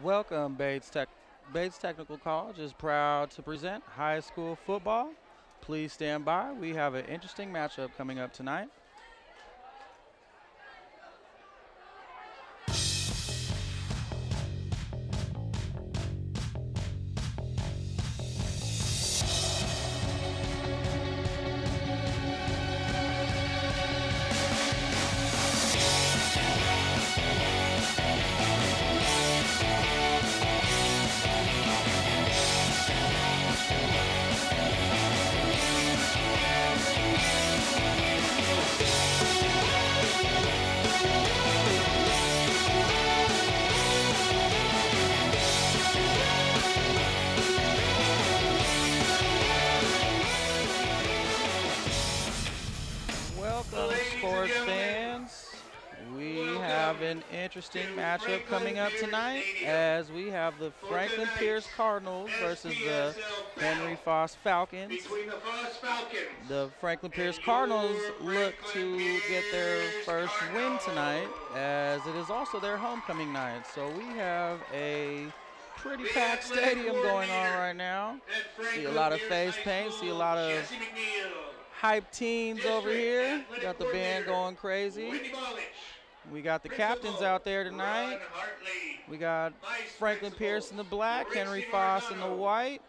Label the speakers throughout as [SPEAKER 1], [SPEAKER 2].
[SPEAKER 1] Welcome, Bates Technical College is proud to present high school football. Please stand by. We have an interesting matchup coming up tonight. Welcome, sports fans. We have an interesting matchup coming up tonight as we have the Franklin Pierce Cardinals versus the Henry Foss Falcons. The Franklin Pierce Cardinals look to get their first win tonight as it is also their homecoming night. So we have a pretty packed stadium going on right now. See a lot of face paint, see a lot of hype teens over here. Got the band going crazy. We got the captains out there tonight. We got Franklin Pierce in the black, Henry Foss in the white.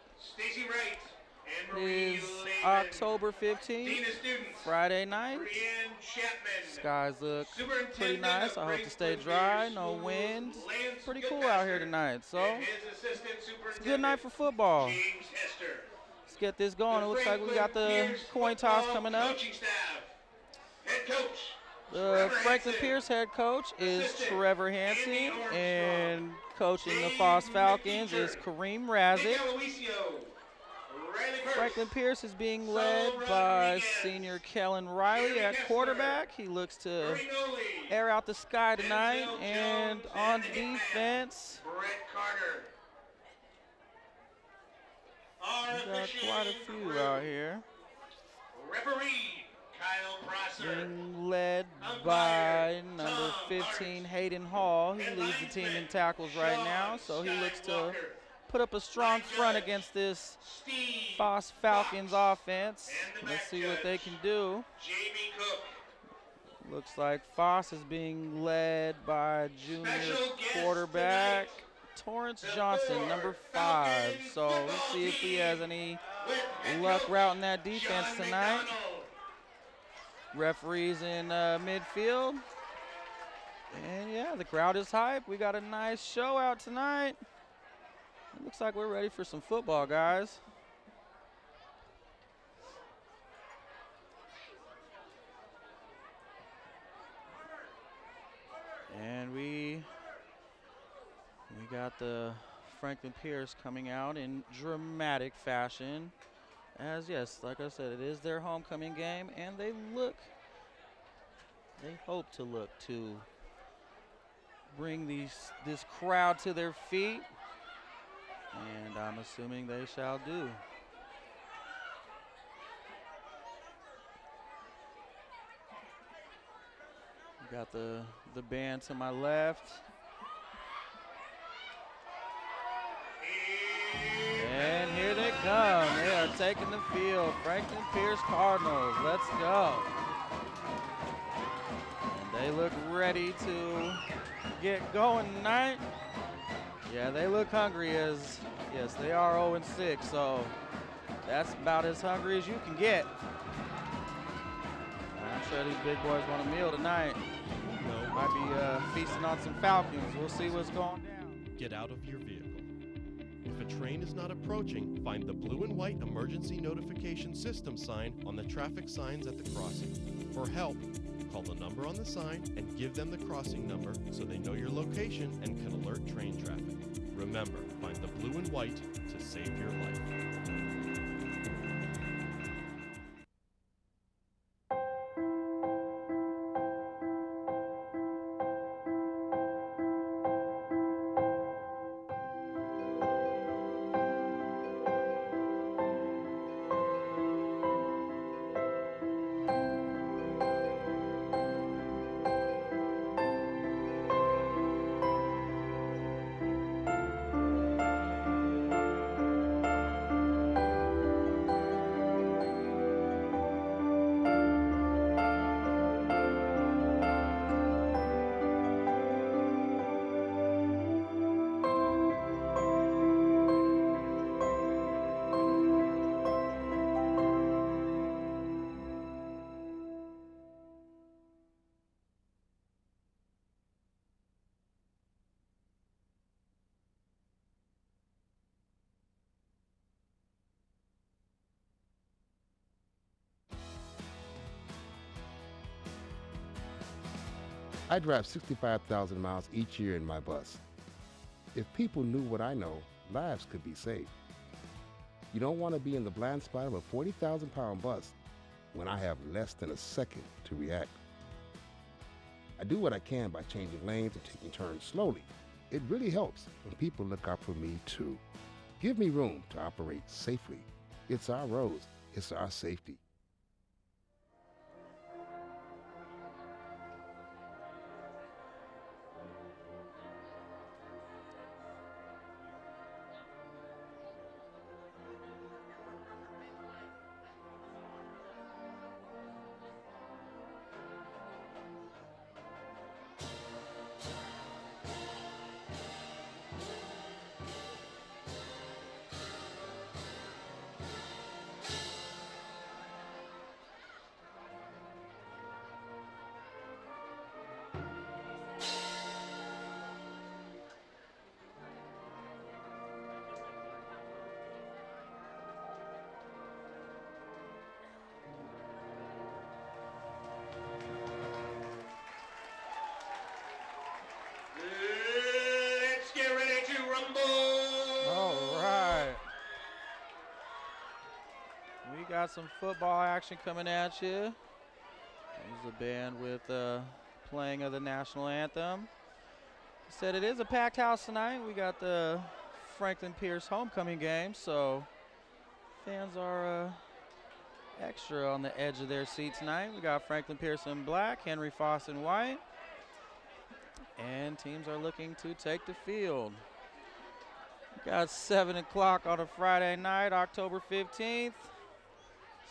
[SPEAKER 1] It is October 15th, Friday night. Skies look pretty nice. I hope to stay dry, no wind. Pretty cool out here tonight. So it's a good night for football. Let's get this going. It looks like we got the coin toss coming up. The Franklin Pierce head coach is Trevor Hansen, and coaching the Foss Falcons is Kareem Razic. Franklin Pierce is being led by senior Kellen Riley at quarterback. He looks to air out the sky tonight. And on defense, we got quite a few out here. Being led by number 15, Hayden Hall. He leads the team in tackles right now, so he looks to put up a strong front against this Foss Falcons offense. Let's see what they can do. Looks like Foss is being led by junior quarterback Torrance Johnson, number 5. So let's see if he has any luck routing that defense tonight. Referees in midfield. And yeah, the crowd is hype. We got a nice show out tonight. It looks like we're ready for some football, guys. And we got the Franklin Pierce coming out in dramatic fashion. As yes, like I said, it is their homecoming game, and they hope to look to bring this crowd to their feet, and I'm assuming they shall do. Got the band to my left. And here they come. They are taking the field. Franklin Pierce Cardinals. Let's go. And they look ready to get going tonight. Yeah, they look hungry as, yes, they are 0-6, so that's about as hungry as you can get. I'm sure these big boys want a meal tonight. Might be feasting on some Falcons. We'll see what's going down.
[SPEAKER 2] Get out of your vehicle. If a train is not approaching, find the blue and white emergency notification system sign on the traffic signs at the crossing. For help, call the number on the sign and give them the crossing number so they know your location and can alert train traffic. Remember, find the blue and white to save your life.
[SPEAKER 3] I drive 65,000 miles each year in my bus. If people knew what I know, lives could be saved. You don't want to be in the blind spot of a 40,000-pound bus when I have less than a second to react. I do what I can by changing lanes and taking turns slowly. It really helps when people look out for me too. Give me room to operate safely. It's our roads, it's our safety.
[SPEAKER 1] Got some football action coming at you. There's the band with playing of the national anthem. Said it is a packed house tonight. We got the Franklin Pierce homecoming game, so fans are extra on the edge of their seat tonight. We got Franklin Pierce in black, Henry Foss in white, and teams are looking to take the field. We got 7 o'clock on a Friday night, October 15th.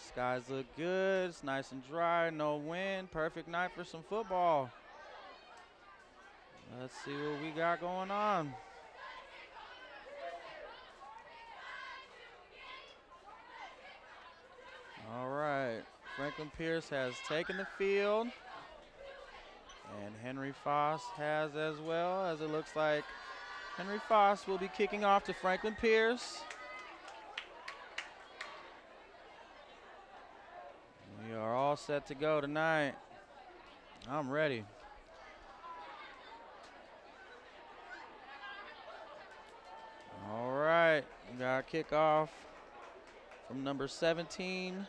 [SPEAKER 1] Skies look good, it's nice and dry, no wind, perfect night for some football. Let's see what we got going on. All right, Franklin Pierce has taken the field, and Henry Foss has as well, as it looks like Henry Foss will be kicking off to Franklin Pierce. We are all set to go tonight. I'm ready. All right, we got kickoff from number 17,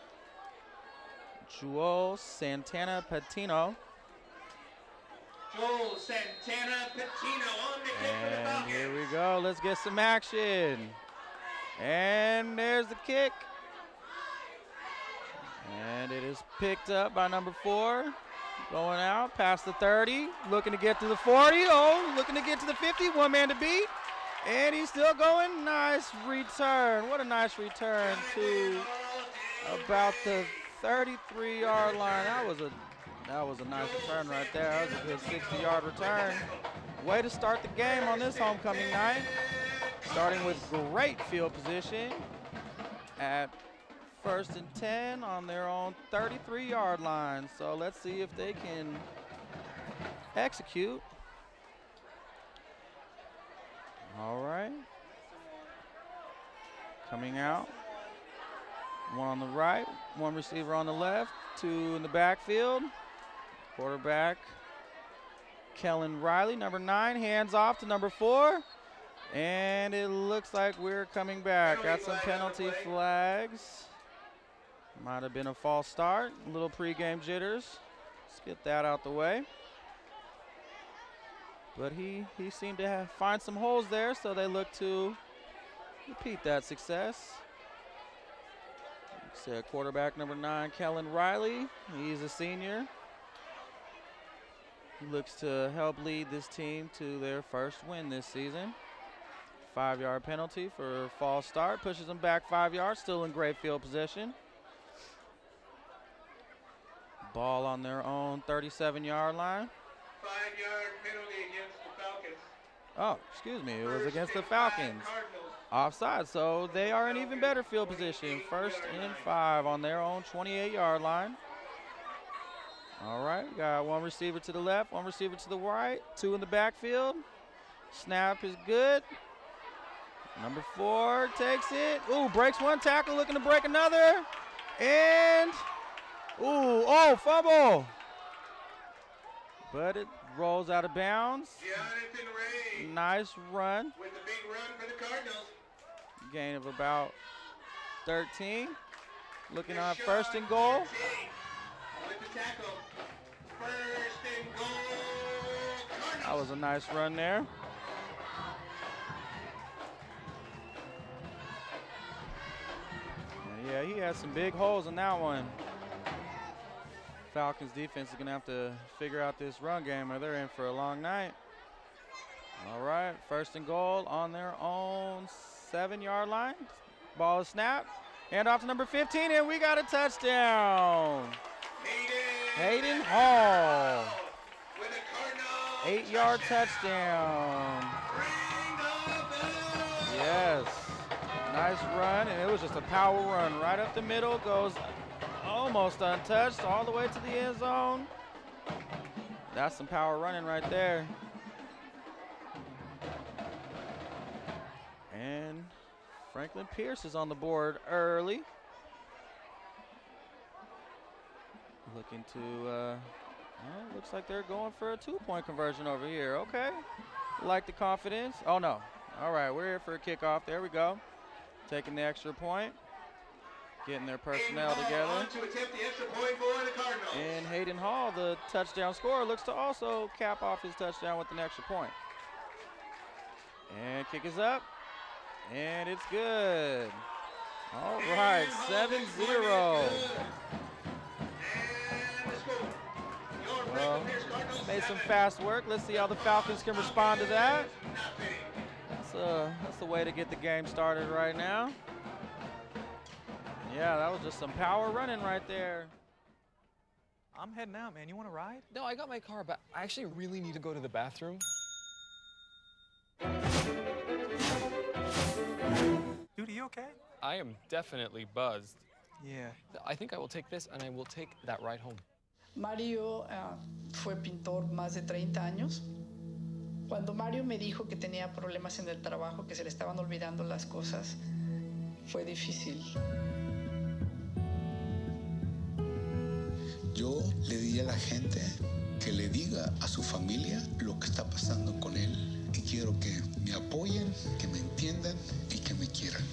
[SPEAKER 1] Joel Santana Patino.
[SPEAKER 4] Joel Santana Patino on the kick for the Falcons.
[SPEAKER 1] And here we go, let's get some action. And there's the kick. And it is picked up by number 4. Going out past the 30, looking to get to the 40. Oh, looking to get to the 50. One man to beat. And he's still going. Nice return. What a nice return to about the 33-yard line. That was a nice return right there. That was a good 60-yard return. Way to start the game on this homecoming night. Starting with great field position at 1st and 10 on their own 33-yard line. So let's see if they can execute. All right. Coming out. One on the right, one receiver on the left, 2 in the backfield. Quarterback, Kellen Riley, number 9, hands off to number 4. And it looks like we're coming back. Got some penalty flags. Might have been a false start, a little pregame jitters. Let's get that out the way. But he seemed to find some holes there, so they look to repeat that success. Said quarterback number 9, Kellen Riley. He's a senior. He looks to help lead this team to their first win this season. 5-yard penalty for false start. Pushes them back 5 yards, still in great field position. Ball on their own 37-yard line.
[SPEAKER 4] 5-yard penalty against the Falcons.
[SPEAKER 1] Oh, excuse me, it was against the Falcons. Offside, so they are in even better field position. 1st and 5 on their own 28-yard line. All right, got one receiver to the left, one receiver to the right, 2 in the backfield. Snap is good. Number 4 takes it. Ooh, breaks one tackle, looking to break another. And, ooh, oh, fumble. But rolls out of bounds.
[SPEAKER 4] Jonathan Ray
[SPEAKER 1] Nice run.
[SPEAKER 4] with the big run for the Cardinals.
[SPEAKER 1] Gain of about 13. Looking on first and goal.
[SPEAKER 4] With the tackle. First and goal. Cardinals.
[SPEAKER 1] That was a nice run there. Yeah, he had some big holes in that one. Falcons defense is going to have to figure out this run game or they're in for a long night. All right, first and goal on their own 7-yard line. Ball is snapped. Hand off to number 15, and we got a touchdown. Hayden Hall.
[SPEAKER 4] With a Cardinal
[SPEAKER 1] 8-yard touchdown.
[SPEAKER 4] Ring the bell.
[SPEAKER 1] Yes. Nice run, and it was just a power run right up the middle. Goes almost untouched all the way to the end zone. That's some power running right there. And Franklin Pierce is on the board early. Looking to, well, looks like they're going for a 2-point conversion over here. Okay, like the confidence. Oh no, all right, we're here for a kickoff. There we go. Taking the extra point. Getting their personnel together.
[SPEAKER 4] To attempt the extra point for the Cardinals.
[SPEAKER 1] And Hayden Hall, the touchdown scorer, looks to also cap off his touchdown with an extra point. And kick is up. And it's good. All right, 7-0. Well, made some fast work. Let's see how the Falcons can respond to that. That's the way to get the game started right now. Yeah, that was just some power running right there.
[SPEAKER 5] I'm heading out, man. You want to ride?
[SPEAKER 6] No, I got my car, but I actually really need to go to the bathroom.
[SPEAKER 5] Dude, are you okay?
[SPEAKER 6] I am definitely buzzed.
[SPEAKER 5] Yeah.
[SPEAKER 6] I think I will take this and I will take that ride home.
[SPEAKER 7] Mario fue pintor más de 30 años. Cuando Mario me dijo que tenía problemas en el trabajo, que se le estaban olvidando las cosas, fue difícil.
[SPEAKER 8] Yo le diría a la gente que le diga a su familia lo que está pasando con él. Y quiero que me apoyen, que me entiendan y que me quieran.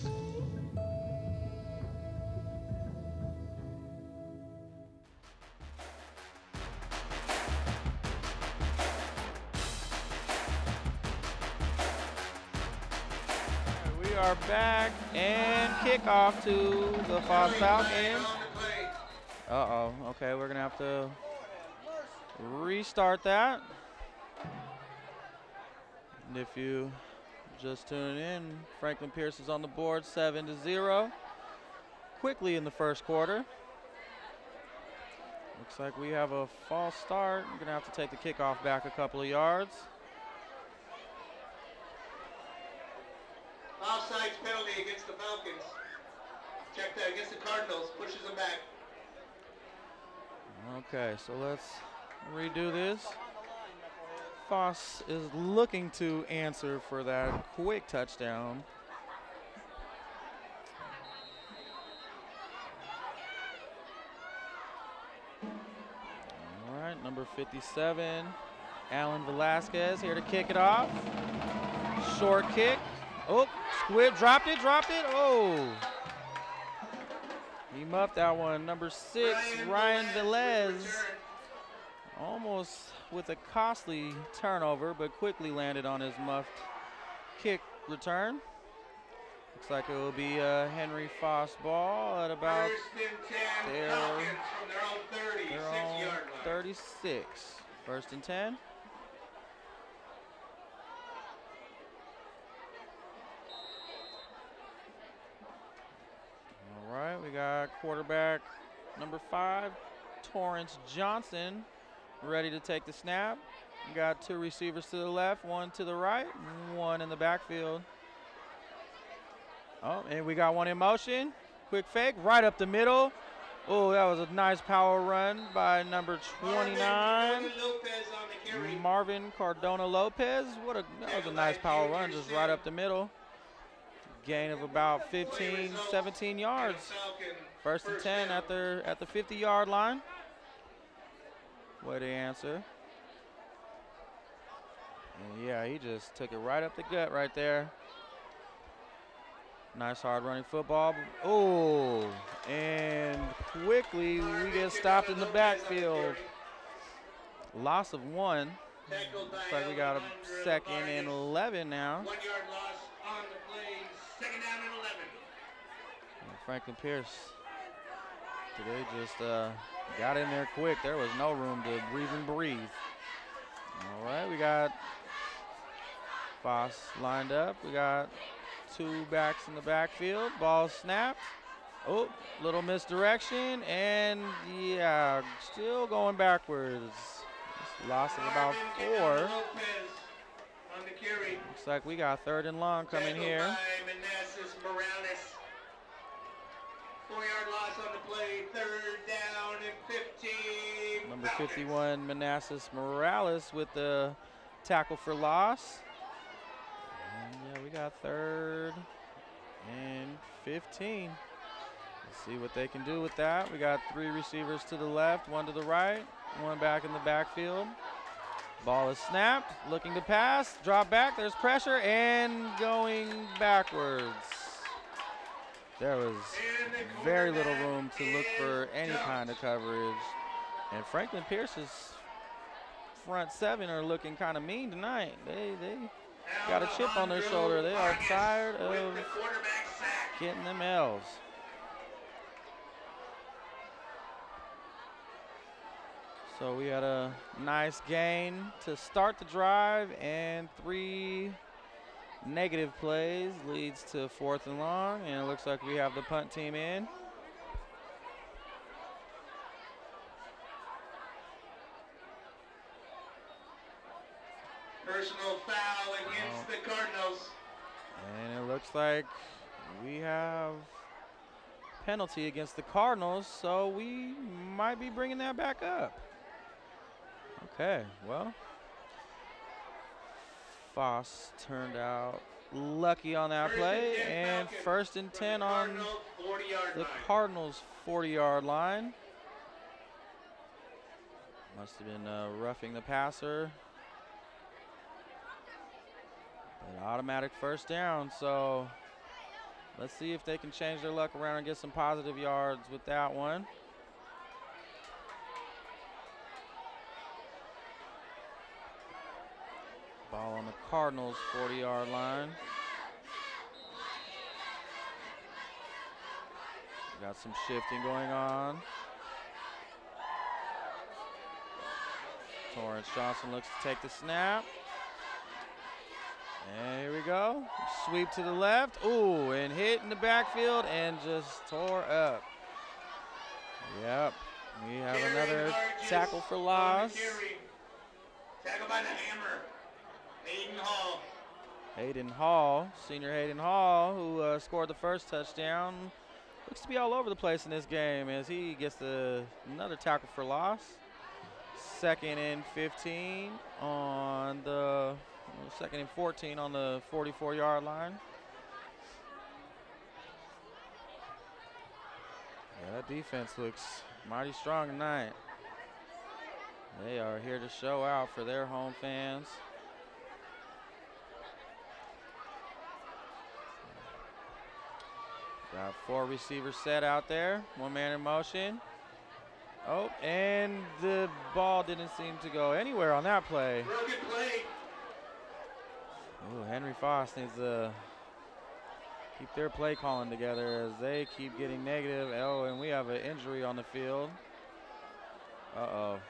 [SPEAKER 1] We are back and kickoff to the Foss Falcons. Uh-oh, okay, we're gonna have to restart that. And if you just tune in, Franklin Pierce is on the board 7-0. Quickly in the first quarter. Looks like we have a false start. We're gonna have to take the kickoff back a couple of yards.
[SPEAKER 4] Offsides penalty against the Falcons. Check that against the Cardinals. Pushes them back.
[SPEAKER 1] Okay, so let's redo this. Foss is looking to answer for that quick touchdown. All right, number 57, Alan Velasquez here to kick it off. Short kick. Oh, Squid dropped it. Oh. He muffed that one. Number 6, Ryan Velez. Almost with a costly turnover, but quickly landed on his muffed kick return. Looks like it will be a Henry Foss ball at about their own 36. First and 10. All right, we got quarterback number 5, Torrance Johnson, ready to take the snap. We got 2 receivers to the left, 1 to the right, 1 in the backfield. Oh, and we got 1 in motion. Quick fake, right up the middle. Oh, that was a nice power run by number 29, Marvin Cardona Lopez. That was a nice power run, just right up the middle. Gain of about 15, 17 yards. First and 10 at the 50-yard line. Way to answer. And yeah, he just took it right up the gut right there. Nice hard running football. Oh, and quickly we get stopped in the backfield. Loss of 1. Looks like we got a 2nd and 11 now.
[SPEAKER 4] 1 yard loss on the play, 2nd down and 11.
[SPEAKER 1] And Franklin Pierce today just got in there quick. There was no room to even breathe. All right, we got Foss lined up. We got 2 backs in the backfield. Ball snapped. Oh, little misdirection, and yeah, still going backwards. Just loss of about 4. Looks like we got 3rd and long coming here.
[SPEAKER 4] 4-yard loss on the play, 3rd down and 15.
[SPEAKER 1] Number 51, Manassas Morales with the tackle for loss. And yeah, we got 3rd and 15. Let's see what they can do with that. We got 3 receivers to the left, 1 to the right, 1 back in the backfield. Ball is snapped, looking to pass, drop back, there's pressure, and going backwards. There was very little room to look for any kind of coverage. And Franklin Pierce's front 7 are looking kind of mean tonight. They got a chip on their shoulder. They are tired of getting them L's. So we had a nice gain to start the drive, and 3 negative plays leads to 4th and long, and it looks like we have the punt team in.
[SPEAKER 4] Personal foul against the Cardinals.
[SPEAKER 1] And it looks like we have penalty against the Cardinals, so we might be bringing that back up. Okay, well, Foss turned out lucky on that play, and 1st and 10 on the Cardinals' 40-yard line. Must have been roughing the passer. An automatic 1st down, so let's see if they can change their luck around and get some positive yards with that one. Ball on the Cardinals' 40-yard line. Got some shifting going on. Torrance Johnson looks to take the snap. And here we go. Sweep to the left. Ooh, and hit in the backfield and just tore up. Yep. We have another tackle for loss.
[SPEAKER 4] Tackle by the hammer. Hayden Hall.
[SPEAKER 1] Hayden Hall, senior Hayden Hall, who scored the 1st touchdown. Looks to be all over the place in this game as he gets another tackle for loss. 2nd and 15 on the 2nd and 14 on the 44-yard line. Yeah, that defense looks mighty strong tonight. They are here to show out for their home fans. Got 4 receivers set out there. 1 man in motion. Oh, and the ball didn't seem to go anywhere on that play.
[SPEAKER 4] Broken play.
[SPEAKER 1] Ooh, Henry Foss needs to keep their play calling together as they keep getting negative. Oh, and we have an injury on the field. Uh-oh.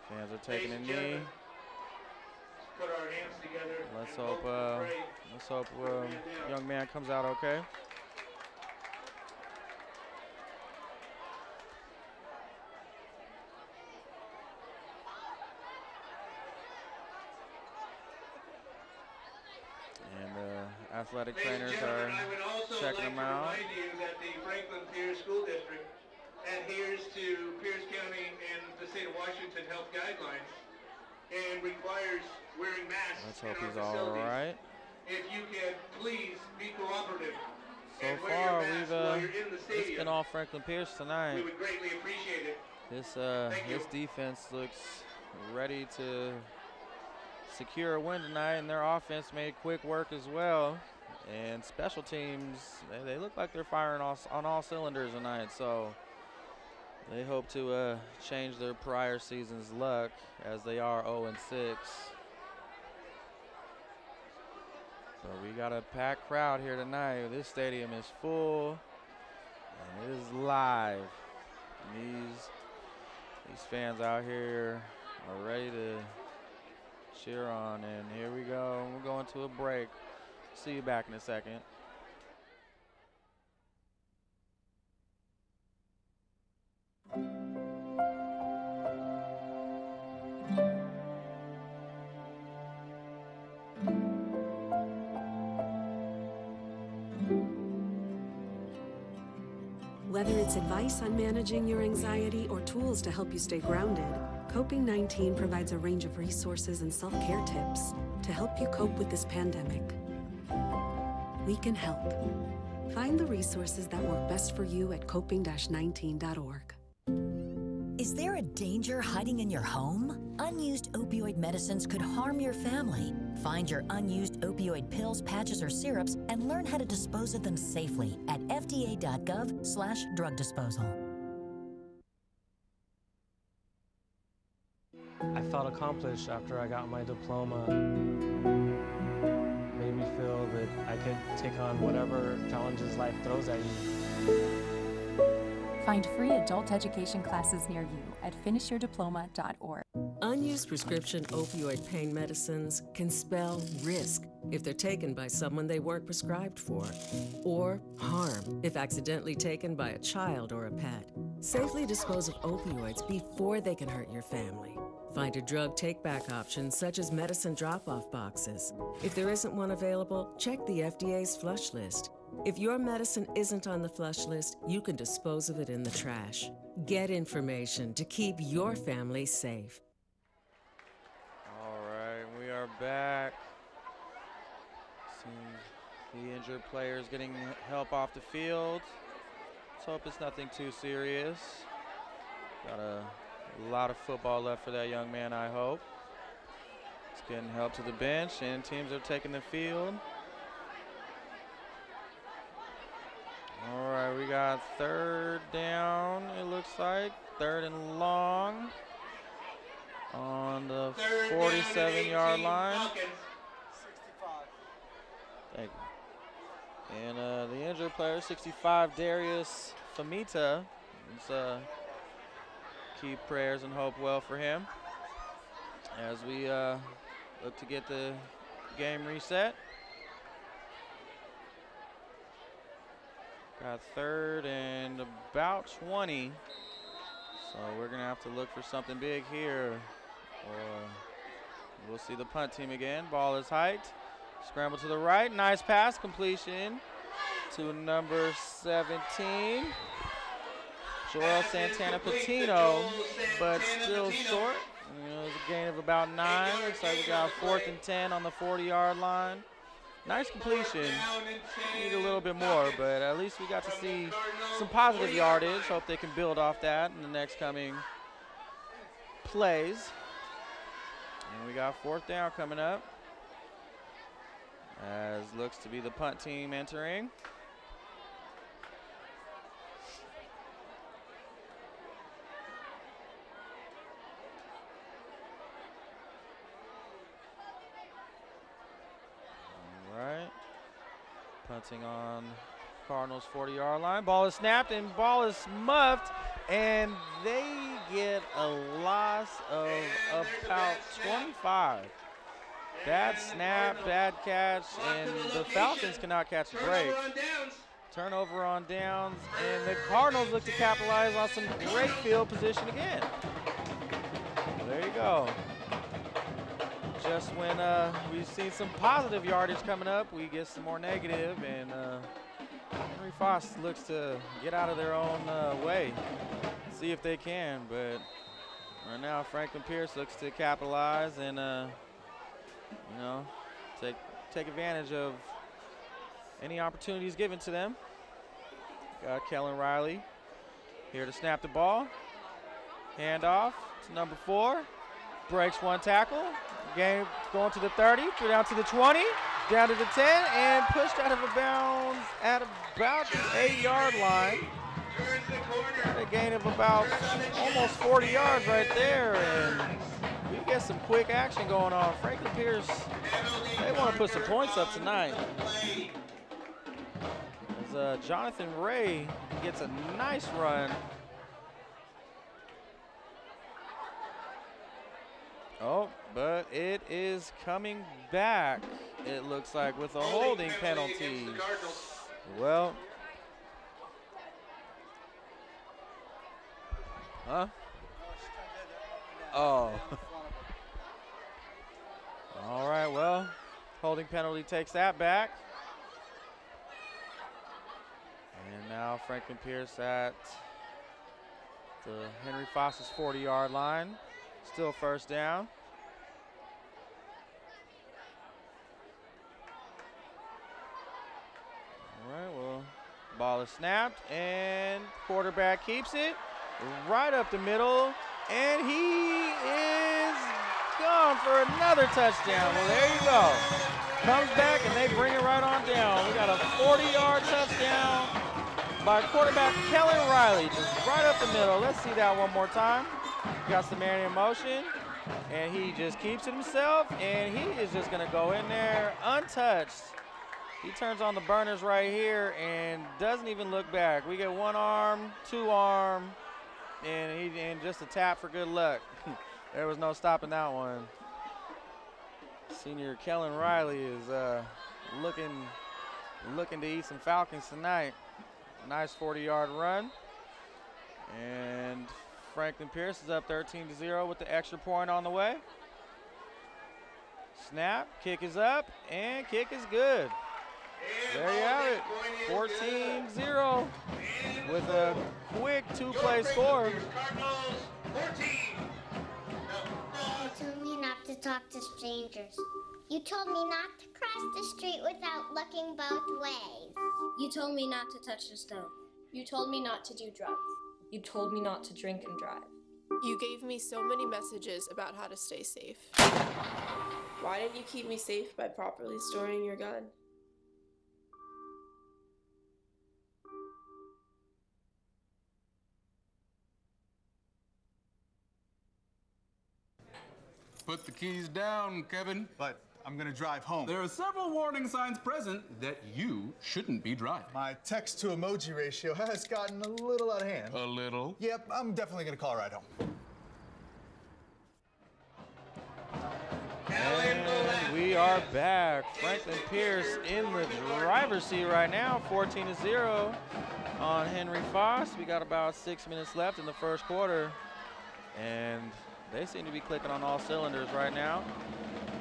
[SPEAKER 1] Fans are taking a knee.
[SPEAKER 4] Put our hands together.
[SPEAKER 1] Let's hope young man comes out okay. And athletic trainers are checking them out.
[SPEAKER 4] I would also like to remind you that the Franklin Pierce School District adheres to Pierce County and the state of Washington health guidelines and requires wearing masks.
[SPEAKER 1] Let's
[SPEAKER 4] in
[SPEAKER 1] hope
[SPEAKER 4] our
[SPEAKER 1] he's all
[SPEAKER 4] facilities.
[SPEAKER 1] right.
[SPEAKER 4] If you can, please be cooperative.
[SPEAKER 1] So
[SPEAKER 4] and wear
[SPEAKER 1] far,
[SPEAKER 4] your mask while you're in the
[SPEAKER 1] it's
[SPEAKER 4] stadium.
[SPEAKER 1] been all Franklin Pierce
[SPEAKER 4] We
[SPEAKER 1] tonight.
[SPEAKER 4] would greatly appreciate it.
[SPEAKER 1] This
[SPEAKER 4] Thank you.
[SPEAKER 1] defense looks ready to secure a win tonight, and their offense made quick work as well. And special teams, they look like they're firing on all cylinders tonight, so they hope to change their prior season's luck as they are 0-6. So we got a packed crowd here tonight. This stadium is full, and it is live. And these fans out here are ready to cheer on, and here we go. We're going to a break. See you back in a second.
[SPEAKER 9] Whether it's advice on managing your anxiety or tools to help you stay grounded, Coping-19 provides a range of resources and self-care tips to help you cope with this pandemic. We can help. Find the resources that work best for you at coping-19.org.
[SPEAKER 10] Is there a danger hiding in your home? Unused opioid medicines could harm your family. Find your unused opioid pills, patches, or syrups and learn how to dispose of them safely at fda.gov/drug disposal.
[SPEAKER 11] I felt accomplished after I got my diploma. Made me feel that I could take on whatever challenges life throws at you.
[SPEAKER 12] Find free adult education classes near you at finishyourdiploma.org.
[SPEAKER 13] Unused prescription opioid pain medicines can spell risk if they're taken by someone they weren't prescribed for, or harm if accidentally taken by a child or a pet. Safely dispose of opioids before they can hurt your family. Find a drug take-back option such as medicine drop-off boxes. If there isn't one available, check the FDA's flush list. If your medicine isn't on the flush list, you can dispose of it in the trash. Get information to keep your family safe.
[SPEAKER 1] All right, we are back. See the injured players getting help off the field. Let's hope it's nothing too serious. Got a lot of football left for that young man, I hope. It's getting help to the bench, and teams are taking the field. All right, we got third down, it looks like. Third and long on the 47-yard line. Thank you. And the injured player, 65, Darius Famita. Let's keep prayers and hope well for him as we look to get the game reset. Got third and about 20. So we're going to have to look for something big here, or we'll see the punt team again. Ball is hiked. Scramble to the right. Nice pass completion to number 17. Joel Santana Patino, but still short. It was a gain of about 9. Looks like we got 4th and 10 on the 40-yard line. Nice completion. Need a little bit more, but at least we got to see some positive yardage. Hope they can build off that in the next coming plays. And we got 4th down coming up, as looks to be the punt team entering. Punting on Cardinals 40-yard line. Ball is snapped and ball is muffed, and they get a loss of about 25. Bad snap, bad catch, and the Falcons cannot catch a break. Turnover on downs, and the Cardinals look to capitalize on some great field position again. There you go. Just when we've seen some positive yardage coming up, we get some more negative, and Henry Foss looks to get out of their own way, see if they can. But right now, Franklin Pierce looks to capitalize and you know, take advantage of any opportunities given to them. Got Kellen Riley here to snap the ball. Handoff to number 4. Breaks one tackle. Game going to the 30, threw down to the 20, down to the 10, and pushed out of bounds at about the 8-yard line. A gain of about almost 40 yards right there, and we get some quick action going on. Franklin Pierce, they want to put some points up tonight. As Jonathan Ray gets a nice run. Oh, but it is coming back, it looks like, with a holding penalty. Well, huh? Oh. All right, well, holding penalty takes that back. And now Franklin Pierce at the Henry Foss's 40-yard line. Still first down. All right, well, ball is snapped, and quarterback keeps it right up the middle, and he is gone for another touchdown. Well, there you go. Comes back, and they bring it right on down. We got a 40-yard touchdown by quarterback Kellen Riley, just right up the middle. Let's see that one more time. Got some man in motion, and he just keeps it himself, and he is just going to go in there untouched. He turns on the burners right here and doesn't even look back. We get one arm, two arm, and just a tap for good luck. There was no stopping that one. Senior Kellen Riley is looking to eat some Falcons tonight. Nice 40-yard run. And Franklin Pierce is up 13-0 with the extra point on the way. Snap, kick is up, and kick is good. There you have it, 14-0 with a quick two-play score.
[SPEAKER 14] You told me not to talk to strangers. You told me not to cross the street without looking both ways.
[SPEAKER 15] You told me not to touch the stove. You told me not to do drugs. You told me not to drink and drive.
[SPEAKER 16] You gave me so many messages about how to stay safe. Why didn't you keep me safe by properly storing your gun?
[SPEAKER 17] Put the keys down, Kevin.
[SPEAKER 18] But I'm gonna drive home.
[SPEAKER 17] There are several warning signs present that you shouldn't be driving.
[SPEAKER 18] My text to emoji ratio has gotten a little out of hand.
[SPEAKER 17] A little?
[SPEAKER 18] Yep, I'm definitely gonna call a ride home.
[SPEAKER 1] And we are back. Franklin Pierce in the driver's seat right now, 14-0 on Henry Foss. We got about 6 minutes left in the first quarter, and they seem to be clicking on all cylinders right now.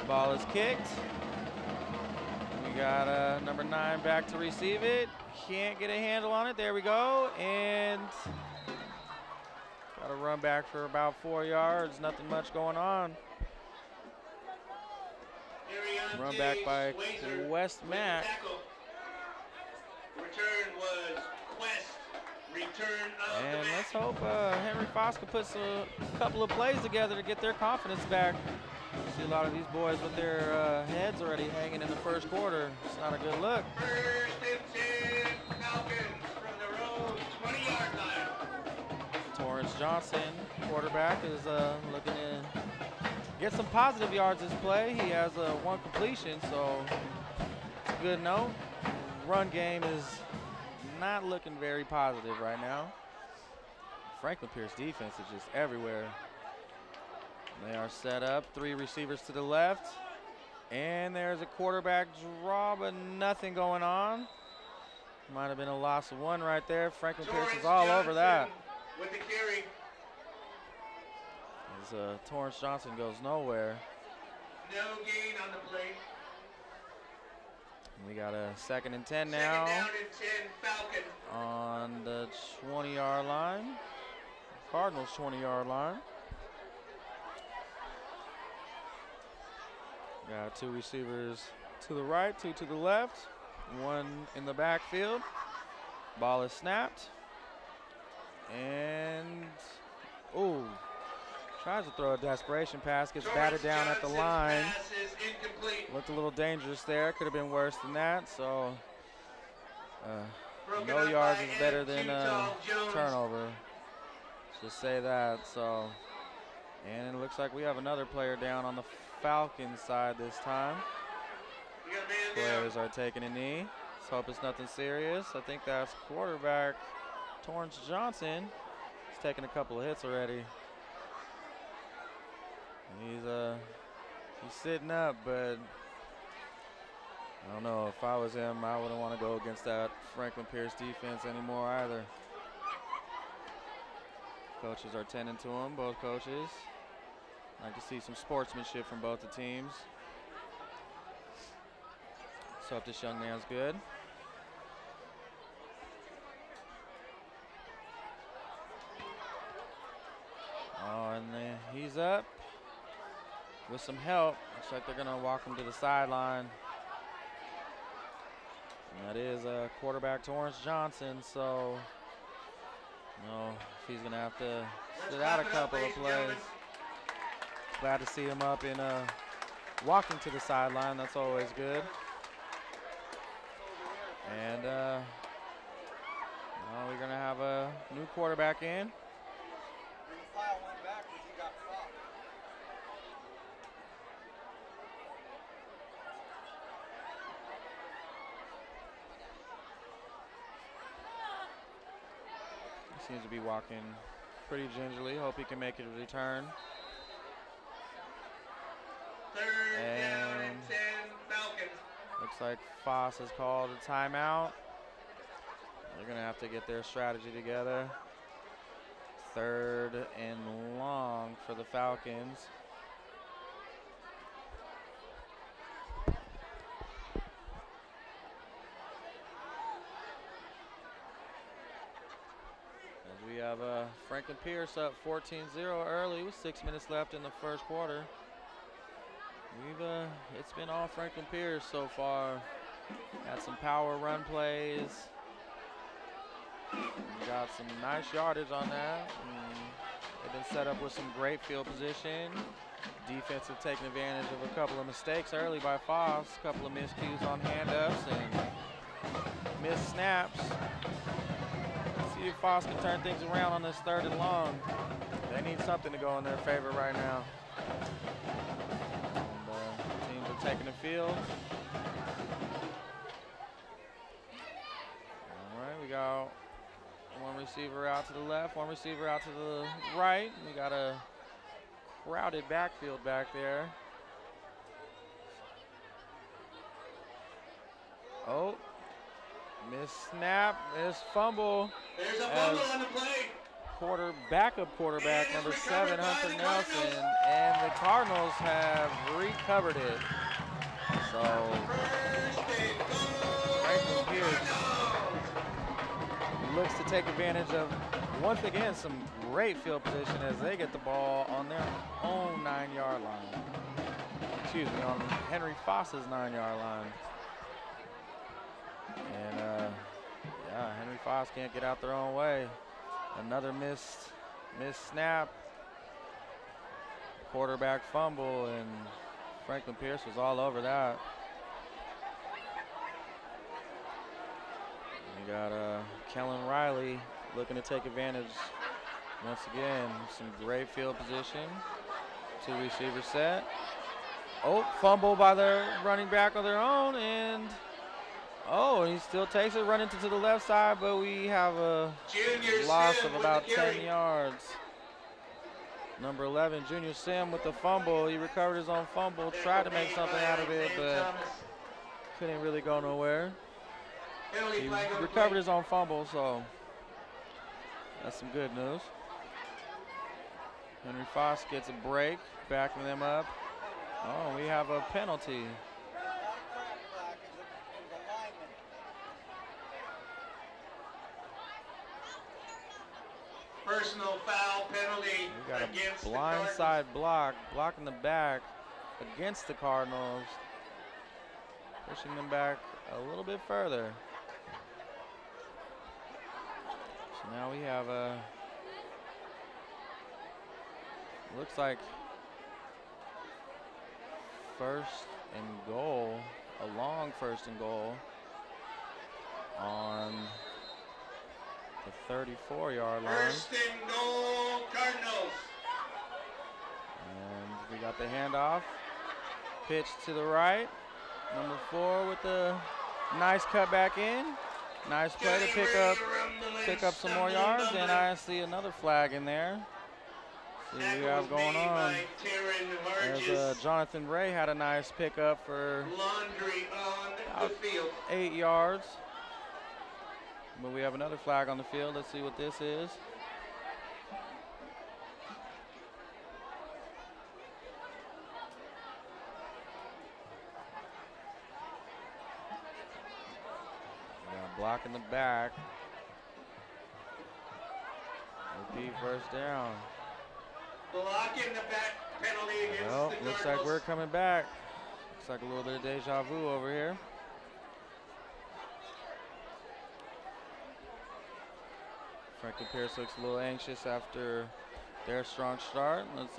[SPEAKER 1] Ball is kicked. We got number 9 back to receive it. Can't get a handle on it. There we go. And got a run back for about 4 yards. Nothing much going on. Run back by West Mack.
[SPEAKER 4] Return was Quest. Return of
[SPEAKER 1] and let's hope Henry Foss can put a couple of plays together to get their confidence back. See a lot of these boys with their heads already hanging in the first quarter. It's not a good look.
[SPEAKER 4] First and 10, Falcons from their own 20-yard line.
[SPEAKER 1] Torrance Johnson, quarterback, is looking to get some positive yards this play. He has one completion, so it's a good note. Run game is not looking very positive right now. Franklin Pierce defense is just everywhere. They are set up, 3 receivers to the left, and there's a quarterback draw, but nothing going on. Might have been a loss of 1 right there. Franklin Pierce is all over that.
[SPEAKER 4] With the carry.
[SPEAKER 1] As Torrance Johnson goes nowhere.
[SPEAKER 4] No gain on the play.
[SPEAKER 1] We got a 2nd and 10 now.
[SPEAKER 4] 2nd down and 10, Falcons.
[SPEAKER 1] On the 20-yard line. Cardinals 20-yard line. Got 2 receivers to the right, 2 to the left, 1 in the backfield. Ball is snapped. And, ooh, Tries to throw a desperation pass, gets batted down at the line. Looked a little dangerous there. Could have been worse than that. So no yards is better than turnover. Just say that. So, and it looks like we have another player down on the Falcons side this time. Players are taking a knee. Let's hope it's nothing serious. I think that's quarterback Torrance Johnson. He's taken a couple of hits already. He's sitting up, but I don't know. If I was him, I wouldn't want to go against that Franklin Pierce defense anymore either. Coaches are tending to him, both coaches. Like to see some sportsmanship from both the teams. So hope this young man's good. Oh, and he's up with some help. Looks like they're going to walk him to the sideline. And that is quarterback Torrance Johnson. So, if he's going to have to sit out a couple of plays. Glad to see him up and walking to the sideline. That's always good. And we're going to have a new quarterback in. He seems to be walking pretty gingerly. Hope he can make it a return. And looks like Foss has called a timeout. They're going to have to get their strategy together. 3rd and long for the Falcons. As we have Franklin Pierce up 14-0 early with 6 minutes left in the first quarter. It's been all Franklin Pierce so far. Had some power run plays. Got some nice yardage on that. They've been set up with some great field position. Defense have taken advantage of a couple of mistakes early by Foss. A couple of miscues on handoffs and missed snaps. See if Foss can turn things around on this 3rd and long. They need something to go in their favor right now. Taking the field. All right, we got one receiver out to the left, one receiver out to the right. We got a crowded backfield back there. Oh, miss snap, miss fumble.
[SPEAKER 4] There's a fumble on the play.
[SPEAKER 1] Backup quarterback number 7, Hunter Nelson, and the Cardinals have recovered it. So Franklin Pierce looks to take advantage of, once again, some great field position as they get the ball on their own 9-yard line. Excuse me, on Henry Foss's 9-yard line. And Henry Foss can't get out their own way. Another missed snap, quarterback fumble, and Franklin Pierce was all over that. We got Kellen Riley looking to take advantage once again. Some great field position. 2 receiver set. Oh, fumble by their running back on their own, and he still takes it, running to the left side, but we have a loss of about 10 yards. Number 11, Junior Sim with the fumble. He recovered his own fumble, tried to make something out of it, but couldn't really go nowhere. He recovered his own fumble, so that's some good news. Henry Foss gets a break, backing them up. Oh, we have a penalty.
[SPEAKER 4] Personal foul penalty.
[SPEAKER 1] We got a blindside block, blocking the back against the Cardinals, pushing them back a little bit further. So now we have Looks like first and goal, a long first and goal on the 34-yard line.
[SPEAKER 4] First and goal, Cardinals.
[SPEAKER 1] And we got the handoff. Pitch to the right. Number 4 with the nice cut back in. Nice play to pick up some more yards. And I see another flag in there. See what we have going on. As Jonathan Ray had a nice pickup for about 8 yards. But we have another flag on the field. Let's see what this is. Block in the back. Repeat first down.
[SPEAKER 4] Block in the back, penalty against the Cardinals.
[SPEAKER 1] Looks like we're coming back. Looks like a little bit of deja vu over here. Franklin Pierce looks a little anxious after their strong start. Let's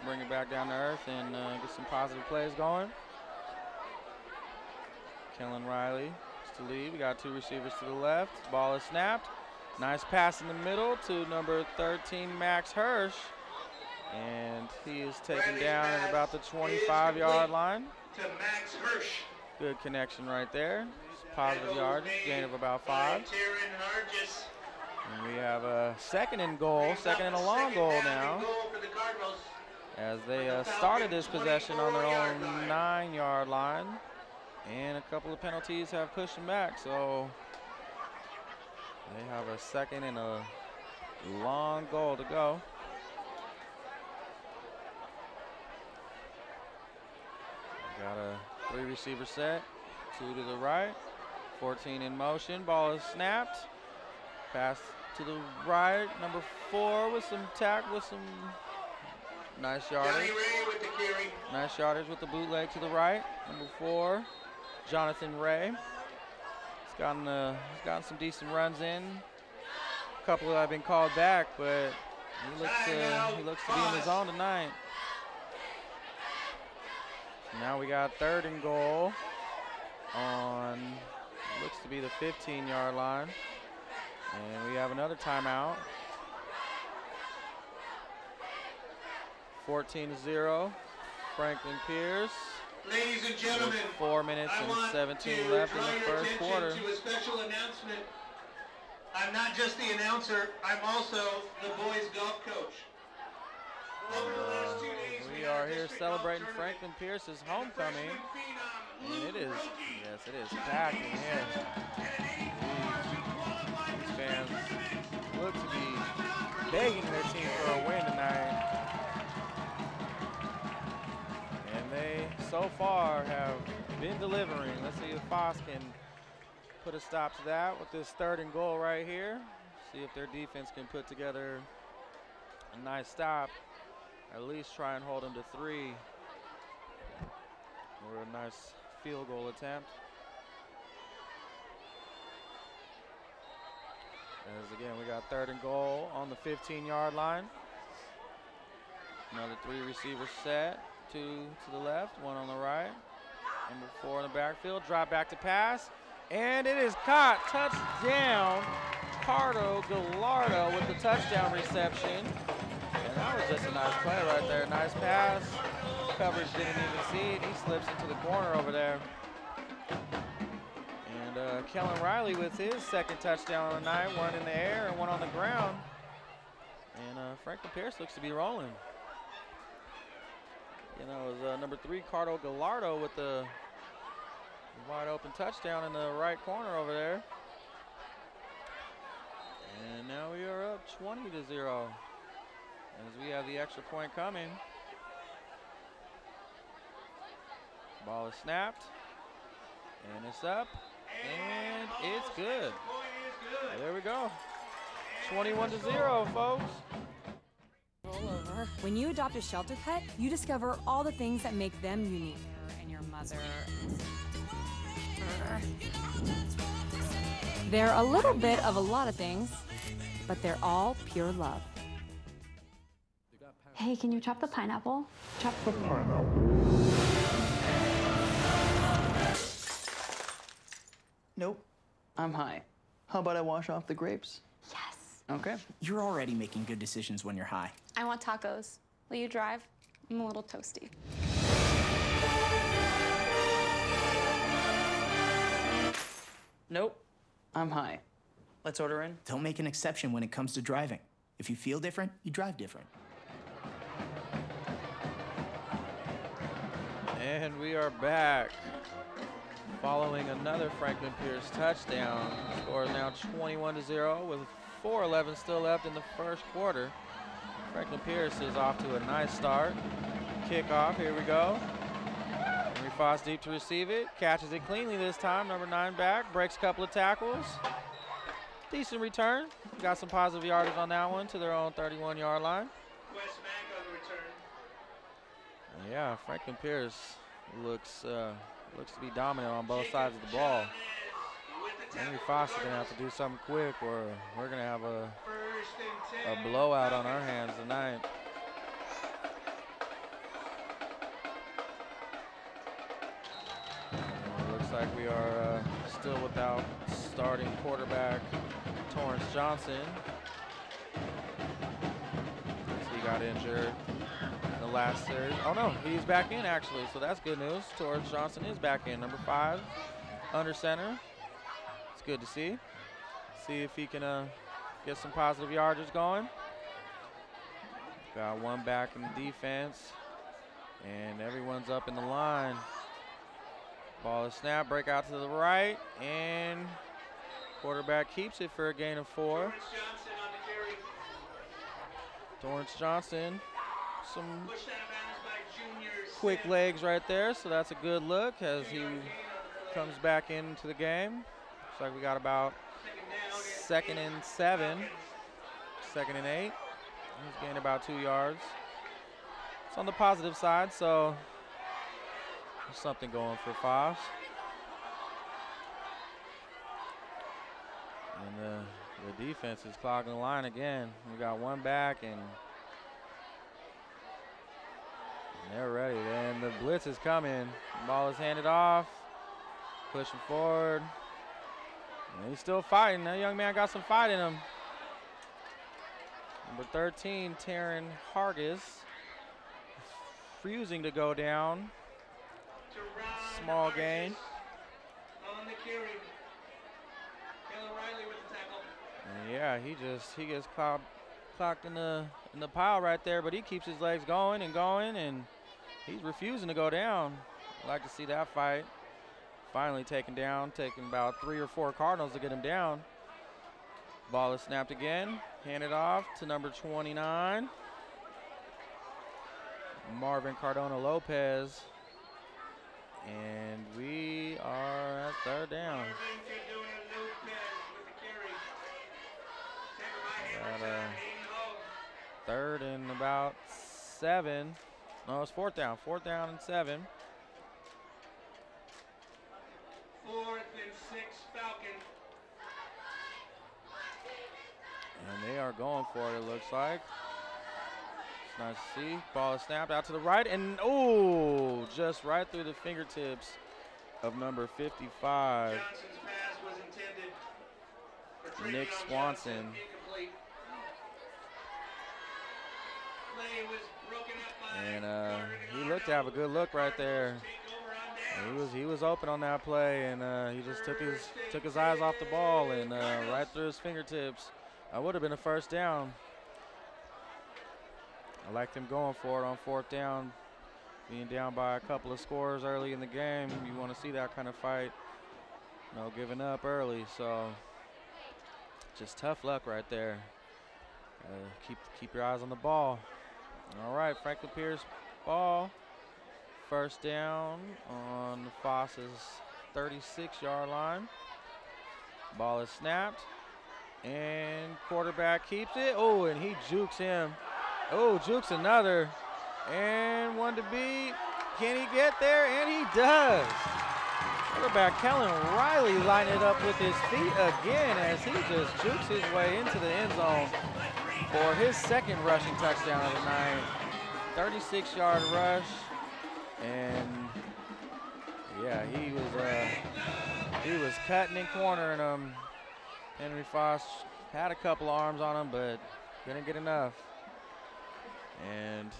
[SPEAKER 1] bring it back down to earth and get some positive plays going. Kellen Riley to lead. We got 2 receivers to the left. Ball is snapped. Nice pass in the middle to number 13, Max Hirsch. And he is taken down at about the 25-yard line.
[SPEAKER 4] To Max Hirsch.
[SPEAKER 1] Good connection right there. Positive yard, gain of about 5. And we have a second and goal, second and a long goal now. As they started this possession on their own 9-yard line. And a couple of penalties have pushed them back, so they have a second and a long goal to go. Got a 3 receiver set, 2 to the right, 14 in motion. Ball is snapped. Pass to the right, number 4 with some nice yardage. Nice yardage with the bootleg to the right, number 4. Jonathan Ray. He's gotten some decent runs in. A couple that have been called back, but he looks to be in his zone tonight. Now we got 3rd and goal on looks to be the 15-yard line. And we have another timeout. 14-0. Franklin Pierce.
[SPEAKER 4] Ladies and gentlemen,
[SPEAKER 1] 4 minutes and 17 left in the first quarter.
[SPEAKER 4] To a special announcement. I'm not just the announcer, I'm also the boys golf coach. Over the last 2 days,
[SPEAKER 1] we are here celebrating Franklin Pierce's homecoming. And it is packed in here. These fans look to be begging their team for a win tonight. They so far have been delivering. Let's see if Foss can put a stop to that with this 3rd and goal right here. See if their defense can put together a nice stop. At least try and hold them to 3. Or a nice field goal attempt. As again, we got 3rd and goal on the 15-yard line. Another 3 receivers set. 2 to the left, 1 on the right. Number 4 in the backfield. Drop back to pass. And it is caught. Touchdown. Ricardo Gallardo with the touchdown reception. And that was just a nice play right there. Nice pass. Coverage didn't even see it. He slips into the corner over there. And Kellen Riley with his 2nd touchdown on the night. 1 in the air and 1 on the ground. And Franklin Pierce looks to be rolling. You know, it was number 3, Ricardo Gallardo with the wide open touchdown in the right corner over there. And now we are up 20-0 as we have the extra point coming. Ball is snapped, and it's up, and it's good. There we go. 21-0, folks.
[SPEAKER 12] When you adopt a shelter pet, you discover all the things that make them unique. And your mother. They're a little bit of a lot of things, but they're all pure love.
[SPEAKER 19] Hey, can you chop the pineapple? Chop the pineapple.
[SPEAKER 20] Nope, I'm high. How about I wash off the grapes?
[SPEAKER 19] Yes.
[SPEAKER 20] Okay.
[SPEAKER 21] You're already making good decisions when you're high.
[SPEAKER 19] I want tacos. Will you drive? I'm a little toasty.
[SPEAKER 20] Nope, I'm high. Let's order in.
[SPEAKER 21] Don't make an exception when it comes to driving. If you feel different, you drive different.
[SPEAKER 1] And we are back. Following another Franklin Pierce touchdown. Score is now 21-0 with 4:11 still left in the first quarter. Franklin Pierce is off to a nice start. Kickoff, here we go. Henry Foss deep to receive it. Catches it cleanly this time. Number 9 back, breaks a couple of tackles. Decent return. Got some positive yardage on that one to their own 31-yard line.
[SPEAKER 4] West Mac on the return.
[SPEAKER 1] Yeah, Franklin Pierce looks to be dominant on both sides of the ball. Henry Foss is going to have to do something quick, or we're going to have a blowout on our hands tonight. Looks like we are still without starting quarterback Torrance Johnson. He got injured in the last series. Oh no, he's back in actually, so that's good news. Torrance Johnson is back in, number 5, under center. It's good to see. See if he can get some positive yardage going. Got one back in the defense, and everyone's up in the line. Ball is snapped, break out to the right, and quarterback keeps it for a gain of 4. Torrance Johnson, some quick legs right there, so that's a good look as he comes back into the game. Looks like we got about 2nd and 7, 2nd and 8. He's gained about 2 yards. It's on the positive side, so there's something going for Foss. And the defense is clogging the line again. We got one back, and they're ready. And the blitz is coming. The ball is handed off. Pushing forward. And he's still fighting. That young man got some fight in him. Number 13, Taryn Hargis, refusing to go down. Small gain.
[SPEAKER 4] On the carry. Kellen Riley with the tackle.
[SPEAKER 1] And yeah, he gets clocked in the pile right there, but he keeps his legs going, and he's refusing to go down. I'd like to see that fight. Finally taken down, taking about 3 or 4 Cardinals to get him down. Ball is snapped again, handed off to number 29, Marvin Cardona Lopez. And we are at 3rd down. Got 3rd and about 7. No, it's 4th down. 4th down and 7.
[SPEAKER 4] 4th and 6, Falcon.
[SPEAKER 1] And they are going for it, it looks like. It's nice to see. Ball is snapped out to the right, and oh, just right through the fingertips of number 55.
[SPEAKER 4] Johnson's pass was intended for
[SPEAKER 1] Nick Swanson.
[SPEAKER 4] Incomplete. Play was broken up by
[SPEAKER 1] And he looked to have a good look right there. He was open on that play, and he just took his eyes off the ball and right through his fingertips. That would have been a 1st down. I liked him going for it on 4th down. Being down by a couple of scores early in the game, you want to see that kind of fight. No giving up early, so just tough luck right there. Keep your eyes on the ball. All right, Franklin Pierce ball. 1st down on Foss's 36-yard line. Ball is snapped, and quarterback keeps it. Oh, and he jukes him. Oh, jukes another, and one to beat. Can he get there? And he does. Quarterback Kellen Riley lining it up with his feet again as he just jukes his way into the end zone for his 2nd rushing touchdown of the night. 36-yard rush, and yeah, he was cutting and cornering him. Henry Foss had a couple arms on him, but didn't get enough. And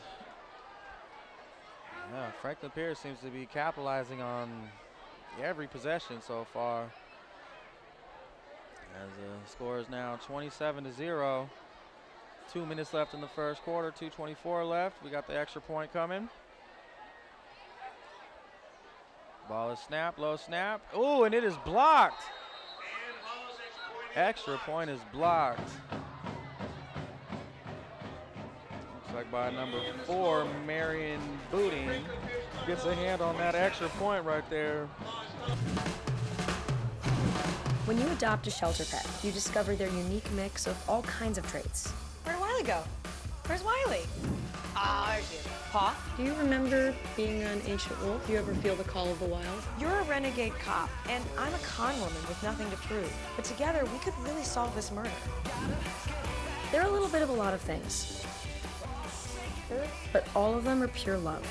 [SPEAKER 1] yeah, Franklin Pierce seems to be capitalizing on every possession so far. As the score is now 27-0. 2 minutes left in the first quarter, 2:24 left. We got the extra point coming. Ball is snapped, low snap. Ooh, and it is blocked. Extra point is blocked. Looks like by number 4, Marion Booting gets a hand on that extra point right there.
[SPEAKER 2] When you adopt a shelter pet, you discover their unique mix of all kinds of traits.
[SPEAKER 22] Where'd Wiley go? Where's Wiley? Ah, there's you. Pa?
[SPEAKER 2] Do you remember being an ancient wolf? Do you ever feel the call of the wild?
[SPEAKER 22] You're a renegade cop, and I'm a con woman with nothing to prove. But together, we could really solve this murder.
[SPEAKER 2] They're a little bit of a lot of things. But all of them are pure love.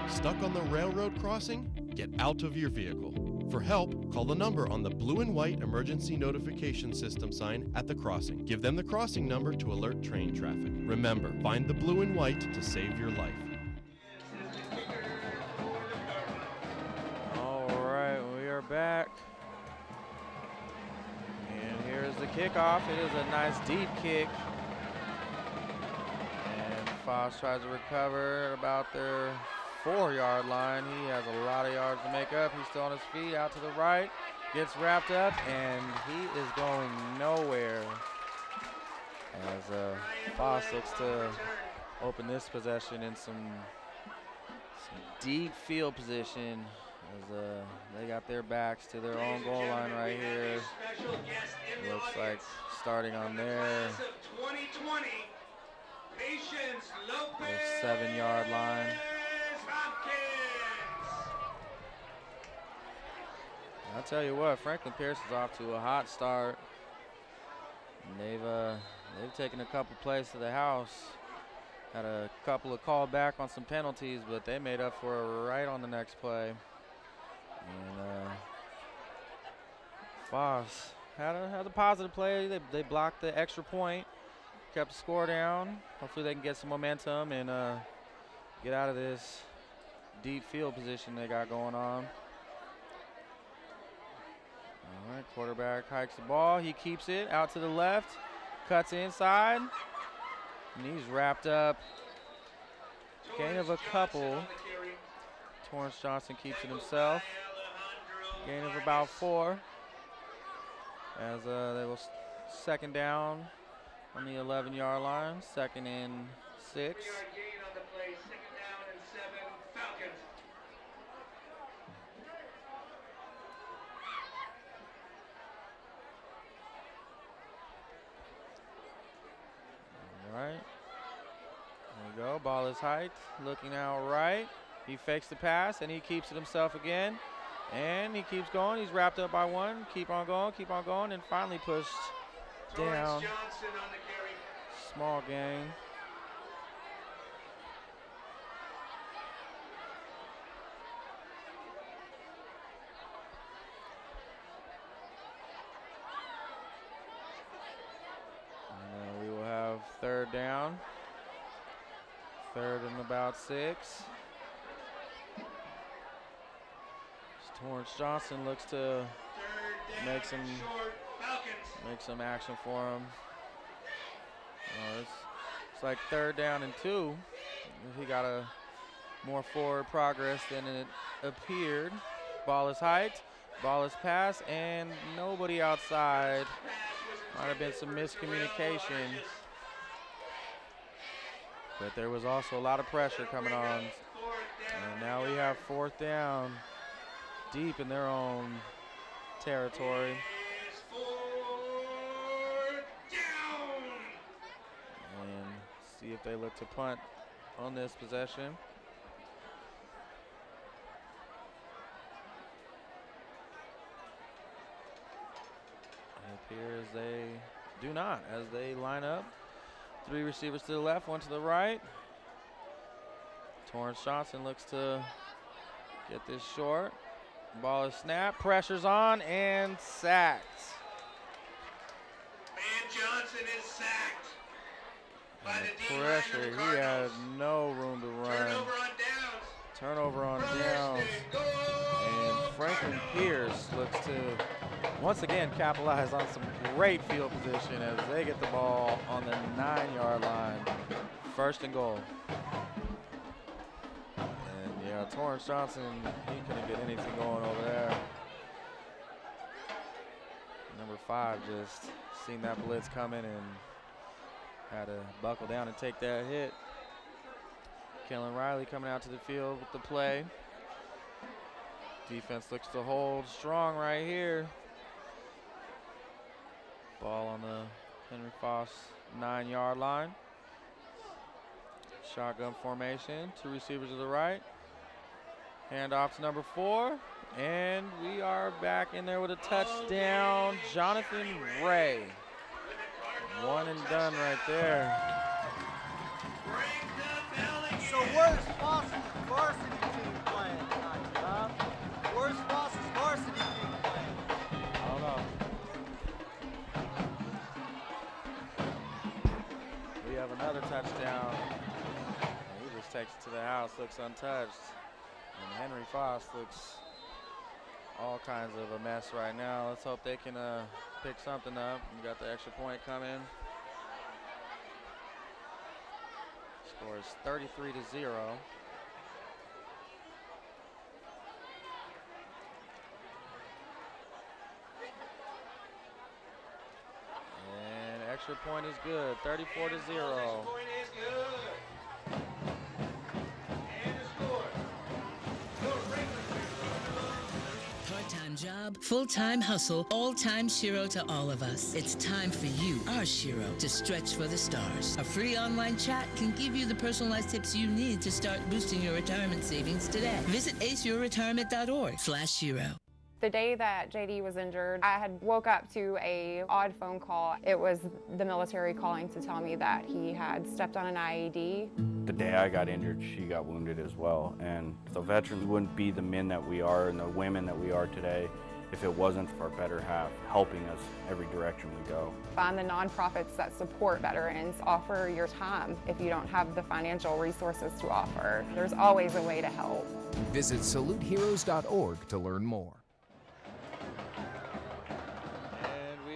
[SPEAKER 23] Stuck on the railroad crossing? Get out of your vehicle. For help, call the number on the blue and white emergency notification system sign at the crossing. Give them the crossing number to alert train traffic. Remember, find the blue and white to save your life.
[SPEAKER 1] All right, we are back. And here's the kickoff. It is a nice deep kick. And Foss tries to recover at about their 4-yard line. He has a lot of yards to make up. He's still on his feet, out to the right, gets wrapped up, and he is going nowhere. As Foss looks to open this possession in some deep field position, as they got their backs to their own goal line right here. Looks like starting on their 7-yard line. I'll tell you what, Franklin Pierce is off to a hot start. And they've taken a couple plays to the house. Had a couple of called back on some penalties, but they made up for it right on the next play. And Foss had a positive play. They blocked the extra point, kept the score down. Hopefully they can get some momentum and get out of this deep field position they got going on. All right, quarterback hikes the ball. He keeps it out to the left, cuts inside, and he's wrapped up. Gain of a couple. Torrance Johnson keeps it himself. Gain of about 4. As they will second down on the 11-yard line. 2nd and 6. All right, there we go, ball is hiked, looking out right. He fakes the pass and he keeps it himself again. And he keeps going, he's wrapped up by 1. Keep on going, and finally pushed down. Small gain. We will have 3rd down. 3rd and about 6. Torrance Johnson looks to make some action for him. It's like 3rd down and 2. He got a more forward progress than it appeared. Ball is hiked, ball is passed, and nobody outside. Might have been some miscommunication. But there was also a lot of pressure coming on. And now we have 4th down, deep in their own territory. And see if they look to punt on this possession. It appears they do not, as they line up. 3 receivers to the left, 1 to the right. Torrance Johnson looks to get this short. Ball is snapped, pressure's on, and sacked.
[SPEAKER 4] And Johnson is sacked by the D-line
[SPEAKER 1] Pressure,
[SPEAKER 4] of the
[SPEAKER 1] he
[SPEAKER 4] Cardinals.
[SPEAKER 1] had no room to run.
[SPEAKER 4] Turnover on downs.
[SPEAKER 1] Turnover on downs. And Franklin Pierce looks to once again capitalize on some great field position as they get the ball on the 9-yard line. 1st and goal. And yeah, Torrance Johnson, he couldn't get anything going over there. Number 5 just seen that blitz coming and had to buckle down and take that hit. Kellen Riley coming out to the field with the play. Defense looks to hold strong right here. Ball on the Henry Foss 9-yard line. Shotgun formation, 2 receivers to the right. Hand off to number 4. And we are back in there with a touchdown. Jonathan Ray. 1 and done right there.
[SPEAKER 3] So where's Foss's varsity team playing tonight, huh? Where's Foss's varsity team playing?
[SPEAKER 1] I don't know. We have another touchdown. He just takes it to the house, looks untouched. And Henry Foss looks all kinds of a mess right now. Let's hope they can pick something up. We got the extra point coming. Score is 33-0. And extra point is good, 34-0.
[SPEAKER 4] Extra point is good. And the score.
[SPEAKER 5] Part-time job, full-time hustle, all-time Shiro to all of us. It's time for you, our Shiro, to stretch for the stars. A free online chat can give you the personalized tips you need to start boosting your retirement savings today. Visit aceyourretirement.org/Shiro.
[SPEAKER 19] The day that JD was injured, I had woke up to a odd phone call. It was the military calling to tell me that he had stepped on an IED.
[SPEAKER 6] The day I got injured, she got wounded as well. And the veterans wouldn't be the men that we are and the women that we are today if it wasn't for our better half helping us every direction we go.
[SPEAKER 19] Find the nonprofits that support veterans. Offer your time if you don't have the financial resources to offer. There's always a way to help.
[SPEAKER 24] Visit saluteheroes.org to learn more.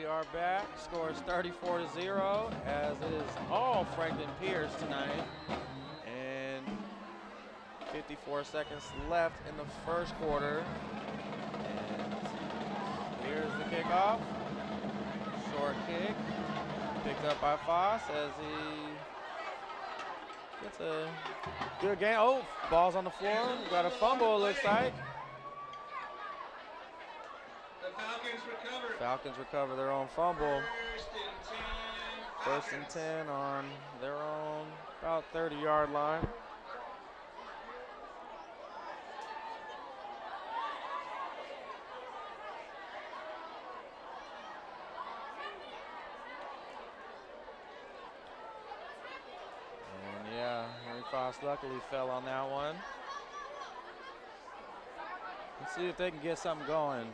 [SPEAKER 1] Are back. Score is 34-0 as it is all Franklin Pierce tonight. And 54 seconds left in the 1st quarter. And here's the kickoff. Short kick. Picked up by Foss as he gets a good game. Oh, ball's on the floor. We got a fumble, it looks like. Falcons recover their own fumble. 1st and 10 on their own about 30-yard line. And yeah, Henry Foss luckily fell on that one. Let's see if they can get something going.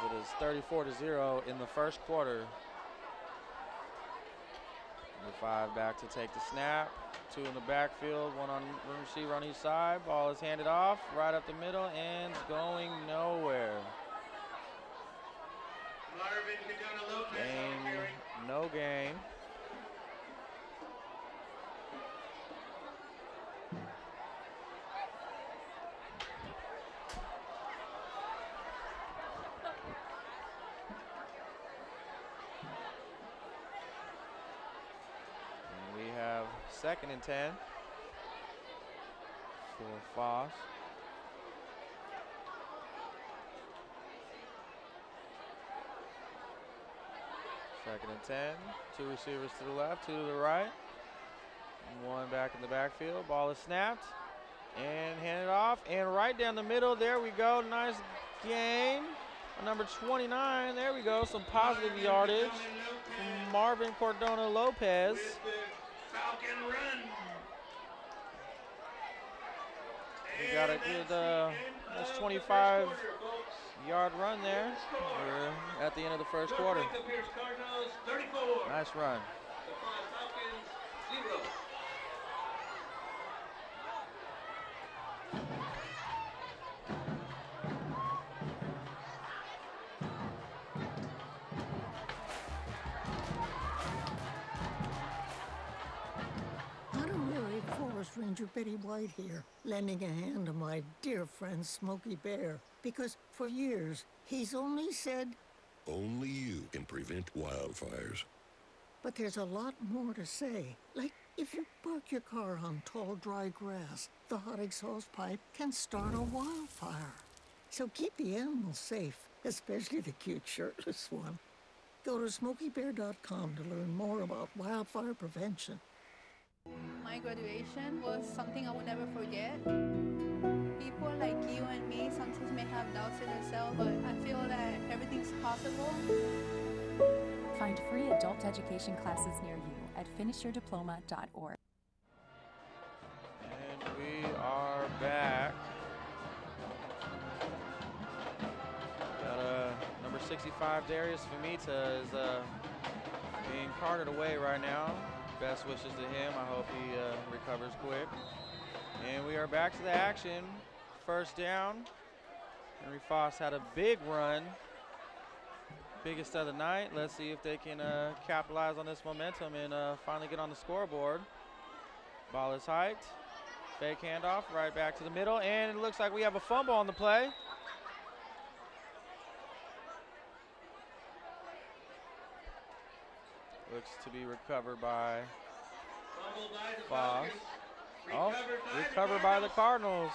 [SPEAKER 1] It is 34-0 in the 1st quarter. Number 5 back to take the snap. 2 in the backfield, 1 receiver on each side. Ball is handed off right up the middle and going nowhere. Gain, no gain. We have 2nd and 10 for Foss. Second and 10. 2 receivers to the left, 2 to the right. 1 back in the backfield. Ball is snapped and handed off. And right down the middle, there we go. Nice game Number 29, there we go, some positive yardage from Marvin Cordona Lopez.
[SPEAKER 4] Falcon run.
[SPEAKER 1] We got a good almost 25-yard run there. We're at the end of the first quarter.
[SPEAKER 4] Pierce Cardinals 34.
[SPEAKER 1] Nice run.
[SPEAKER 4] The Foss Falcons 0.
[SPEAKER 7] Honorary Forest Ranger Betty White here, lending a hand to my dear friend Smokey Bear, because for years he's only said,
[SPEAKER 8] only you can prevent wildfires.
[SPEAKER 7] but there's a lot more to say. Like, if you park your car on tall, dry grass, the hot exhaust pipe can start a wildfire. So keep the animals safe, especially the cute shirtless one. Go to SmokeyBear.com to learn more about wildfire prevention.
[SPEAKER 9] My graduation was something I will never forget. People like you and me sometimes may have doubts in themselves, but I feel that everything's possible.
[SPEAKER 12] Find free adult education classes near you at finishyourdiploma.org.
[SPEAKER 1] And we are back. Got number 65, Darius Famita, is being carted away right now. Best wishes to him. I hope he recovers quick. And we are back to the action. First down. Henry Foss had a big run. Biggest of the night. Let's see if they can capitalize on this momentum and finally get on the scoreboard. Ball is hiked. Fake handoff right back to the middle. And it looks like we have a fumble on the play. Looks to be recovered by Foss. Oh, recovered by the Cardinals.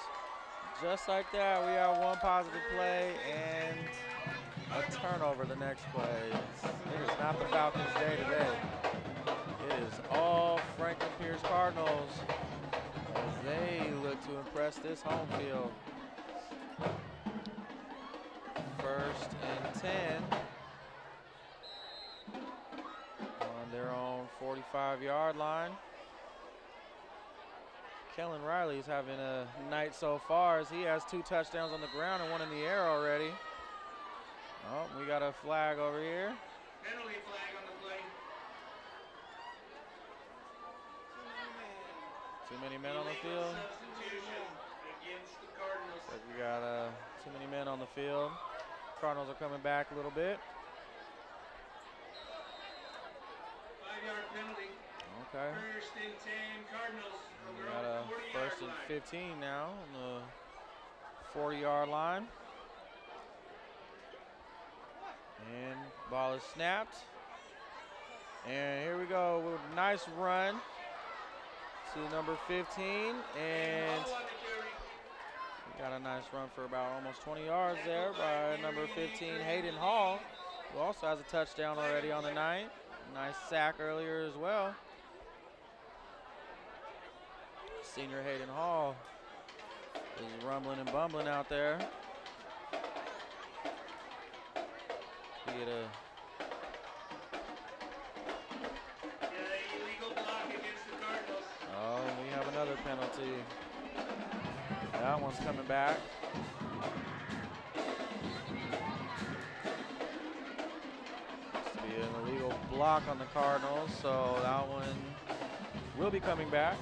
[SPEAKER 1] Just like that, we have one positive play and a turnover the next play. It is not the Falcons' day today. It is all Franklin Pierce Cardinals as they look to impress this home field. First and 10. On their own 45-yard line. Kellen Riley is having a night so far as he has 2 touchdowns on the ground and 1 in the air already. Oh, we got a flag over here.
[SPEAKER 4] Penalty flag on the play.
[SPEAKER 1] Too many men on the field.
[SPEAKER 4] Substitution against the Cardinals.
[SPEAKER 1] So we got too many men on the field. Cardinals are coming back a little bit.
[SPEAKER 4] 5-yard penalty.
[SPEAKER 1] Okay.
[SPEAKER 4] First and 10 Cardinals.
[SPEAKER 1] We got a first and 15 now on the 40-yard line. And ball is snapped. And here we go with a nice run to number 15. And we got a nice run for about almost 20 yards there by number 15, Hayden Hall, who also has a touchdown already on the night. Nice sack earlier as well. Senior Hayden Hall is rumbling and bumbling out there. We get a
[SPEAKER 4] illegal block against the Cardinals.
[SPEAKER 1] Oh, we have another penalty. That one's coming back. Must be an illegal block on the Cardinals, so that one will be coming back.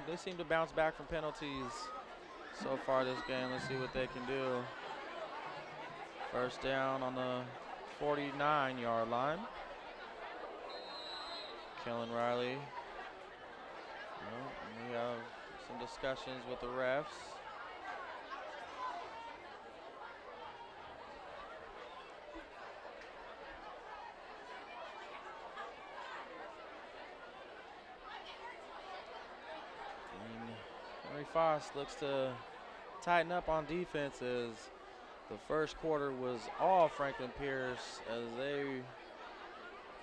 [SPEAKER 1] They seem to bounce back from penalties so far this game. Let's see what they can do. First down on the 49-yard line. Kellen Riley. We have some discussions with the refs. Foss looks to tighten up on defenses. The first quarter was all Franklin Pierce as they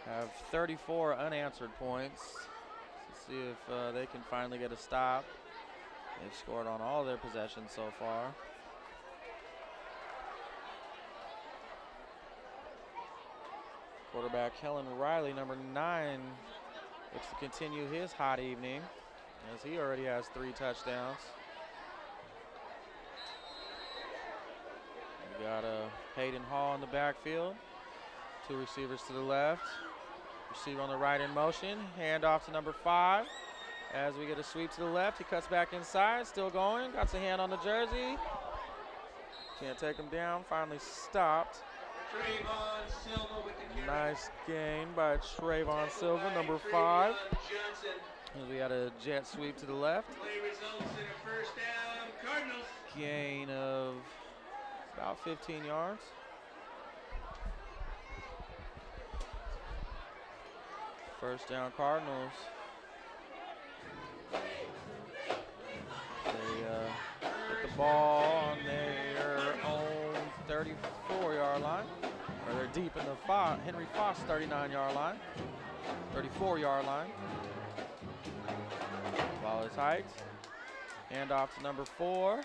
[SPEAKER 1] have 34 unanswered points. See if they can finally get a stop. They've scored on all their possessions so far. Quarterback Kellen Riley, number 9, looks to continue his hot evening as he already has 3 touchdowns. We got Hayden Hall in the backfield. 2 receivers to the left. Receiver on the right in motion. Hand off to number 5. As we get a sweep to the left, he cuts back inside, still going. Got a hand on the jersey. Can't take him down, finally stopped. Nice gain by Trayvon Silva, number 5. As we had a jet sweep to the left. Gain of about 15 yards. First down Cardinals. They get the ball on their own 34-yard line. Or they're deep in the Henry Foss 39-yard line. 34-yard line. Ball is hiked. Hand off to number 4.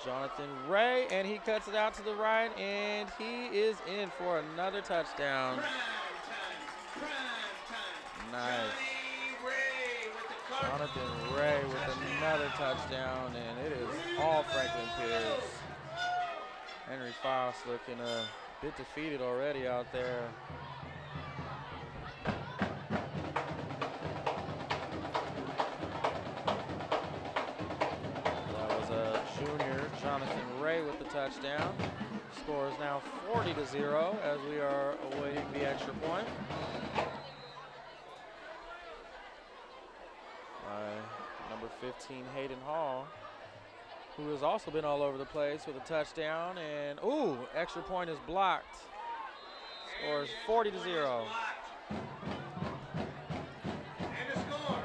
[SPEAKER 1] Jonathan Ray, and he cuts it out to the right, and he is in for another touchdown. Nice. Jonathan Ray with another touchdown, and it is all Franklin Pierce. Henry Foss looking a bit defeated already out there. That was a junior, Jonathan Ray, with the touchdown. Score is now 40-0 as we are awaiting the extra point. Number 15, Hayden Hall, who has also been all over the place with a touchdown. And, ooh, extra point is blocked. Score is 40-0.
[SPEAKER 4] And the score,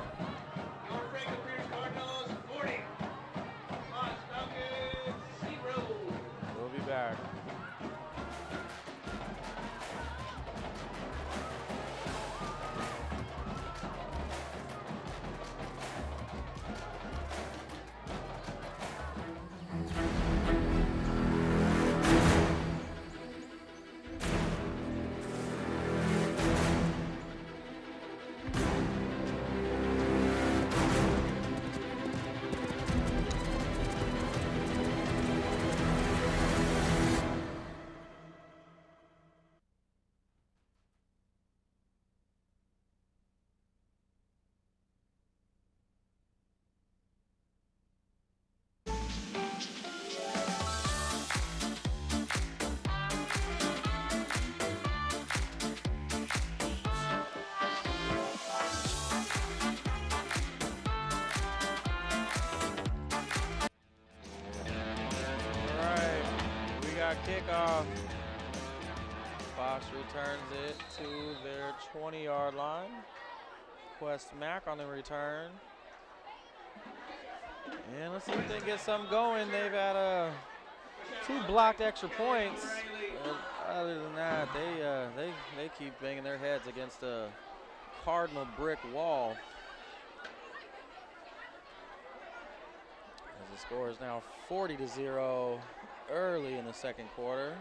[SPEAKER 4] your Franklin Pierce Cardinals 40, Foss Falcons 0.
[SPEAKER 1] We'll be back. Kickoff. Fox returns it to their 20-yard line. Quest Mack on the return. And let's see if they get something going. They've had 2 blocked extra points. Other than that, they keep banging their heads against a Cardinal brick wall. As the score is now 40-0. Early in the second quarter.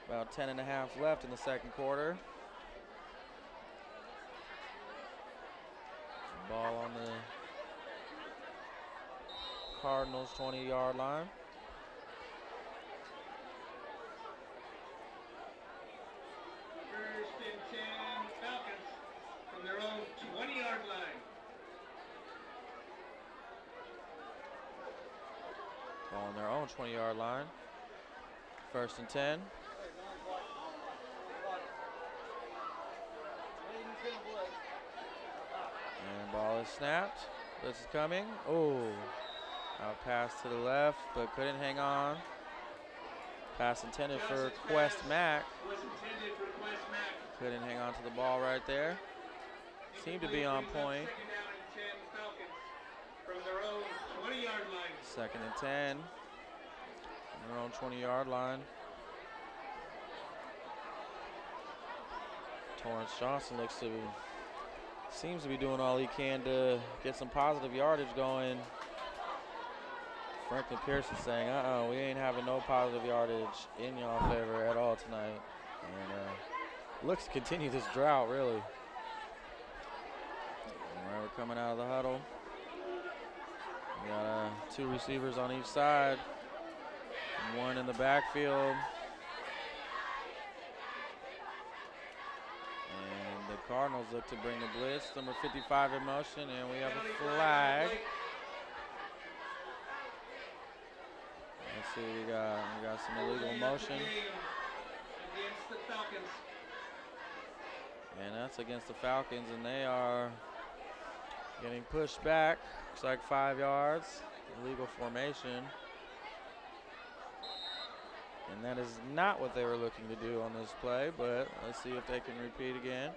[SPEAKER 1] About 10 and a half left in the second quarter. Ball on the Cardinals 20-yard line.
[SPEAKER 4] First and 10 Falcons from their own 20-yard line.
[SPEAKER 1] On their own 20-yard line. First and 10. And ball is snapped. Blitz is coming. Oh, out pass to the left, but couldn't hang on. Pass intended for Quest Mack. Couldn't hang on to the ball right there. Seemed to be on point.
[SPEAKER 4] From their own 20-yard line.
[SPEAKER 1] Second and 10. Their own 20-yard line. Torrance Johnson looks to seems to be doing all he can to get some positive yardage going. Franklin Pierce is saying, we ain't having no positive yardage in y'all favor at all tonight. And looks to continue this drought, really. All right, we're coming out of the huddle. We got 2 receivers on each side, 1 in the backfield. And the Cardinals look to bring the blitz. Number 55 in motion, and we have a flag. Let's see, we got some illegal motion.
[SPEAKER 4] Against the Falcons.
[SPEAKER 1] And that's against the Falcons, and they are getting pushed back. Looks like 5 yards. Illegal formation. And that is not what they were looking to do on this play, but let's see if they can repeat again.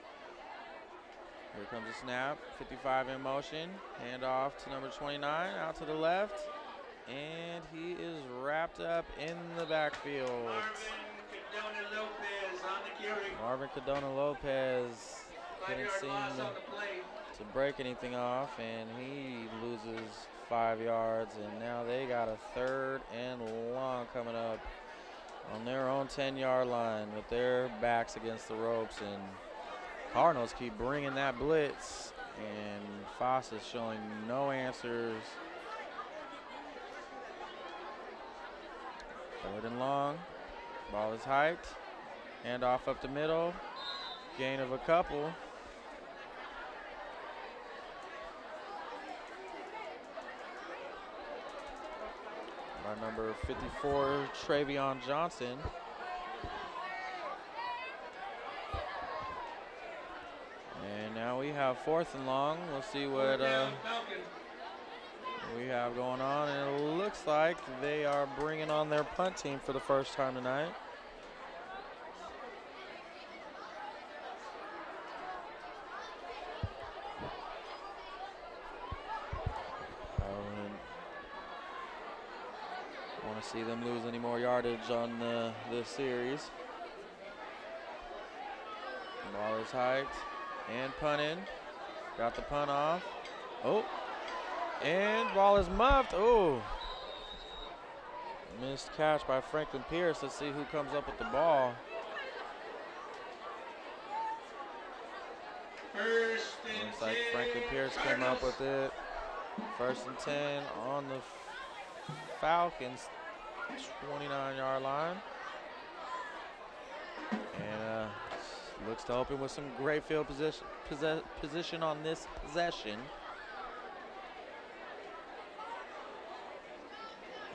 [SPEAKER 1] Here comes the snap. 55 in motion. Hand off to number 29, out to the left. And he is wrapped up in the backfield. Marvin Cardona Lopez couldn't seem to break anything off, and he loses 5 yards, and now they got a 3rd and long coming up on their own 10-yard line with their backs against the ropes, and Cardinals keep bringing that blitz, and Foss is showing no answers. 3rd and long. Ball is hiked. Hand off up the middle. Gain of a couple. By number 54, Travion Johnson. And now we have 4th and long. We'll see what we have going on, and it looks like they are bringing on their punt team for the first time tonight. I want to see them lose any more yardage on this series. Ball is hiked and punted. Got the punt off. Oh. And ball is muffed. Oh. Missed catch by Franklin Pierce. Let's see who comes up with the ball. Looks like Franklin Pierce came up with it. 1st and 10 on the Falcons 29-yard line. And looks to open with some great field position on this possession.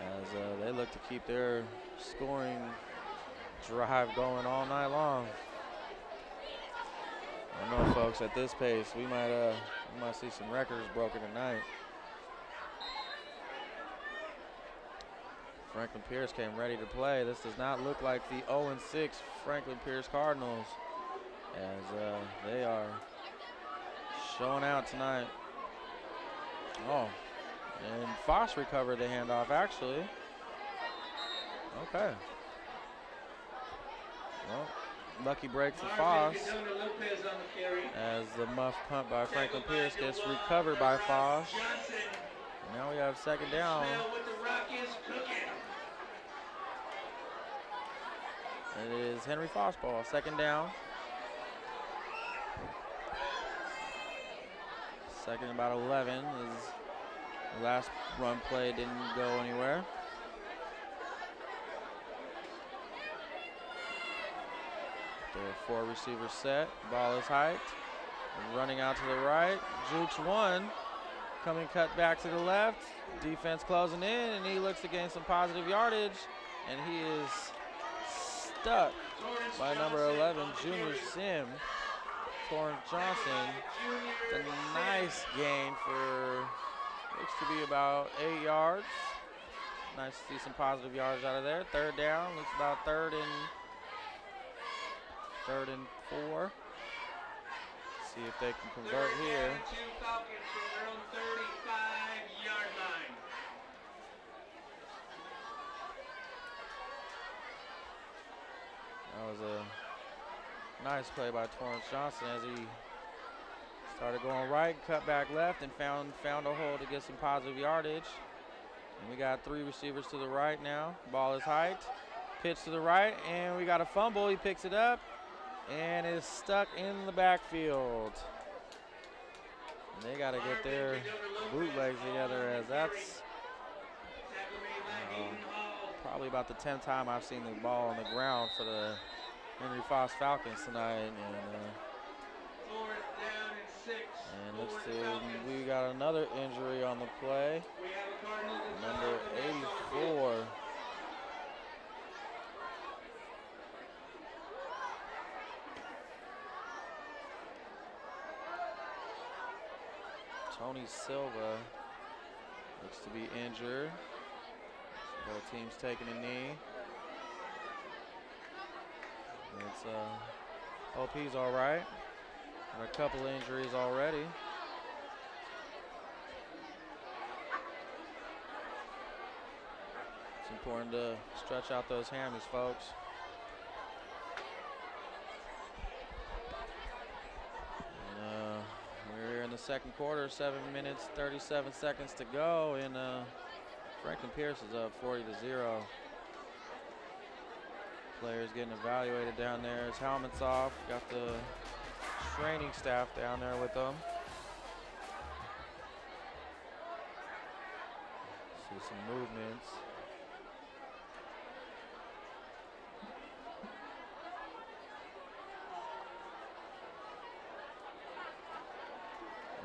[SPEAKER 1] As they look to keep their scoring drive going all night long. I know, folks, at this pace, we might see some records broken tonight. Franklin Pierce came ready to play. This does not look like the 0-6 Franklin Pierce Cardinals, as they are showing out tonight. Oh. And Foss recovered the handoff, actually. Okay. Well, lucky break for Foss, as the muff punt by Franklin Pierce gets recovered by Foss. And now we have 2nd down. It is Henry Foss ball, 2nd down. 2nd and about 11 is the last run play didn't go anywhere. There are 4 receivers set. Ball is hiked. Running out to the right. Jukes 1. Coming cut back to the left. Defense closing in, and he looks to gain some positive yardage. And he is stuck by number 11, Junior Sim. Torrance Johnson. It's a nice gain for, looks to be about 8 yards. Nice to see some positive yards out of there. 3rd down, looks about 3rd and 4. See if they can convert here.
[SPEAKER 4] Falcons from their own 35-yard line.
[SPEAKER 1] That was a nice play by Torrance Johnson as he Started going right, cut back left, and found a hole to get some positive yardage. And we got 3 receivers to the right now. Ball is hiked, pitch to the right, and we got a fumble. He picks it up and is stuck in the backfield. And they got to get their bootlegs together, as that's probably about the 10th time I've seen the ball on the ground for the Henry Foss Falcons tonight. And let's see, we got another injury on the play. Number 84. Tony Silva looks to be injured. Both teams taking a knee. It's hope he's all right. Got a couple injuries already. It's important to stretch out those hammies, folks. And, we're here in the second quarter, 7 minutes, 37 seconds to go, and Franklin Pierce is up 40-0. Players getting evaluated down there. His helmet's off. Got the training staff down there with them. See some movements.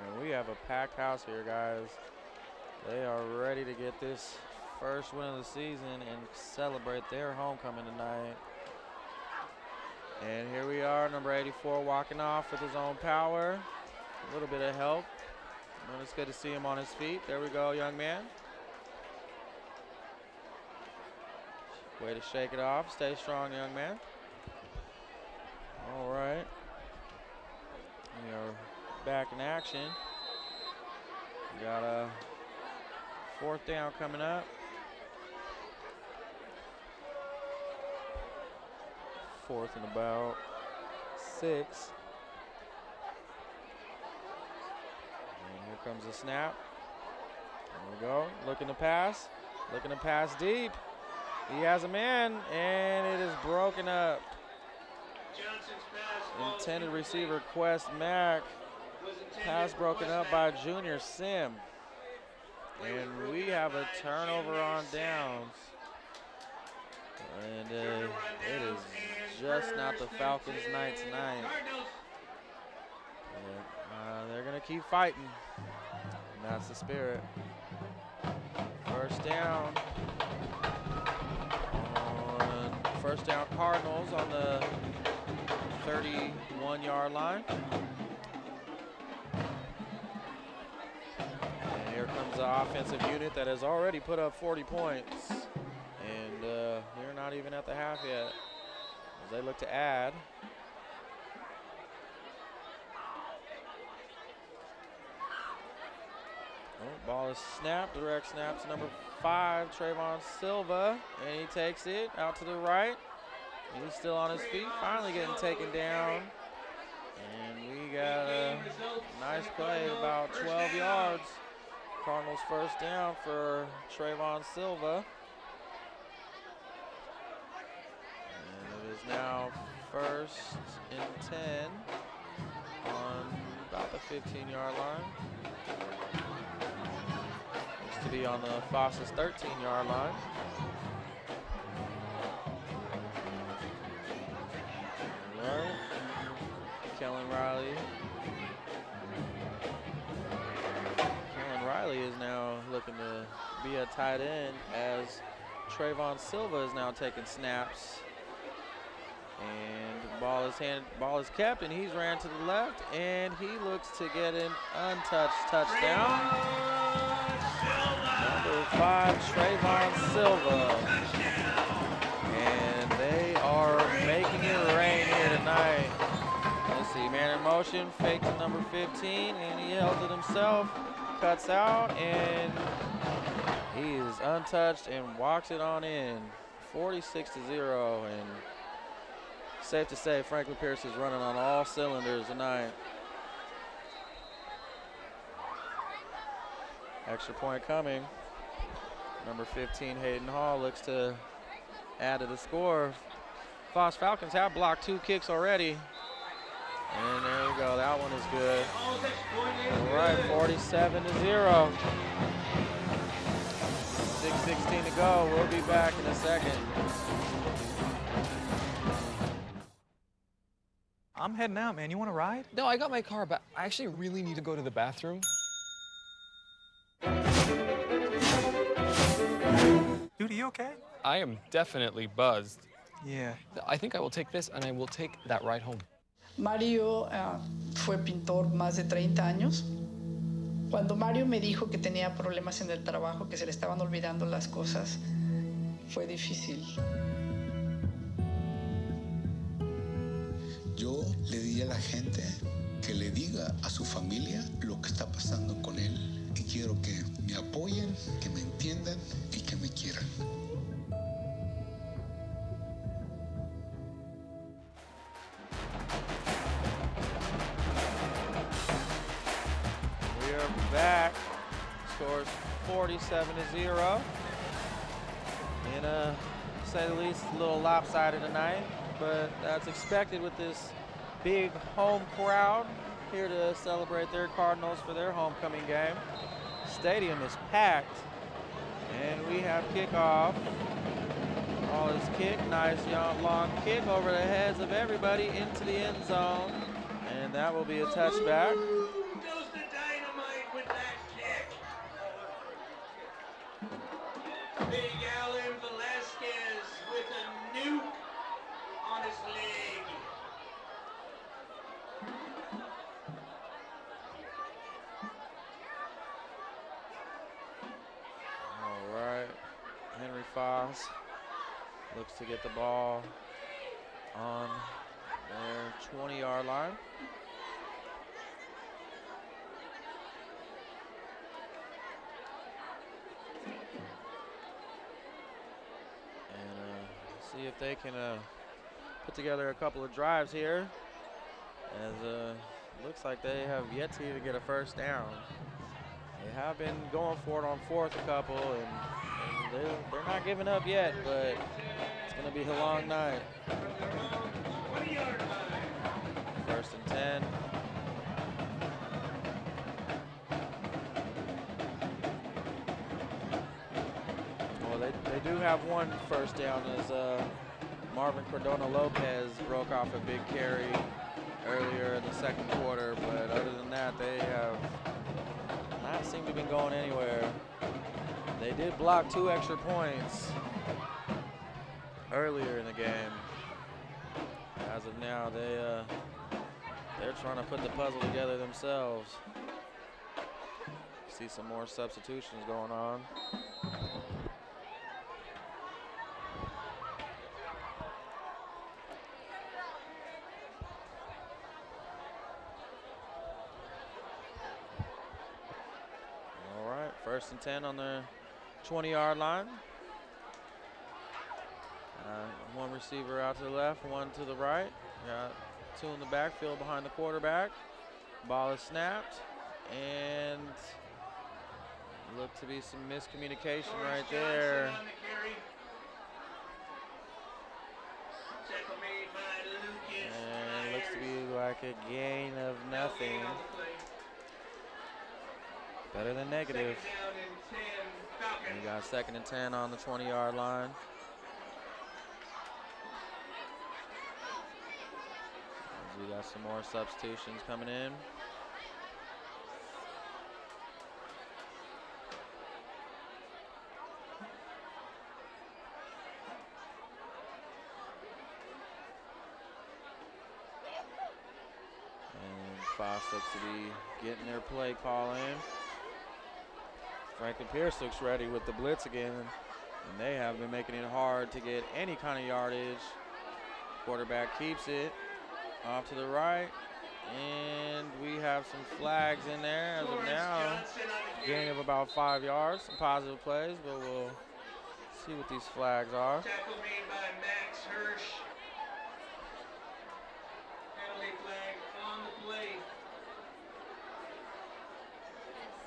[SPEAKER 1] And we have a packed house here, guys. They are ready to get this first win of the season and celebrate their homecoming tonight. And here we are, number 84 walking off with his own power. A little bit of help, but it's good to see him on his feet. There we go, young man. Way to shake it off. Stay strong, young man. All right. We are back in action. We got a 4th down coming up. 4th and about 6. And here comes the snap. There we go. Looking to pass. Looking to pass deep. He has a man, and it is broken up. Intended receiver Quest Mack. Pass broken up by Junior Sim. And we have a turnover on downs. And it is just not the Falcons' night tonight. They're going to keep fighting. And that's the spirit. First down. First down Cardinals on the 31-yard line. And here comes the offensive unit that has already put up 40 points. And they're not even at the half yet, as they look to add. Oh, ball is snapped, direct snap to number 5, Trayvon Silva, and he takes it out to the right. He's still on his feet, finally getting taken down. And we got a nice play, about 12 yards. Cardinals first down for Trayvon Silva. And it is now 1st and 10 on about the 15-yard line. Looks to be on the Foss's 13-yard line. All right. Kellen Riley is now looking to be a tight end, as Trayvon Silva is now taking snaps. And ball is kept, and he's ran to the left, and he looks to get an untouched touchdown. Number 5, Trayvon Silva. And they are making it rain here tonight. Let's see, man in motion, fake to number 15, and he held it himself, cuts out, and he is untouched and walks it on in. 46-0, and safe to say Franklin Pierce is running on all cylinders tonight. Extra point coming. Number 15, Hayden Hall, looks to add to the score. Foss Falcons have blocked 2 kicks already. And there we go, that one is good. All right, 47-0. 6:16 to go, we'll be back in a second.
[SPEAKER 10] I'm heading out, man. You want to ride?
[SPEAKER 11] No, I got my car, but I actually really need to go to the bathroom.
[SPEAKER 10] Dude, are you okay?
[SPEAKER 11] I am definitely buzzed.
[SPEAKER 10] Yeah.
[SPEAKER 11] I think I will take this, and I will take that ride home.
[SPEAKER 13] Mario fue pintor más de 30 años. Cuando Mario me dijo que tenía problemas en el trabajo, que se le estaban olvidando las cosas, fue difícil.
[SPEAKER 14] Yo le diría a la gente que le diga a su familia lo que está pasando con él. Y quiero que me apoyen, que me entiendan y que me quieran.
[SPEAKER 1] We are back. Scores 47-0. And to say the least, a little lopsided tonight, but that's expected with this big home crowd here to celebrate their Cardinals for their homecoming game. Stadium is packed, and we have kickoff. All is kick, nice young long kick over the heads of everybody into the end zone, and that will be a touchback.
[SPEAKER 4] Goes the dynamite with that kick. Big Alan Velasquez with a nuke on his leg.
[SPEAKER 1] All right, Henry Foss looks to get the ball on their 20-yard line. And see if they can put together a couple of drives here, as looks like they have yet to even get a first down. They have been going for it on fourth a couple, and they're not giving up yet, but it's going to be a long night. 1st and 10. Well, they do have one first down, as Marvin Cardona Lopez broke off a big carry earlier in the second quarter, but other than that, they have not seemed to have been going anywhere. They did block 2 extra points earlier in the game. As of now, they're trying to put the puzzle together themselves. See some more substitutions going on. All right, 1st and 10 on the 20-yard line. One receiver out to the left, one to the right. Got 2 in the backfield behind the quarterback. Ball is snapped, and look to be some miscommunication right there. And looks to be like a gain of nothing. Better than negative. We got 2nd and 10 on the 20-yard line. We got some more substitutions coming in. And Foss looks to be getting their play call in. Franklin Pierce looks ready with the blitz again, and they have been making it hard to get any kind of yardage. Quarterback keeps it. Off to the right, and we have some flags in there as of now. Gain of about 5 yards, some positive plays, but we'll see what these flags are.
[SPEAKER 4] Tackle made by Max Hirsch. Penalty flag on the play.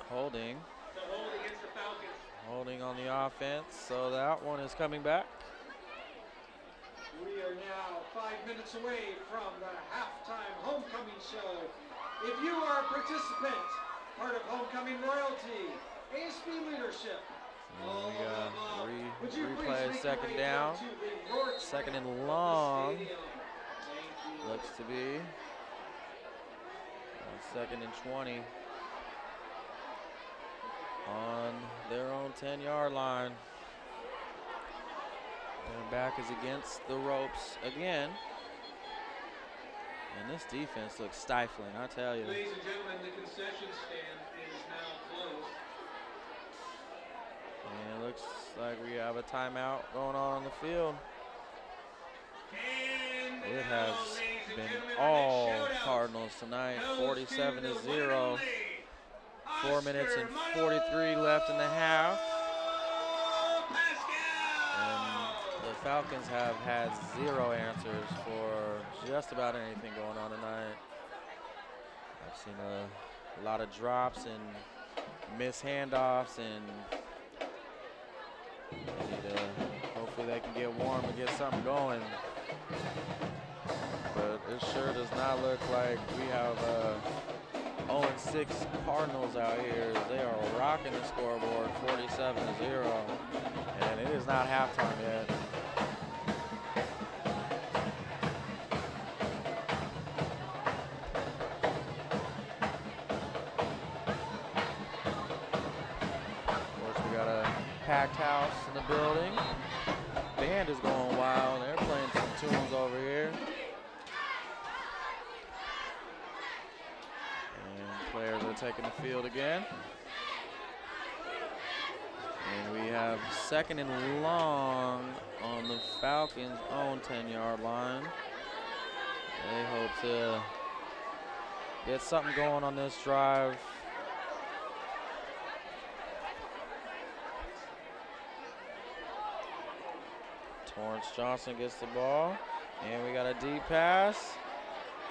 [SPEAKER 1] Holding.
[SPEAKER 4] The holding
[SPEAKER 1] holding on the offense, so that one is coming back.
[SPEAKER 15] We are now 5 minutes away from the halftime homecoming show. If you are a participant, part of homecoming royalty, ASB leadership.
[SPEAKER 1] We replay second down, second and long. Looks to be second and 20 on their own 10-yard line. Their back is against the ropes again. And this defense looks stifling, I tell you.
[SPEAKER 4] Ladies and gentlemen, the concession stand is now closed.
[SPEAKER 1] And it looks like we have a timeout going on the field. It has been all Cardinals tonight, 47-0. 4 minutes and 43 left in the half. And the Falcons have had 0 answers for just about anything going on tonight. I've seen a lot of drops and missed handoffs, and hopefully they can get warm and get something going. But it sure does not look like we have 0-6 Cardinals out here. They are rocking the scoreboard, 47-0, and it is not halftime yet. Of course, we got a packed house in the building. Band is going wild. They're playing some tunes over here. And players are taking the field again. And we have second and long on the Falcons' own 10-yard line. They hope to get something going on this drive. Torrance Johnson gets the ball, and we got a deep pass,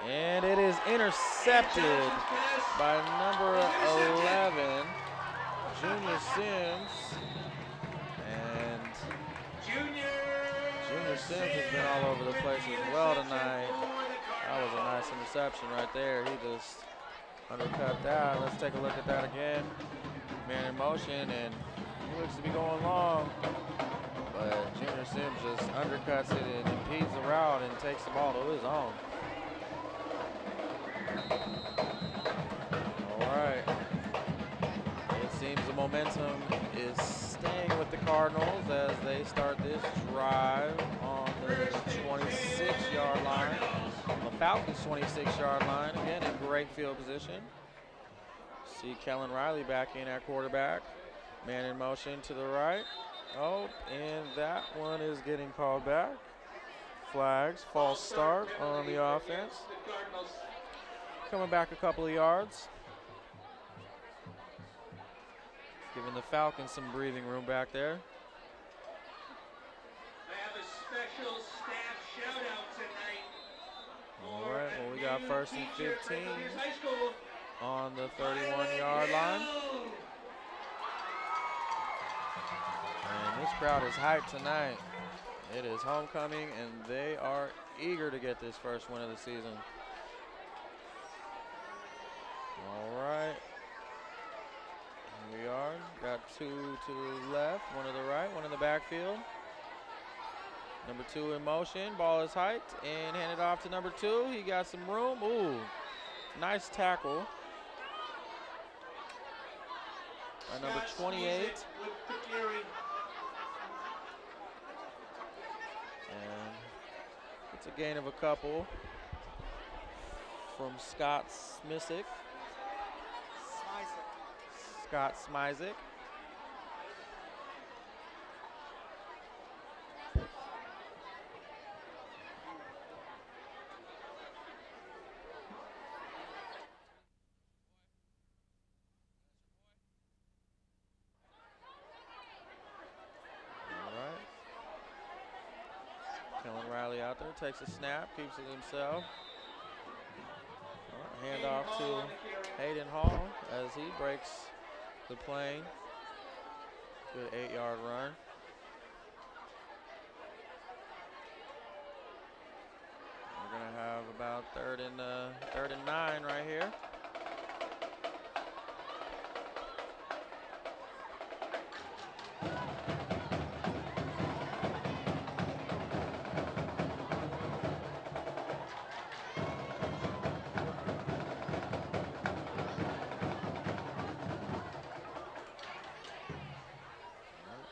[SPEAKER 1] and it is intercepted by number 11, Junior Sims. And Junior Sims has been all over the place as well tonight. That was a nice interception right there. He just undercut that. Let's take a look at that again. Man in motion, and he looks to be going long. But Junior Sims just undercuts it and impedes the route and takes the ball to his own. All right. It seems the momentum is staying with the Cardinals as they start this drive on the 26-yard line. The Falcons' 26-yard line. Again, in great field position. See Kellen Riley back in at quarterback. Man in motion to the right. Oh, and that one is getting called back. Flags, false start on the offense. Coming back a couple of yards. Giving the Falcons some breathing room back there.
[SPEAKER 4] I have a special staff shout out tonight.
[SPEAKER 1] All right, well, we got first and 15 on the 31-yard line. And this crowd is hyped tonight. It is homecoming, and they are eager to get this first win of the season. All right. Here we are. Got 2 to the left, 1 to the right, 1 in the backfield. Number 2 in motion. Ball is hiked and handed off to number 2. He got some room. Ooh, nice tackle by number 28. And it's a gain of a couple from Scott Smizik. Scott Smizik. Kellen Riley out there, takes a snap, keeps it himself. Hand off to Hayden Hall as he breaks the plane. Good 8-yard run. We're gonna have about third and 9 right here.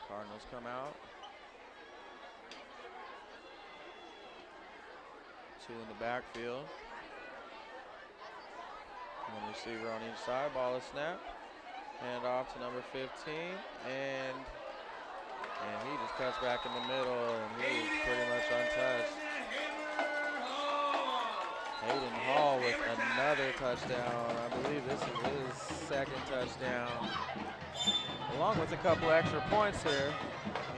[SPEAKER 1] Cardinals come out. 2 in the backfield. One receiver on each side. Ball is snapped. Hand off to number 15. And he just cuts back in the middle, and he is pretty much untouched. Hayden Hall with another touchdown. I believe this is his second touchdown, along with a couple extra points here.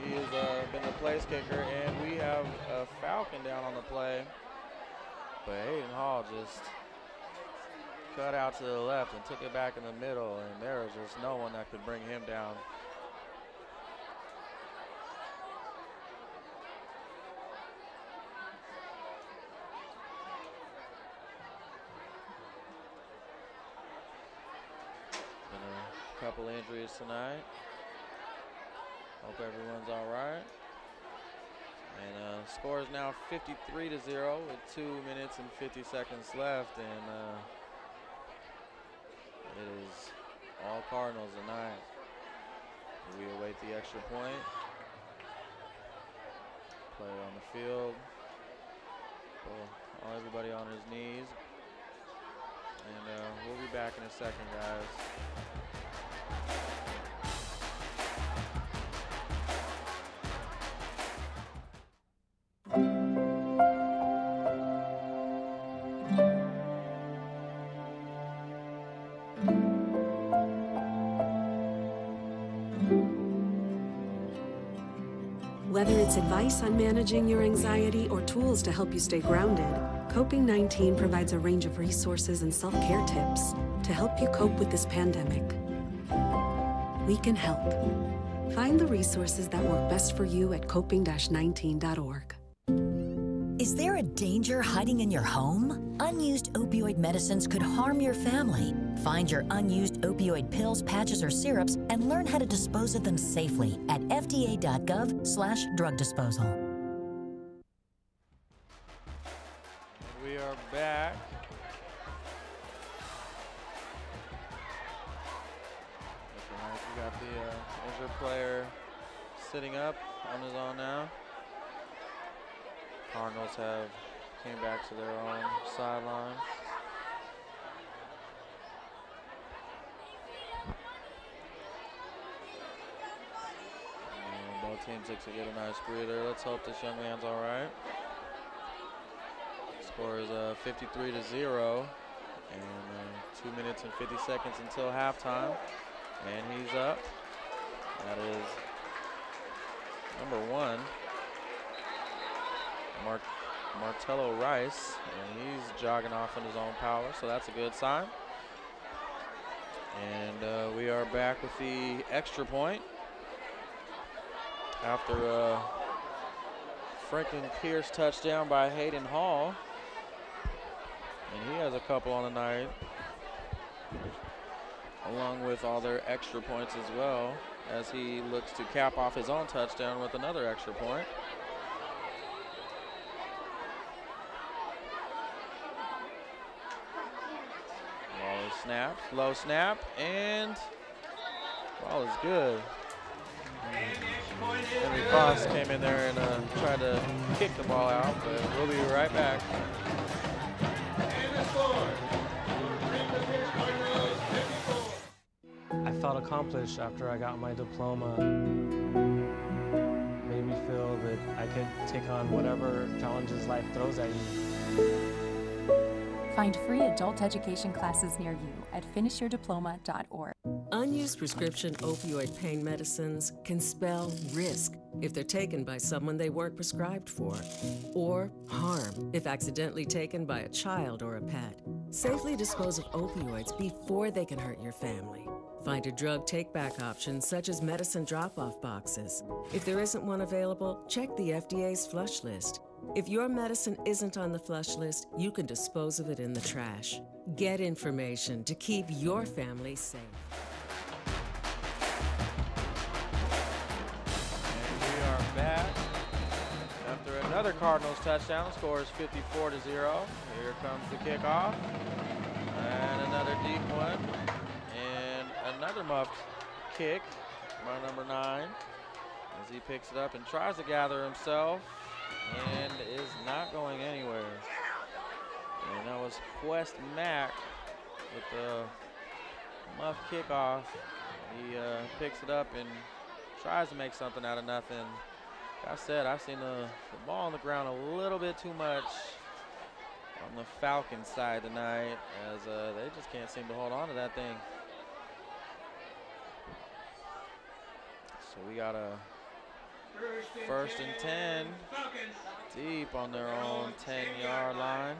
[SPEAKER 1] He has been the place kicker, and we have a Falcon down on the play. But Hayden Hall just cut out to the left and took it back in the middle, and there was just no one that could bring him down. Couple injuries tonight. Hope everyone's all right. And score is now 53-0 with 2 minutes and 50 seconds left, and it is all Cardinals tonight. We await the extra point. Player on the field. Well, everybody on his knees. And we'll be back in a second, guys.
[SPEAKER 16] Whether it's advice on managing your anxiety or tools to help you stay grounded, Coping-19 provides a range of resources and self-care tips to help you cope with this pandemic. We can help. Find the resources that work best for you at coping-19.org.
[SPEAKER 17] Is there a danger hiding in your home? Unused opioid medicines could harm your family. Find your unused opioid pills, patches, or syrups and learn how to dispose of them safely at fda.gov/drug disposal.
[SPEAKER 1] We are back. We got the injured player sitting up on his own now. Cardinals came back to their own sideline. And both teams look to get a nice breather. Let's hope this young man's all right. Score is 53-0, and 2 minutes and 50 seconds until halftime. And he's up. That is number 1. Martello Rice, and he's jogging off in his own power, so that's a good sign. And we are back with the extra point after a Franklin Pierce touchdown by Hayden Hall, and he has a couple on the night, along with all their extra points as well, as he looks to cap off his own touchdown with another extra point. Snap, low snap, and ball is good. Henry Foss came in there and tried to kick the ball out, but we'll be right back.
[SPEAKER 18] I felt accomplished after I got my diploma. Made me feel that I could take on whatever challenges life throws at you.
[SPEAKER 12] Find free adult education classes near you at finishyourdiploma.org.
[SPEAKER 20] Unused prescription opioid pain medicines can spell risk if they're taken by someone they weren't prescribed for, or harm if accidentally taken by a child or a pet. Safely dispose of opioids before they can hurt your family. Find a drug take-back option such as medicine drop-off boxes. If there isn't one available, check the FDA's flush list. If your medicine isn't on the flush list, you can dispose of it in the trash. Get information to keep your family safe.
[SPEAKER 1] And we are back after another Cardinals touchdown. The score is 54-0. Here comes the kickoff. And another deep one. And another muffed kick by number 9 as he picks it up and tries to gather himself and is not going anywhere. And that was Quest Mack with the muff kickoff. He picks it up and tries to make something out of nothing. Like I said, I've seen the ball on the ground a little bit too much on the Falcons side tonight, as they just can't seem to hold on to that thing. So we got a first and 10, deep on their own 10-yard line.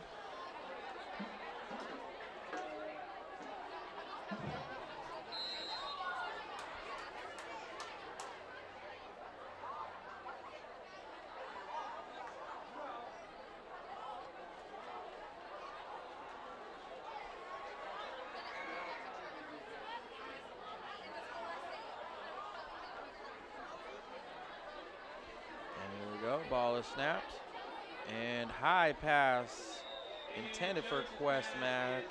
[SPEAKER 1] Ball is snapped, and high pass intended for Quest Mack,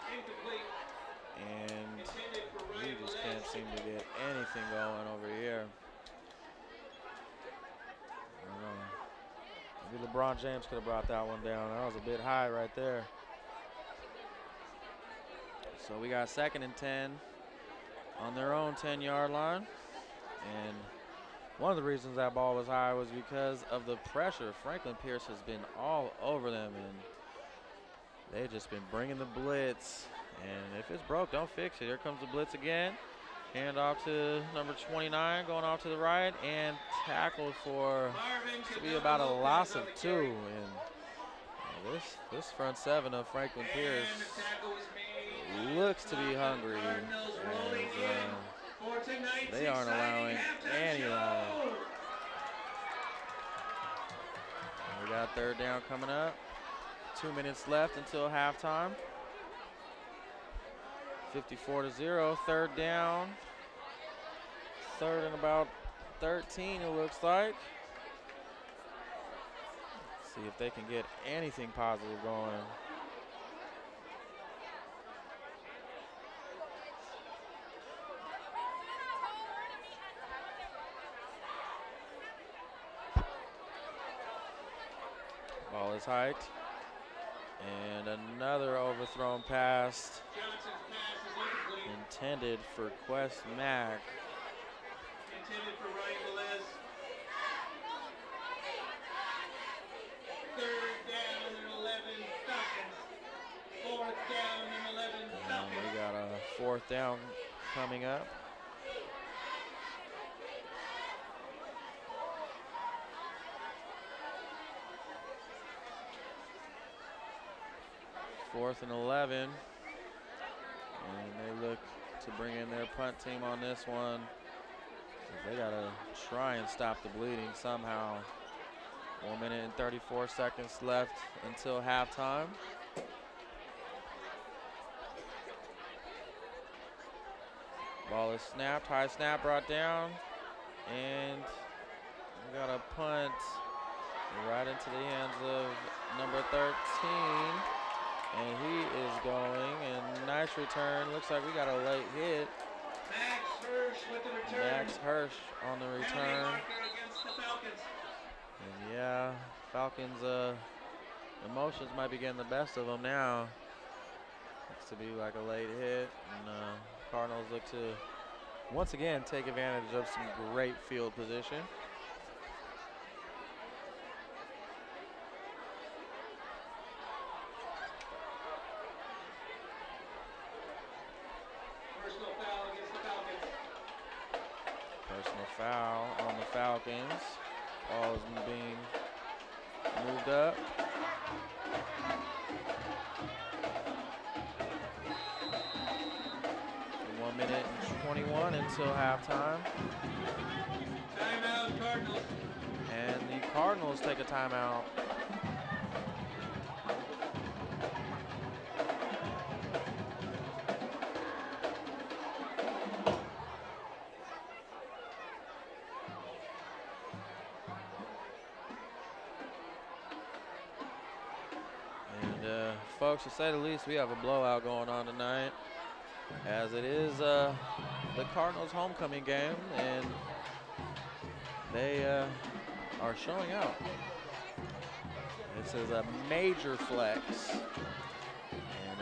[SPEAKER 1] and he just can't seem to get anything going over here. I don't know. Maybe LeBron James could have brought that one down. That was a bit high right there. So we got 2nd and 10 on their own 10-yard line, and one of the reasons that ball was high was because of the pressure. Franklin Pierce has been all over them, and they've just been bringing the blitz. And if it's broke, don't fix it. Here comes the blitz again. Hand off to number 29, going off to the right, and tackled for to be about a loss of 2. And this front 7 of Franklin Pierce looks to be hungry. They aren't allowing any line. We got 3rd down coming up. 2 minutes left until halftime. 54-0, 3rd down. 3rd and about 13, it looks like. Let's see if they can get anything positive going. Ball is hiked, and another overthrown pass intended for Quest Mack.
[SPEAKER 4] Intended for Ryan Velez. 3rd down and 11 Falcons. 4th down and 11 Falcons.
[SPEAKER 1] We got a 4th down coming up. Fourth and 11, and they look to bring in their punt team on this one. They gotta try and stop the bleeding somehow. 1 minute and 34 seconds left until halftime. Ball is snapped, high snap brought down, and we got a punt right into the hands of number 13. And he is going, and nice return. Looks like we got a late hit.
[SPEAKER 4] Max Hirsch with the return.
[SPEAKER 1] Max Hirsch on the return.
[SPEAKER 4] Against the Falcons.
[SPEAKER 1] And yeah, Falcons' emotions might be getting the best of them now. Looks to be like a late hit, and Cardinals look to once again take advantage of some great field position. Foul on the Falcons. Ball is being moved up. And 1 minute and 21 until halftime.
[SPEAKER 4] Timeout, Cardinals.
[SPEAKER 1] And the Cardinals take a timeout. And folks, to say the least, we have a blowout going on tonight, as it is the Cardinals' homecoming game, and they are showing out. This is a major flex, and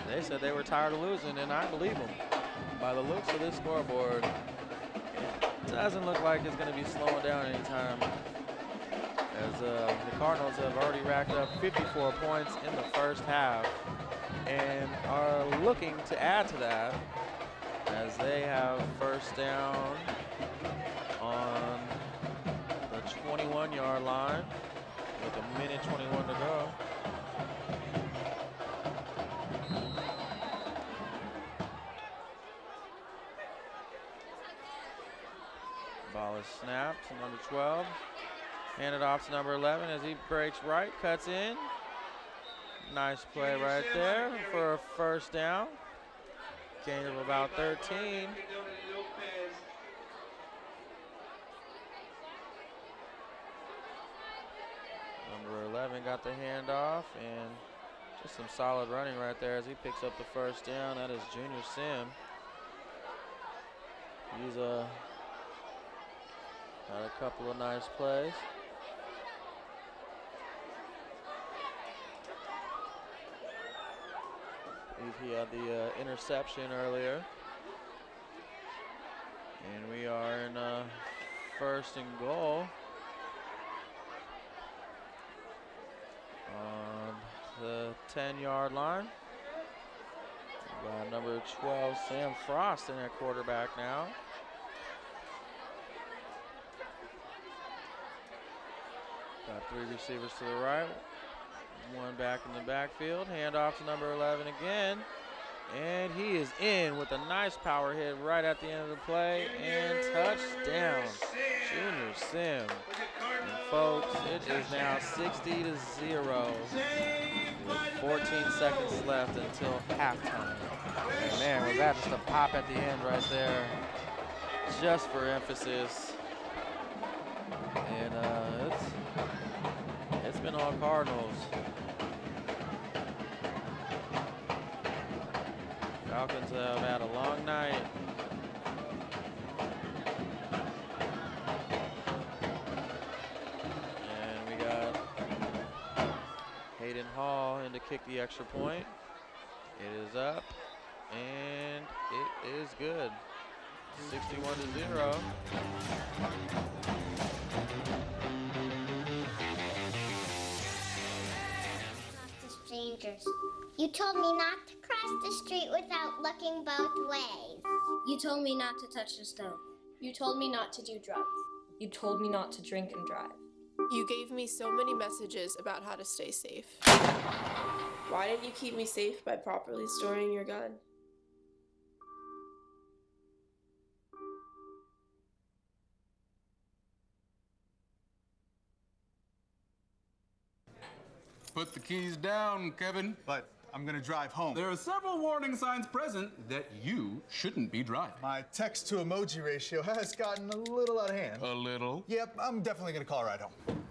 [SPEAKER 1] they said they were tired of losing, and I believe them. By the looks of this scoreboard, it doesn't look like it's going to be slowing down anytime, as the Cardinals have already racked up 54 points in the first half and are looking to add to that, as they have first down on the 21-yard line with a minute 21 to go. Ball is snapped to number 12. Handed off to number 11 as he breaks right, cuts in. Nice play right there for a first down. Gain of about 13. Number 11 got the handoff, and just some solid running right there as he picks up the first down. That is Junior Sim. He's had a couple of nice plays. He had the interception earlier. And we are in first and goal on the 10-yard line. We got number 12, Sam Frost, in at quarterback now. Got three receivers to the right, one back in the backfield. Hand off to number 11 again. And he is in with a nice power hit right at the end of the play. And touchdown, Junior Sim. And folks, it is now 60-0 with 14 seconds left until halftime. And man, was that just a pop at the end right there, just for emphasis. And it's been all Cardinals. Falcons have had a long night. And we got Hayden Hall in to kick the extra point. It is up, and it is good. 61-0.
[SPEAKER 2] Strangers. You told me not to cross the street without looking both ways.
[SPEAKER 21] You told me not to touch the stove.
[SPEAKER 22] You told me not to do drugs.
[SPEAKER 21] You told me not to drink and drive.
[SPEAKER 22] You gave me so many messages about how to stay safe. Why didn't you keep me safe by properly storing your gun?
[SPEAKER 23] Put the keys down, Kevin.
[SPEAKER 25] But I'm gonna drive home.
[SPEAKER 23] There are several warning signs present that you shouldn't be driving.
[SPEAKER 25] My text to emoji ratio has gotten a little out of hand.
[SPEAKER 23] A little?
[SPEAKER 25] Yep, I'm definitely gonna call a ride home.
[SPEAKER 1] And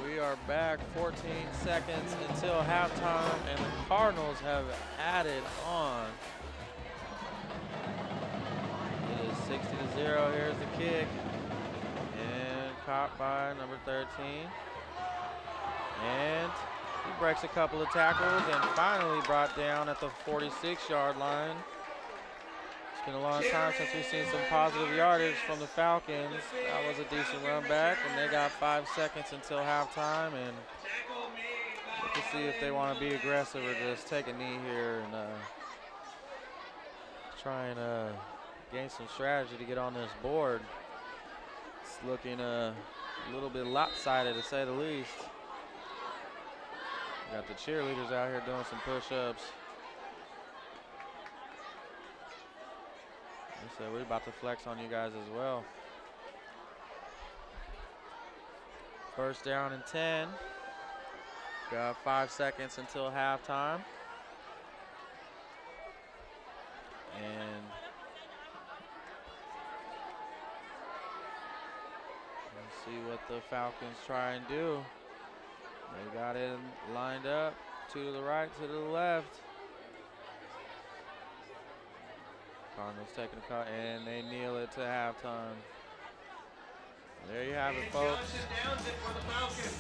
[SPEAKER 1] we are back 14 seconds until halftime, and the Cardinals have added on. It is 60-0. Here's the kick. And caught by number 13. And he breaks a couple of tackles and finally brought down at the 46-yard line. It's been a long time since we've seen some positive yardage from the Falcons. That was a decent run back, and they got 5 seconds until halftime, and we'll to see if they want to be aggressive or just take a knee here and try and gain some strategy to get on this board. It's looking a little bit lopsided, to say the least. Got the cheerleaders out here doing some push-ups. So we're about to flex on you guys as well. First down and 10. Got 5 seconds until halftime. And let's see what the Falcons try and do. They got it lined up, 2 to the right, 2 to the left. Cardinals taking a cut, and they kneel it to halftime. There you have it, folks.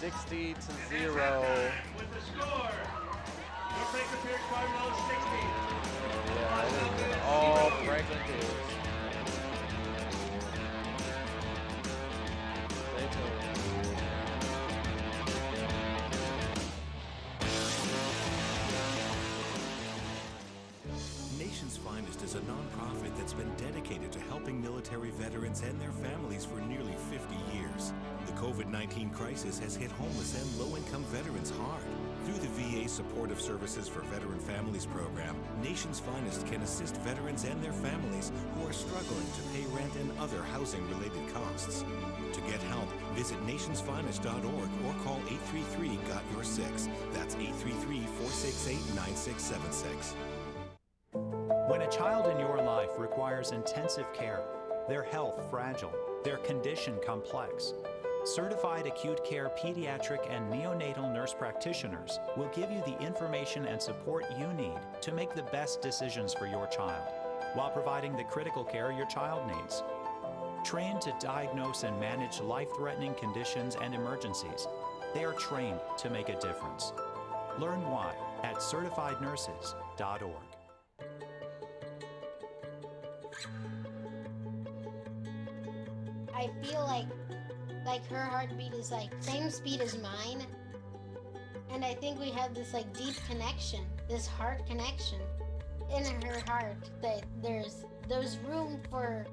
[SPEAKER 1] 60 to 0.
[SPEAKER 4] With the score, the Franklin Pierce Cardinals 60.
[SPEAKER 1] Yeah, it is all Franklin Pierce. Stay tuned.
[SPEAKER 3] Nation's Finest is a nonprofit that's been dedicated to helping military veterans and their families for nearly 50 years. The COVID-19 crisis has hit homeless and low-income veterans hard. Through the VA Supportive Services for Veteran Families program, Nation's Finest can assist veterans and their families who are struggling to pay rent and other housing-related costs. To get help, visit nationsfinest.org or call 833-GOT-YOUR-6. That's 833-468-9676.
[SPEAKER 5] When a child in your life requires intensive care, their health fragile, their condition complex, certified acute care pediatric and neonatal nurse practitioners will give you the information and support you need to make the best decisions for your child, while providing the critical care your child needs. Trained to diagnose and manage life-threatening conditions and emergencies, they are trained to make a difference. Learn why at certifiednurses.org.
[SPEAKER 2] I feel like her heartbeat is like same speed as mine, and I think we have this like deep connection, this heart connection in her heart, that there's room for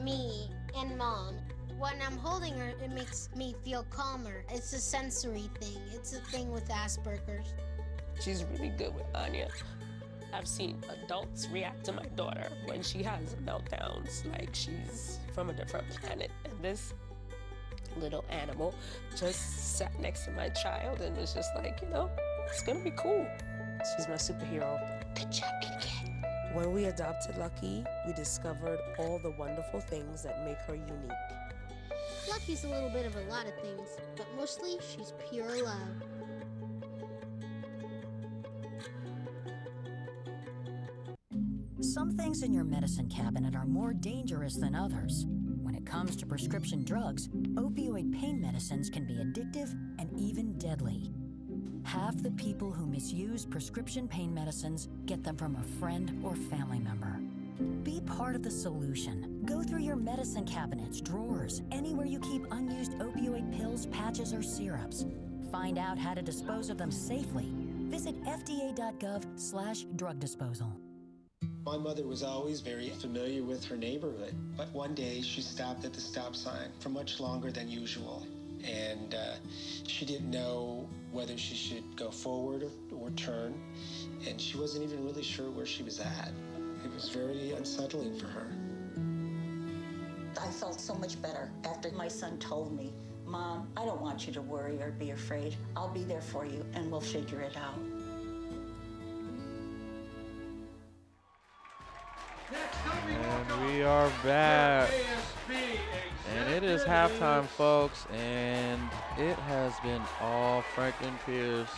[SPEAKER 2] me and Mom. When I'm holding her, it makes me feel calmer. It's a sensory thing. It's a thing with Asperger's.
[SPEAKER 6] She's really good with Anya. I've seen adults react to my daughter when she has meltdowns, like she's from a different planet. And this little animal just sat next to my child and was just like, you know, it's gonna be cool. She's my superhero. Good job, kitty cat. When we adopted Lucky, we discovered all the wonderful things that make her unique.
[SPEAKER 2] Lucky's a little bit of a lot of things, but mostly she's pure love.
[SPEAKER 17] Some things in your medicine cabinet are more dangerous than others. When it comes to prescription drugs, opioid pain medicines can be addictive and even deadly. Half the people who misuse prescription pain medicines get them from a friend or family member. Be part of the solution. Go through your medicine cabinets, drawers, anywhere you keep unused opioid pills, patches, or syrups. Find out how to dispose of them safely. Visit fda.gov/drug disposal.
[SPEAKER 19] My mother was always very familiar with her neighborhood, but one day she stopped at the stop sign for much longer than usual, and she didn't know whether she should go forward or turn, and she wasn't even really sure where she was at. It was very unsettling for her.
[SPEAKER 24] I felt so much better after my son told me, "Mom, I don't want you to worry or be afraid. I'll be there for you and we'll figure it out."
[SPEAKER 1] And we are back. And it is halftime, folks, and it has been all Franklin Pierce.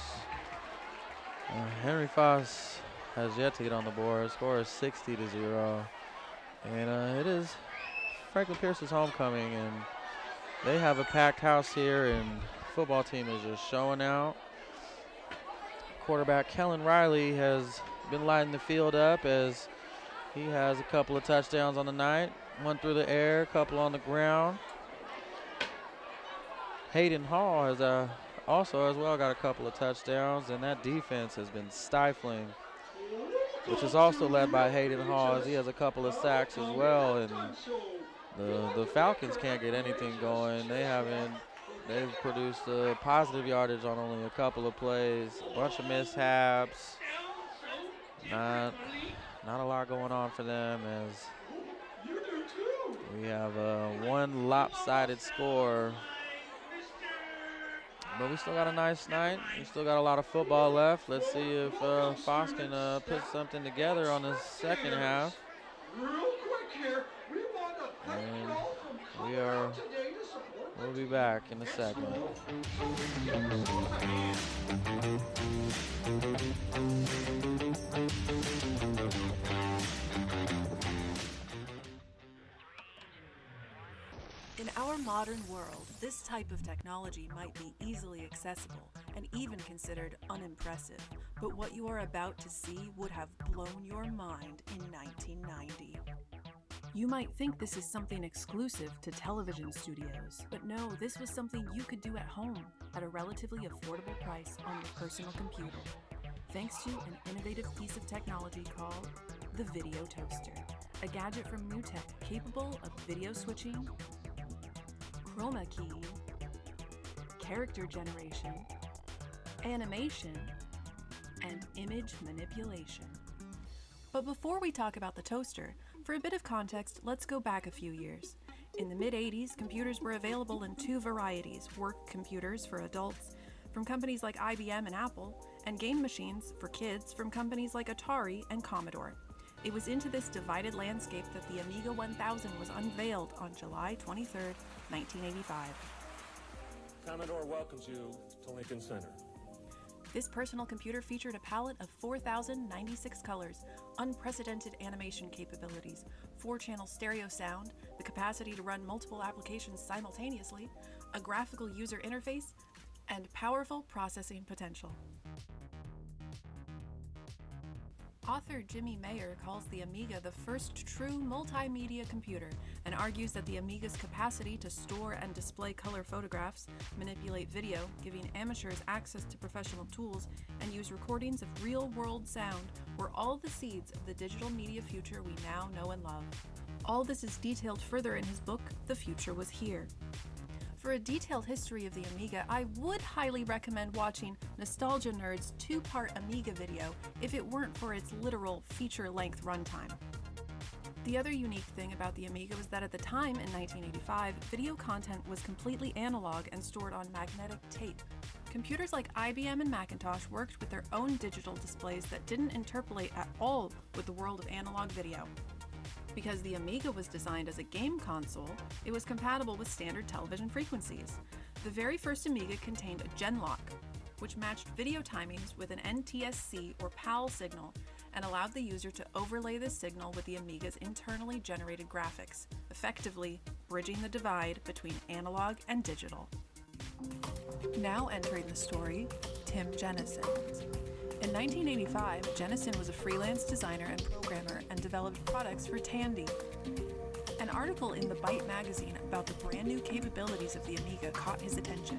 [SPEAKER 1] Henry Foss has yet to get on the board. Score is 60 to 0. And it is Franklin Pierce's homecoming, and they have a packed house here, and football team is just showing out. Quarterback Kellen Riley has been lighting the field up as he has a couple of touchdowns on the night. One through the air, a couple on the ground. Hayden Hall has also as well got a couple of touchdowns, and that defense has been stifling, which is also led by Hayden Hall, as he has a couple of sacks as well. And the Falcons can't get anything going. They've produced a positive yardage on only a couple of plays, a bunch of mishaps. Not a lot going on for them, as We have one lopsided score. But we still got a nice night. We still got a lot of football left. Let's see if Foss can put something together on the second half.
[SPEAKER 15] Real quick here, we want to thank you all for coming out today to support.
[SPEAKER 1] We'll be back in a second.
[SPEAKER 7] In our modern world, this type of technology might be easily accessible and even considered unimpressive, but what you are about to see would have blown your mind in 1990. You might think this is something exclusive to television studios, but no, this was something you could do at home at a relatively affordable price on your personal computer, thanks to an innovative piece of technology called the Video Toaster, a gadget from NewTek capable of video switching, chroma keying, character generation, animation, and image manipulation. But before we talk about the toaster, for a bit of context, let's go back a few years. In the mid-'80s, computers were available in two varieties: work computers for adults from companies like IBM and Apple, and game machines for kids from companies like Atari and Commodore. It was into this divided landscape that the Amiga 1000 was unveiled on July 23, 1985.
[SPEAKER 8] Commodore welcomes you to Lincoln Center.
[SPEAKER 7] This personal computer featured a palette of 4,096 colors, unprecedented animation capabilities, 4-channel stereo sound, the capacity to run multiple applications simultaneously, a graphical user interface, and powerful processing potential. Author Jimmy Mayer calls the Amiga the first true multimedia computer and argues that the Amiga's capacity to store and display color photographs, manipulate video, giving amateurs access to professional tools, and use recordings of real-world sound were all the seeds of the digital media future we now know and love. All this is detailed further in his book, The Future Was Here. For a detailed history of the Amiga, I would highly recommend watching Nostalgia Nerd's 2-part Amiga video if it weren't for its literal feature-length runtime. The other unique thing about the Amiga was that at the time, in 1985, video content was completely analog and stored on magnetic tape. Computers like IBM and Macintosh worked with their own digital displays that didn't interpolate at all with the world of analog video. Because the Amiga was designed as a game console, it was compatible with standard television frequencies. The very first Amiga contained a Genlock, which matched video timings with an NTSC or PAL signal and allowed the user to overlay this signal with the Amiga's internally generated graphics, effectively bridging the divide between analog and digital. Now entering the story, Tim Jennison. In 1985, Jennison was a freelance designer and programmer and developed products for Tandy. An article in the Byte magazine about the brand new capabilities of the Amiga caught his attention.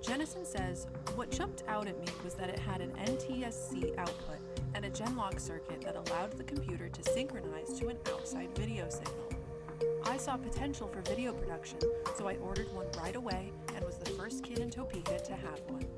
[SPEAKER 7] Jennison says, "What jumped out at me was that it had an NTSC output and a Genlock circuit that allowed the computer to synchronize to an outside video signal. I saw potential for video production, so I ordered one right away and was the first kid in Topeka to have one."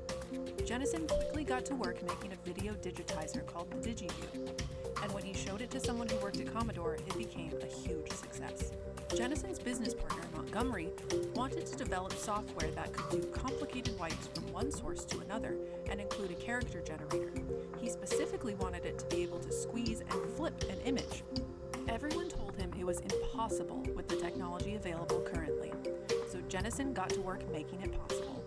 [SPEAKER 7] Jennison quickly got to work making a video digitizer called the DigiView, and when he showed it to someone who worked at Commodore, it became a huge success. Jennison's business partner, Montgomery, wanted to develop software that could do complicated wipes from one source to another and include a character generator. He specifically wanted it to be able to squeeze and flip an image. Everyone told him it was impossible with the technology available currently, so Jennison got to work making it possible.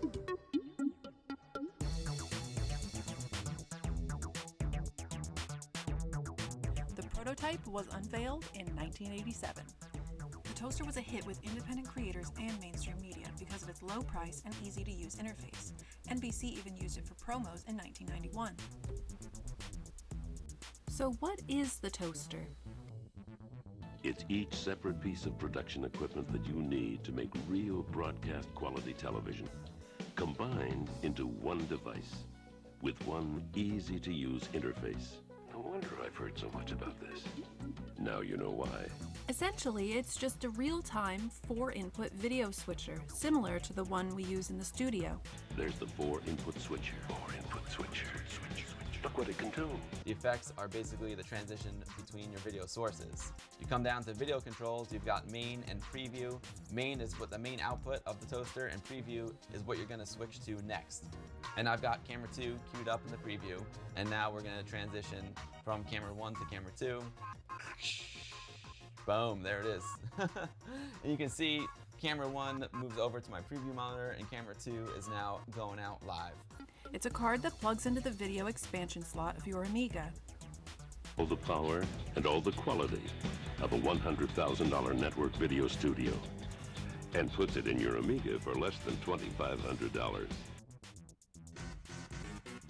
[SPEAKER 7] The prototype was unveiled in 1987. The toaster was a hit with independent creators and mainstream media because of its low price and easy-to-use interface. NBC even used it for promos in 1991. So what is the toaster?
[SPEAKER 9] It's each separate piece of production equipment that you need to make real broadcast quality television, combined into one device with one easy-to-use interface. No wonder I've heard so much about this. Now you know why.
[SPEAKER 7] Essentially, it's just a real-time 4-input video switcher, similar to the one we use in the studio.
[SPEAKER 9] There's the 4-input switcher. 4-input switcher. Look what it can do.
[SPEAKER 10] The effects are basically the transition between your video sources. You come down to video controls, you've got main and preview. Main is what the main output of the toaster, and preview is what you're gonna switch to next. And I've got camera 2 queued up in the preview, and now we're gonna transition from camera 1 to camera 2. Boom, there it is. And you can see camera 1 moves over to my preview monitor, and camera 2 is now going out live.
[SPEAKER 7] It's a card that plugs into the video expansion slot of your Amiga.
[SPEAKER 9] All the power and all the quality of a $100,000 network video studio, and puts it in your Amiga for less than $2,500.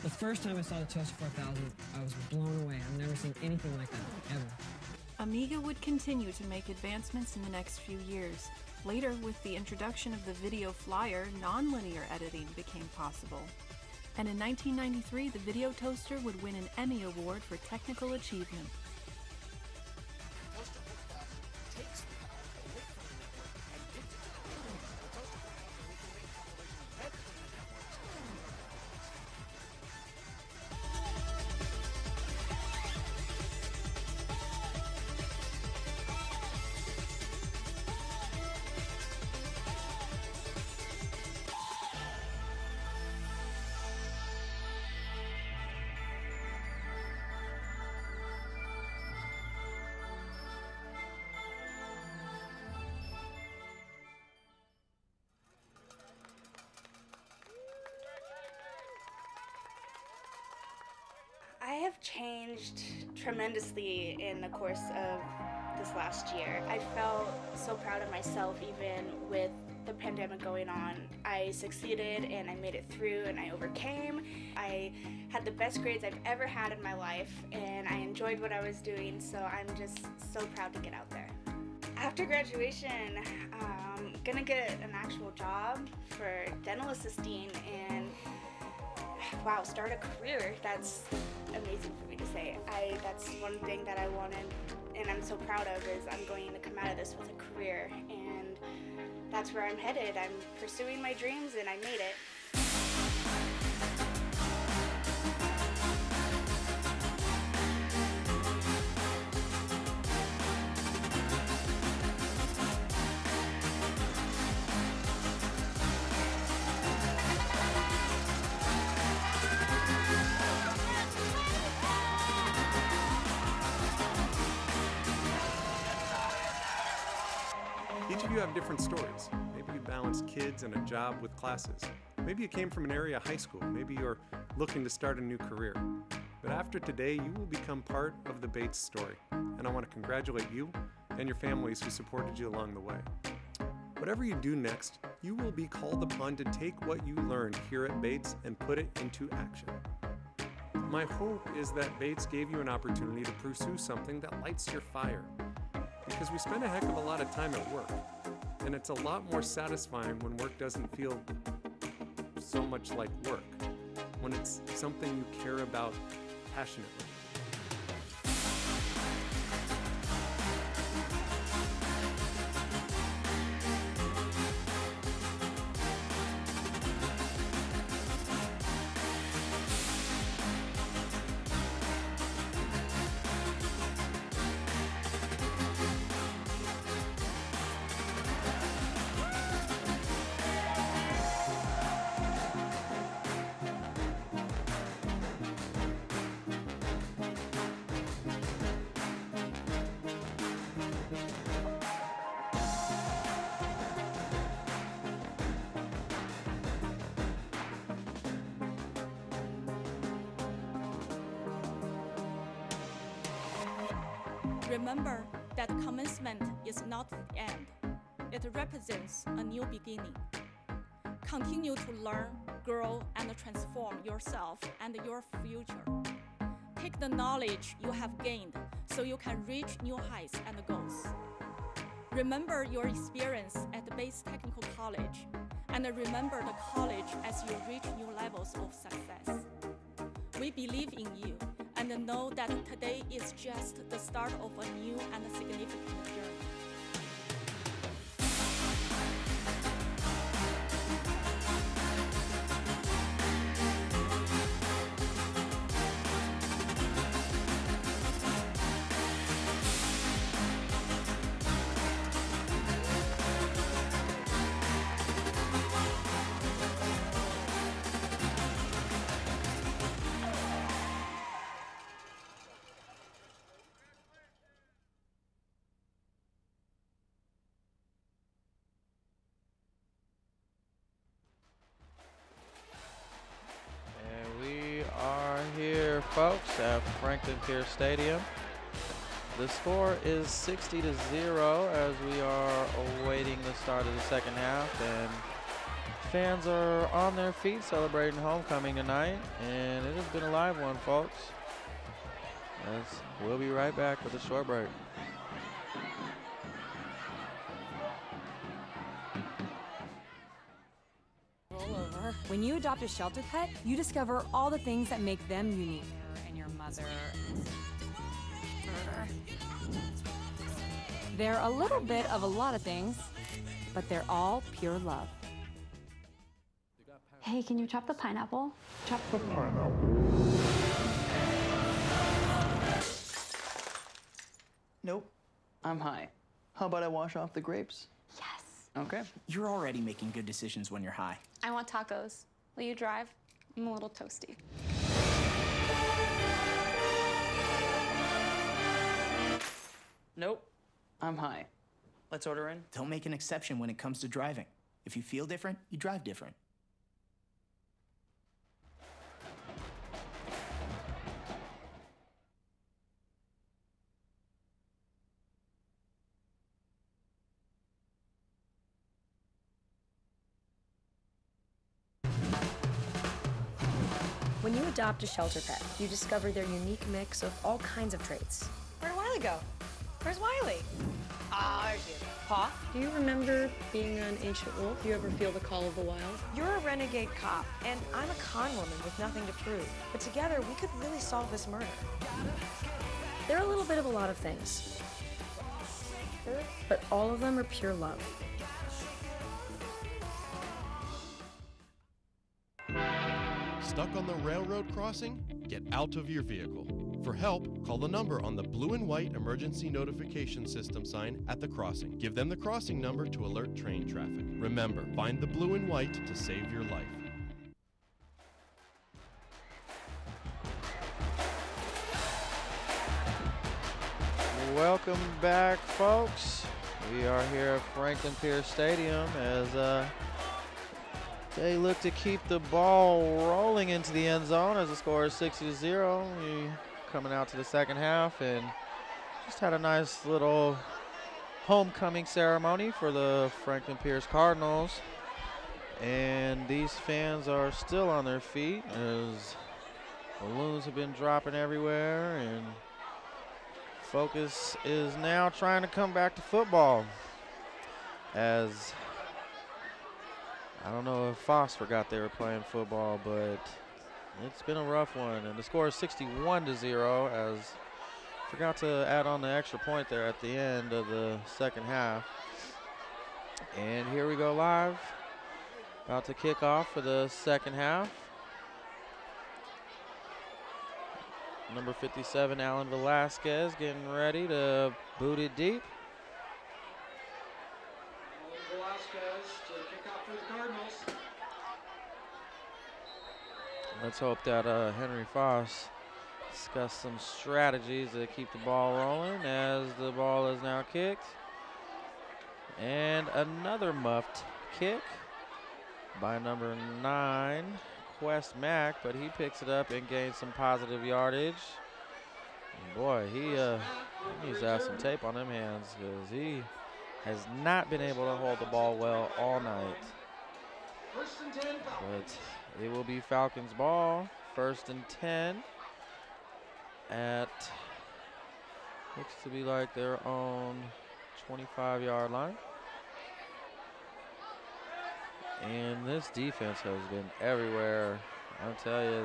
[SPEAKER 11] The first time I saw the Toaster 4000, I was blown away. I've never seen anything like that, ever.
[SPEAKER 7] Amiga would continue to make advancements in the next few years. Later, with the introduction of the video flyer, non-linear editing became possible. And in 1993, the video toaster would win an Emmy Award for technical achievement.
[SPEAKER 13] I have changed tremendously in the course of this last year. I felt so proud of myself even with the pandemic going on. I succeeded and I made it through and I overcame. I had the best grades I've ever had in my life and I enjoyed what I was doing, so I'm just so proud to get out there. After graduation, I'm gonna get an actual job for dental assisting and wow, start a career. That's amazing for me to say. That's one thing that I wanted and I'm so proud of is I'm going to come out of this with a career, and that's where I'm headed. I'm pursuing my dreams and I made it.
[SPEAKER 14] Each of you have different stories. Maybe you balance kids and a job with classes. Maybe you came from an area high school. Maybe you're looking to start a new career. But after today, you will become part of the Bates story. And I want to congratulate you and your families who supported you along the way. Whatever you do next, you will be called upon to take what you learned here at Bates and put it into action. My hope is that Bates gave you an opportunity to pursue something that lights your fire. Because we spend a heck of a lot of time at work, and it's a lot more satisfying when work doesn't feel so much like work, when it's something you care about passionately.
[SPEAKER 16] Remember that commencement is not the end. It represents a new beginning. Continue to learn, grow, and transform yourself and your future. Take the knowledge you have gained so you can reach new heights and goals. Remember your experience at the Bates Technical College, and remember the college as you reach new levels of success. We believe in you and know that today is just the start of a new and significant journey.
[SPEAKER 1] Folks, at Franklin Pierce Stadium. The score is 60-0 as we are awaiting the start of the second half, and fans are on their feet celebrating homecoming tonight, and it has been a live one, folks. We'll be right back with a short break.
[SPEAKER 12] When you adopt a shelter pet, you discover all the things that make them unique. And your mother. They're a little bit of a lot of things, but they're all pure love.
[SPEAKER 18] Hey, can you chop the pineapple?
[SPEAKER 20] Chop the pineapple.
[SPEAKER 21] Nope, I'm high. How about I wash off the grapes?
[SPEAKER 18] Yes.
[SPEAKER 21] Okay. You're already making good decisions when you're high.
[SPEAKER 18] I want tacos. Will you drive? I'm a little toasty.
[SPEAKER 21] Nope, I'm high. Let's order in. Don't make an exception when it comes to driving. If you feel different, you drive different.
[SPEAKER 22] When you adopt a shelter pet, you discover their unique mix of all kinds of traits.
[SPEAKER 26] Where'd Wiley go? Where's Wiley? Ah, there she is. Pa?
[SPEAKER 22] Do you remember being on Ancient Wolf? You ever feel the call of the wild?
[SPEAKER 26] You're a renegade cop, and I'm a con woman with nothing to prove. But together, we could really solve this murder.
[SPEAKER 22] They're a little bit of a lot of things, but all of them are pure love.
[SPEAKER 27] Stuck on the railroad crossing? Get out of your vehicle. For help, call the number on the blue and white emergency notification system sign at the crossing. Give them the crossing number to alert train traffic. Remember, find the blue and white to save your life.
[SPEAKER 1] Welcome back, folks. We are here at Franklin Pierce Stadium as they look to keep the ball rolling into the end zone as the score is 60-0. We coming out to the second half and just had a nice little homecoming ceremony for the Franklin Pierce Cardinals. And these fans are still on their feet as balloons have been dropping everywhere, and focus is now trying to come back to football as I don't know if Foss forgot they were playing football, but it's been a rough one. And the score is 61-0 as forgot to add on the extra point there at the end of the second half. And here we go live. About to kick off for the second half. Number 57, Alan Velasquez, getting ready to boot it deep.
[SPEAKER 15] Velasquez to kick off for the Cardinals.
[SPEAKER 1] Let's hope that Henry Foss discussed some strategies to keep the ball rolling as the ball is now kicked. And another muffed kick by number 9, Quest Mack, but he picks it up and gains some positive yardage. And boy, he needs to have some tape on them hands because he has not been able to hold the ball well all night. But it will be Falcons ball, 1st and 10 at looks to be like their own 25-yard line. And this defense has been everywhere I'll tell you,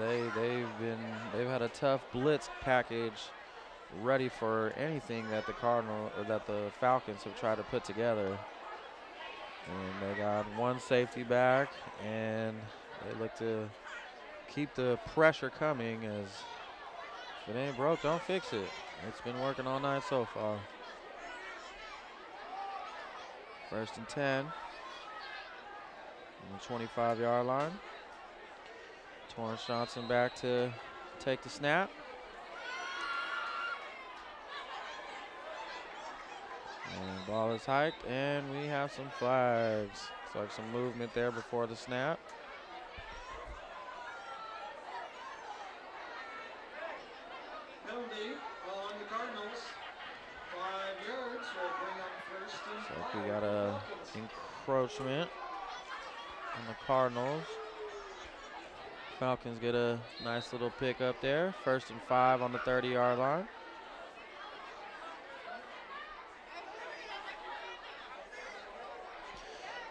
[SPEAKER 1] they've had a tough blitz package ready for anything that the Falcons have tried to put together. And they got one safety back, and they look to keep the pressure coming, as if it ain't broke, don't fix it. It's been working all night so far. 1st and 10 on the 25-yard line. Torrance Johnson back to take the snap. And ball is hiked, and we have some flags. Looks like some movement there before the snap.
[SPEAKER 15] Penalty on the Cardinals. 5 yards will bring up 1st and 5.
[SPEAKER 1] So we got a encroachment on the Cardinals. Falcons get a nice little pick up there. 1st and 5 on the 30-yard line.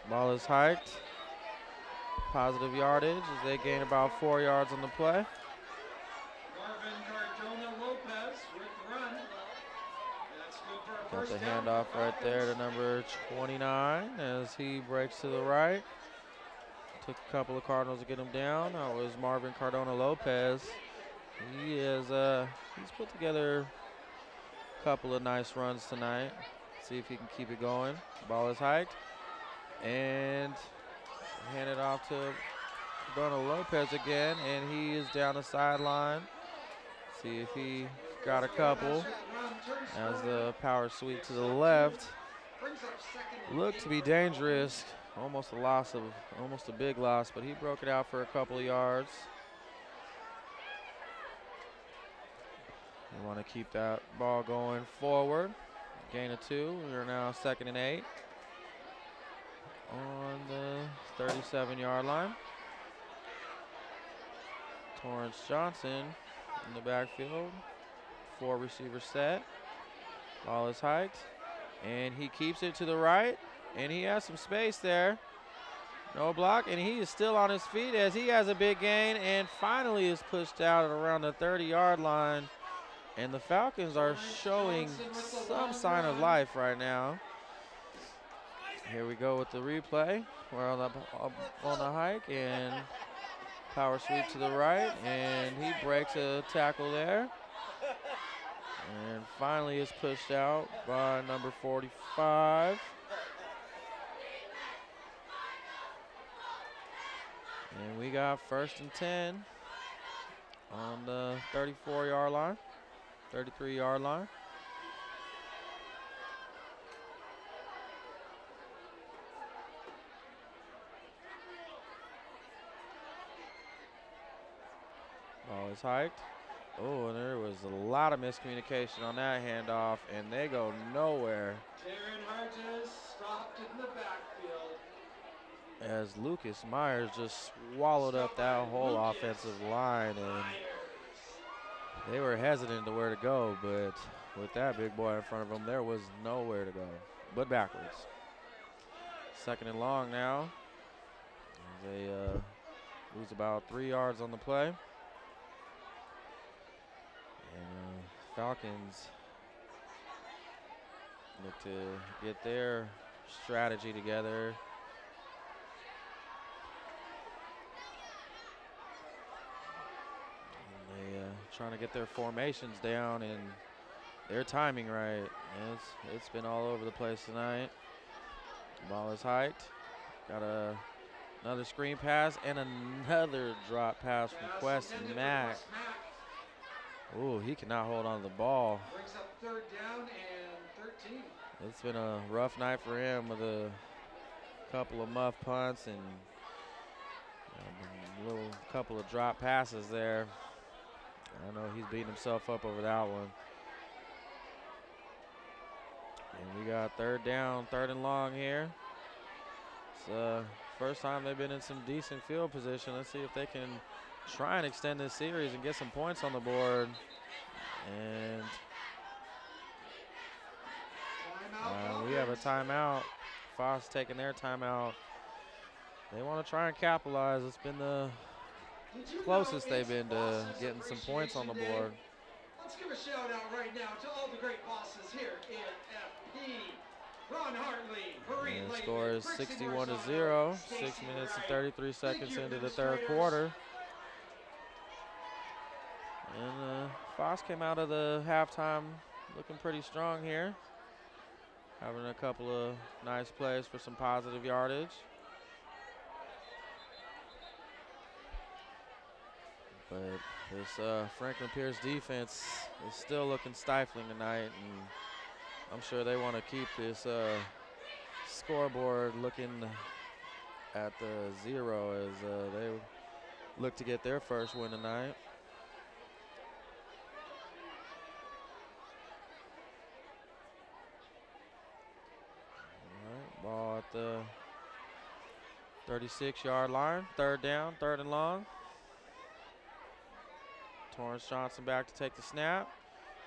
[SPEAKER 1] Ball is hiked. Positive yardage as they gain about 4 yards on the play. Got the handoff right there to number 29 as he breaks to the right. Took a couple of Cardinals to get him down. That was Marvin Cardona Lopez. He's put together a couple of nice runs tonight. See if he can keep it going. Ball is hiked. And handed off to Cardona Lopez again, and he is down the sideline. See if he got a couple. As the power sweep to the left looked to be dangerous. Almost a big loss, but he broke it out for a couple of yards. We want to keep that ball going forward. Gain of 2. We are now 2nd and 8 on the 37-yard line. Torrance Johnson in the backfield. 4 receiver set. Ball is hiked, and he keeps it to the right, and he has some space there. No block, and he is still on his feet as he has a big gain and finally is pushed out at around the 30-yard line. And the Falcons are showing some sign of life right now. Here we go with the replay. We're on the hike, and power sweep to the right, and he breaks a tackle there. And finally is pushed out by number 45. And we got 1st and 10 on the 34-yard line, 33-yard line. Ball is hiked. Oh, and there was a lot of miscommunication on that handoff, and they go nowhere.
[SPEAKER 15] Darren Harges stopped in the backfield.
[SPEAKER 1] As Lucas Myers just swallowed up that whole offensive line, and they were hesitant to where to go, but with that big boy in front of them, there was nowhere to go but backwards. 2nd and long now. They lose about 3 yards on the play. And Falcons look to get their strategy together. And they trying to get their formations down and their timing right. It's been all over the place tonight. Ball is hiked. Got another screen pass and another drop pass from Quest Mack. Ooh, he cannot hold on to the ball.
[SPEAKER 15] Brings up 3rd down and 13.
[SPEAKER 1] It's been a rough night for him with a couple of muff punts and a little couple of drop passes there. I know he's beating himself up over that one. And we got 3rd down, 3rd and long here. It's first time they've been in some decent field position. Let's see if they can try and extend this series and get some points on the board. And we have a timeout. Foss taking their timeout. They want to try and capitalize. It's been the closest they've been to getting some points on the board.
[SPEAKER 15] Let's give a shout out right now to all the great bosses here in FP. Ron Hartley,
[SPEAKER 1] And the score is 61-0, 6 minutes and 33 seconds into the third quarter. And Foss came out of the halftime looking pretty strong here. Having a couple of nice plays for some positive yardage. But this Franklin Pierce defense is still looking stifling tonight, and I'm sure they want to keep this scoreboard looking at the 0 as they look to get their first win tonight. All right, ball at the 36-yard line, third down, third and long. Torrance Johnson back to take the snap.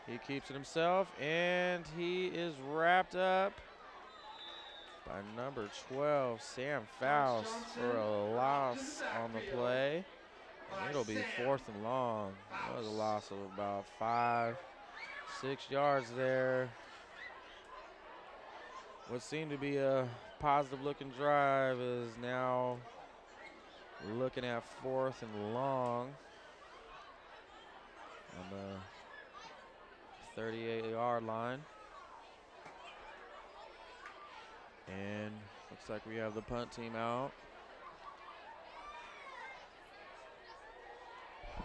[SPEAKER 1] He keeps it himself, and he is wrapped up by number 12, Sam Faust, for a loss on the play. And it'll be 4th and long. That was a loss of about 5-6 yards there. What seemed to be a positive-looking drive is now looking at 4th and long on the 38-yard line. And looks like we have the punt team out. I'll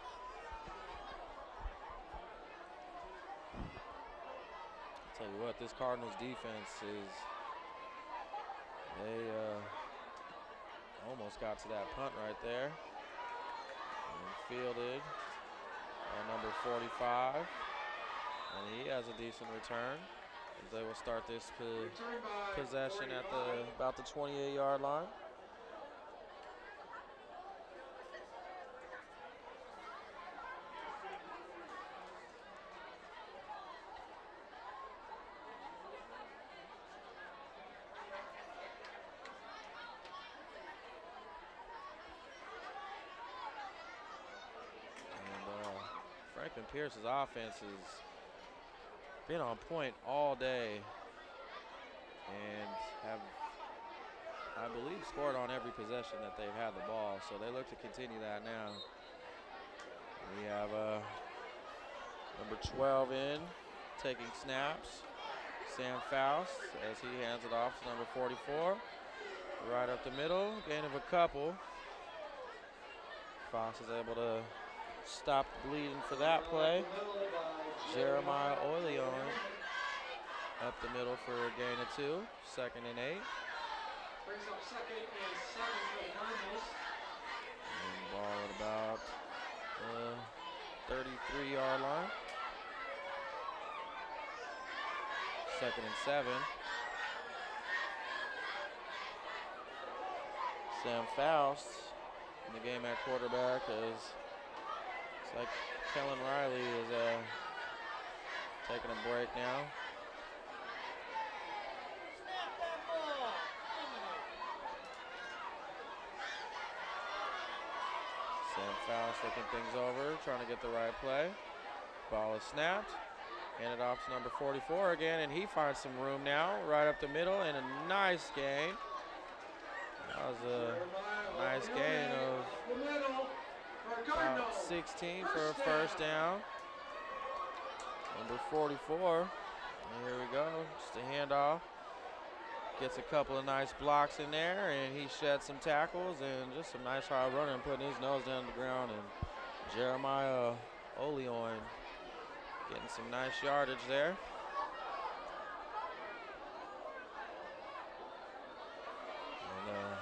[SPEAKER 1] tell you what, this Cardinals defense is, they almost got to that punt right there. And fielded by number 45. And he has a decent return. They will start this possession at about the 28-yard line. And Franklin Pierce's offense is been on point all day and have, I believe, scored on every possession that they've had the ball, so they look to continue that now. We have number 12 in, taking snaps, Sam Faust, as he hands it off to number 44. Right up the middle, gain of a couple. Foss is able to stop the bleeding for that play. Jeremiah Oleon up the middle for a gain of 2, 2nd and 8.
[SPEAKER 15] Brings up 2nd and 7 for the Cardinals.
[SPEAKER 1] And ball at about 33-yard line. 2nd and 7. Sam Faust in the game at quarterback is, it's like Kellen Riley is taking a break now. Sam Faust looking things over, trying to get the right play. Ball is snapped. Handed off to number 44 again, and he finds some room now, right up the middle, and a nice gain. That was a nice gain of about 16 for a first down. Number 44, and here we go, just a handoff. Gets a couple of nice blocks in there, and he sheds some tackles, and just some nice hard running, putting his nose down to the ground, and Jeremiah Oleon getting some nice yardage there. And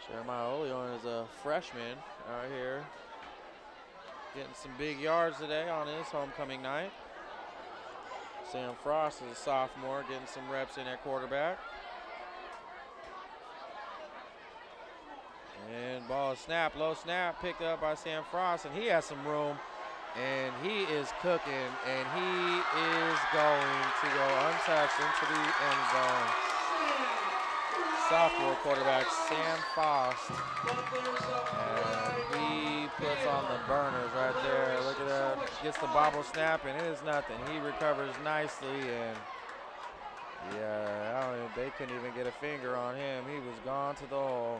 [SPEAKER 1] Jeremiah Oleon is a freshman out here, getting some big yards today on his homecoming night. Sam Frost is a sophomore, getting some reps in at quarterback. And ball is snapped, low snap, picked up by Sam Frost, and he has some room, and he is cooking, and he is going to go untouched into the end zone. sophomore quarterback, Sam Foss. And he puts on the burners right there. Look at that. Gets the bobble snap, and it is nothing. He recovers nicely, and yeah, they couldn't even get a finger on him. He was gone to the hole.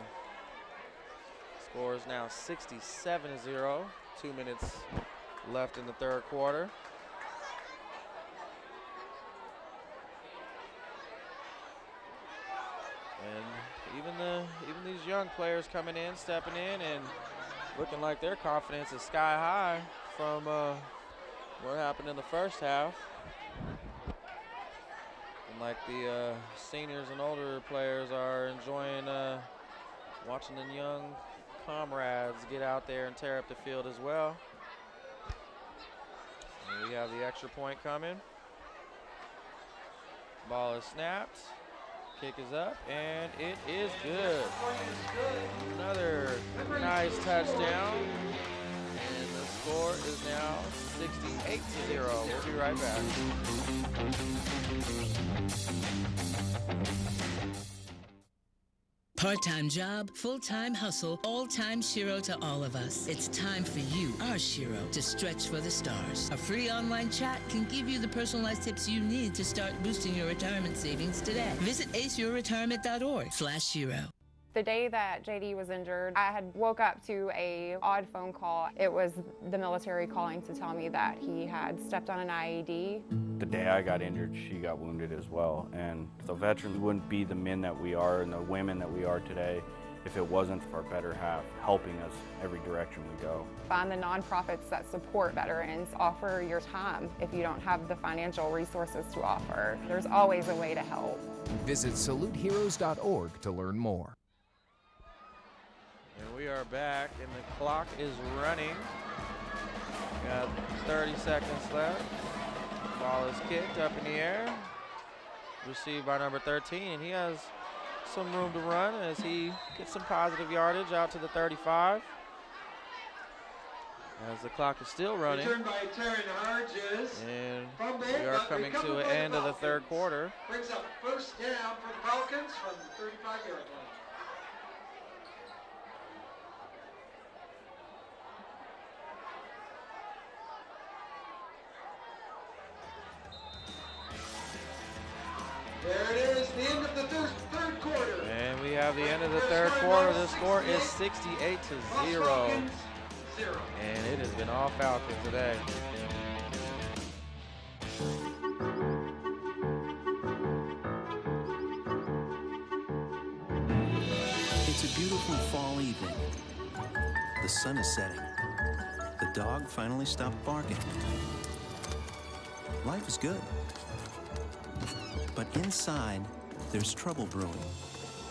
[SPEAKER 1] Score is now 67-0. 2 minutes left in the third quarter. And even these young players coming in, stepping in, and looking like their confidence is sky high from what happened in the first half. And like the seniors and older players are enjoying watching the young comrades get out there and tear up the field as well. And we have the extra point coming. Ball is snapped. Kick is up, and it is good. Another nice touchdown. And the score is now 68-0. We'll be right back.
[SPEAKER 3] Part-time job, full-time hustle, all-time Shiro to all of us. It's time for you, our Shiro, to stretch for the stars. A free online chat can give you the personalized tips you need to start boosting your retirement savings today. Visit aceyourretirement.org/Shiro.
[SPEAKER 4] The day that JD was injured, I had woke up to a odd phone call. It was the military calling to tell me that he had stepped on an IED.
[SPEAKER 5] The day I got injured, she got wounded as well. And the veterans wouldn't be the men that we are and the women that we are today if it wasn't for our better half helping us every direction we go.
[SPEAKER 4] Find the nonprofits that support veterans. Offer your time if you don't have the financial resources to offer. There's always a way to help.
[SPEAKER 6] Visit saluteheroes.org to learn more.
[SPEAKER 1] And we are back, and the clock is running. Got 30 seconds left. Ball is kicked up in the air. Received by number 13, and he has some room to run as he gets some positive yardage out to the 35. As the clock is still running.
[SPEAKER 15] Returned by Taryn Harges.
[SPEAKER 1] And we are coming to an end of the third quarter.
[SPEAKER 15] Brings up first down for the Falcons from the 35-yard line. There it is, the end of the third quarter.
[SPEAKER 1] And we have the end of the third quarter. The score is 68-0. And it has been all Falcons today.
[SPEAKER 20] It's a beautiful fall evening. The sun is setting. The dog finally stopped barking. Life is good. But inside, there's trouble brewing,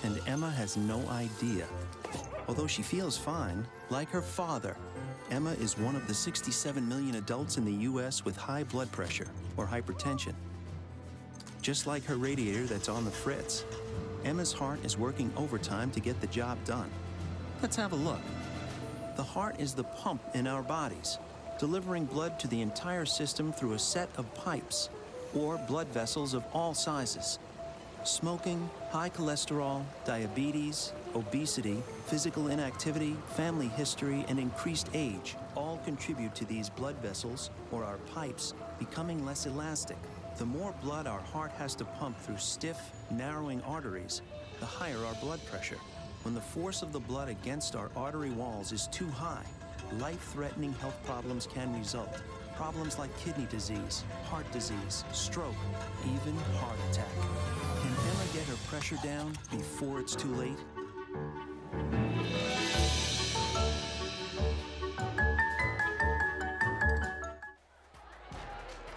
[SPEAKER 20] and Emma has no idea. Although she feels fine, like her father, Emma is one of the 67 million adults in the U.S. with high blood pressure or hypertension. Just like her radiator that's on the fritz, Emma's heart is working overtime to get the job done. Let's have a look. The heart is the pump in our bodies, delivering blood to the entire system through a set of pipes, or blood vessels of all sizes. Smoking, high cholesterol, diabetes, obesity, physical inactivity, family history, and increased age all contribute to these blood vessels, or our pipes, becoming less elastic. The more blood our heart has to pump through stiff, narrowing arteries, the higher our blood pressure. When the force of the blood against our artery walls is too high, life-threatening health problems can result. Problems like kidney disease, heart disease, stroke, even heart attack. Can Emma get her pressure down before it's too late?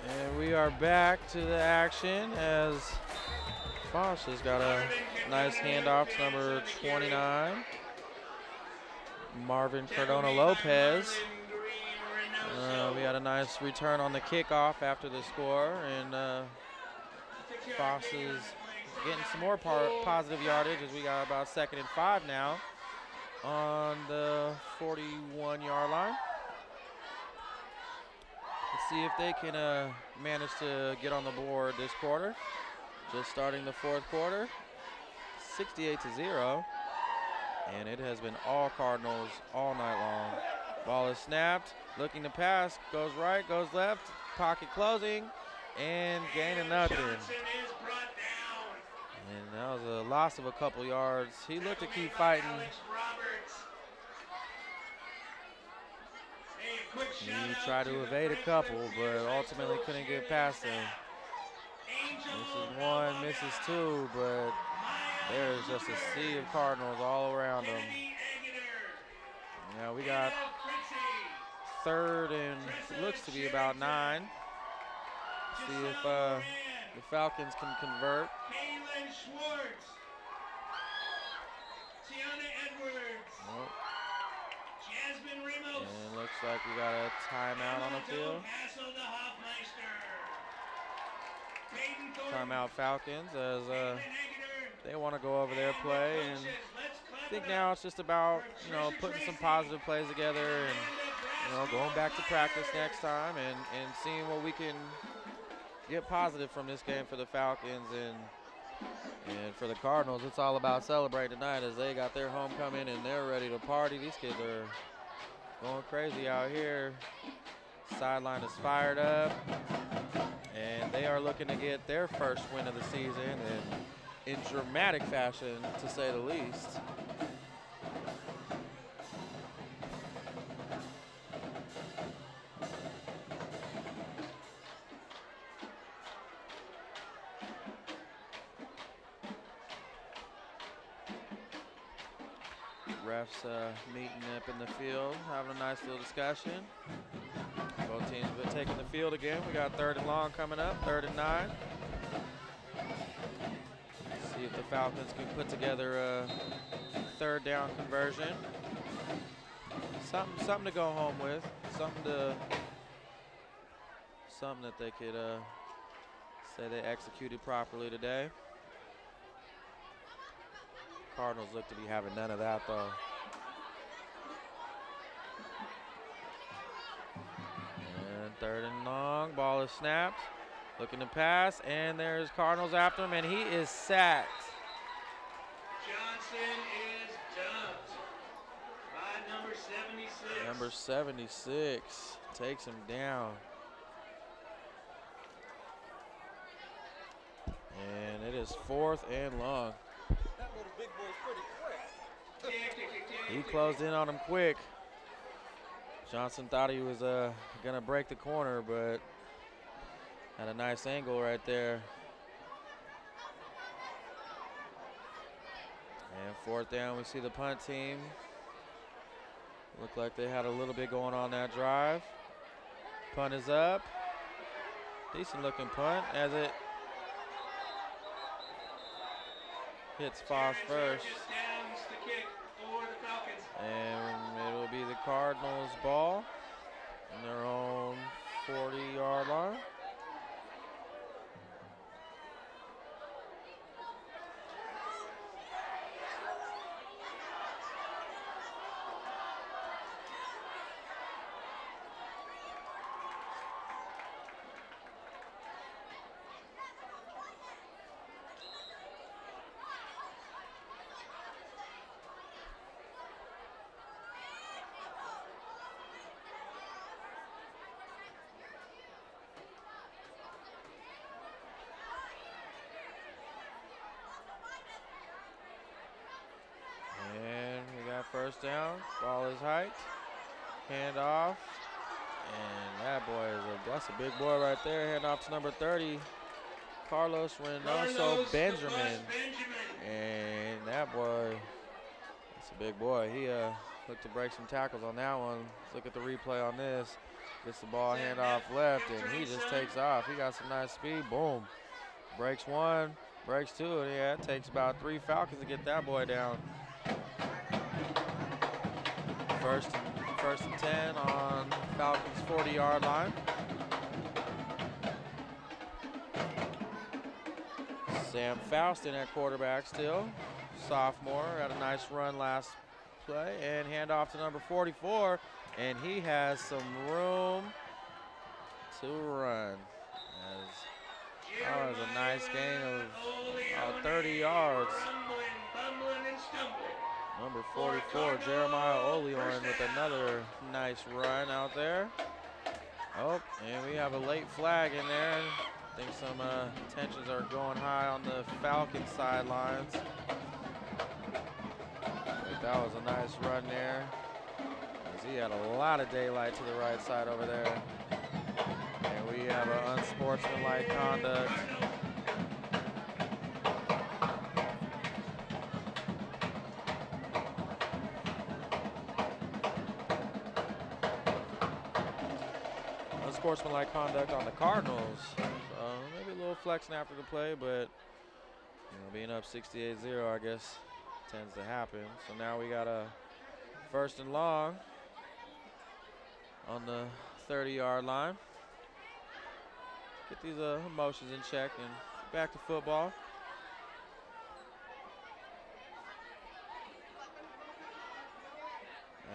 [SPEAKER 1] And we are back to the action as Foss has got a nice handoff to number 29, Marvin Cardona-Lopez. We had a nice return on the kickoff after the score, and Foss is getting some more positive yardage as we got about 2nd and 5 now on the 41-yard line. Let's see if they can manage to get on the board this quarter. Just starting the fourth quarter. 68-0. And it has been all Cardinals all night long. Ball is snapped, looking to pass, goes right, goes left, pocket closing, and gaining nothing. And that was a loss of a couple yards. He looked to keep fighting. He tried to evade a couple, but ultimately couldn't get past them. Misses one, misses two, but there's just a sea of Cardinals all around him. Now we got 3rd and it looks to be about 9. See if the Falcons can convert. Nope. And it looks like we got a timeout on the field. Timeout Falcons as they want to go over their play, and I think now it's just about, you know, putting some positive plays together and, you know, going back to practice next time and seeing what we can get positive from this game for the Falcons. And for the Cardinals, it's all about celebrating tonight as they got their homecoming and they're ready to party. These kids are going crazy out here. Sideline is fired up, and they are looking to get their first win of the season, and in dramatic fashion, to say the least. Refs meeting up in the field, having a nice little discussion. Both teams have been taking the field again. We got 3rd and long coming up, 3rd and 9. See if the Falcons can put together a 3rd down conversion. Something to go home with. Something that they could say they executed properly today. Cardinals look to be having none of that though. And 3rd and long, ball is snapped. Looking to pass, and there's Cardinals after him, and he is sacked.
[SPEAKER 2] Johnson is dumped by number 76.
[SPEAKER 1] Number 76 takes him down. And it is 4th and long.
[SPEAKER 2] That little big boy's pretty quick.
[SPEAKER 1] He closed in on him quick. Johnson thought he was gonna break the corner, but had a nice angle right there. And 4th down, we see the punt team. Looked like they had a little bit going on that drive. Punt is up. Decent looking punt as it hits Foss first. And it'll be the Cardinals' ball on their own 40-yard line. First down, ball is hiked, hand off, and that boy that's a big boy right there. Hand off to number 30, Carlos Reynoso Benjamin. And that boy, that's a big boy. He looked to break some tackles on that one. Let's look at the replay on this. Gets the ball, hand off left, and he just takes off. He got some nice speed, boom. Breaks one, breaks two, and yeah, it takes about 3 Falcons to get that boy down. First and 10 on Falcons' 40-yard line. Sam Faustin at quarterback still. Sophomore, had a nice run last play, and handoff to number 44, and he has some room to run. That was a nice gain of 30 yards. Number 44, Jeremiah Oleorn with another nice run out there. Oh, and we have a late flag in there. I think some tensions are going high on the Falcons sidelines. But that was a nice run there, as he had a lot of daylight to the right side over there. And we have an unsportsmanlike conduct. Unsportsmanlike conduct on the Cardinals. So maybe a little flexing after the play, but being up 68-0, I guess, tends to happen. So now we got a 1st and long on the 30-yard line. Get these emotions in check and back to football.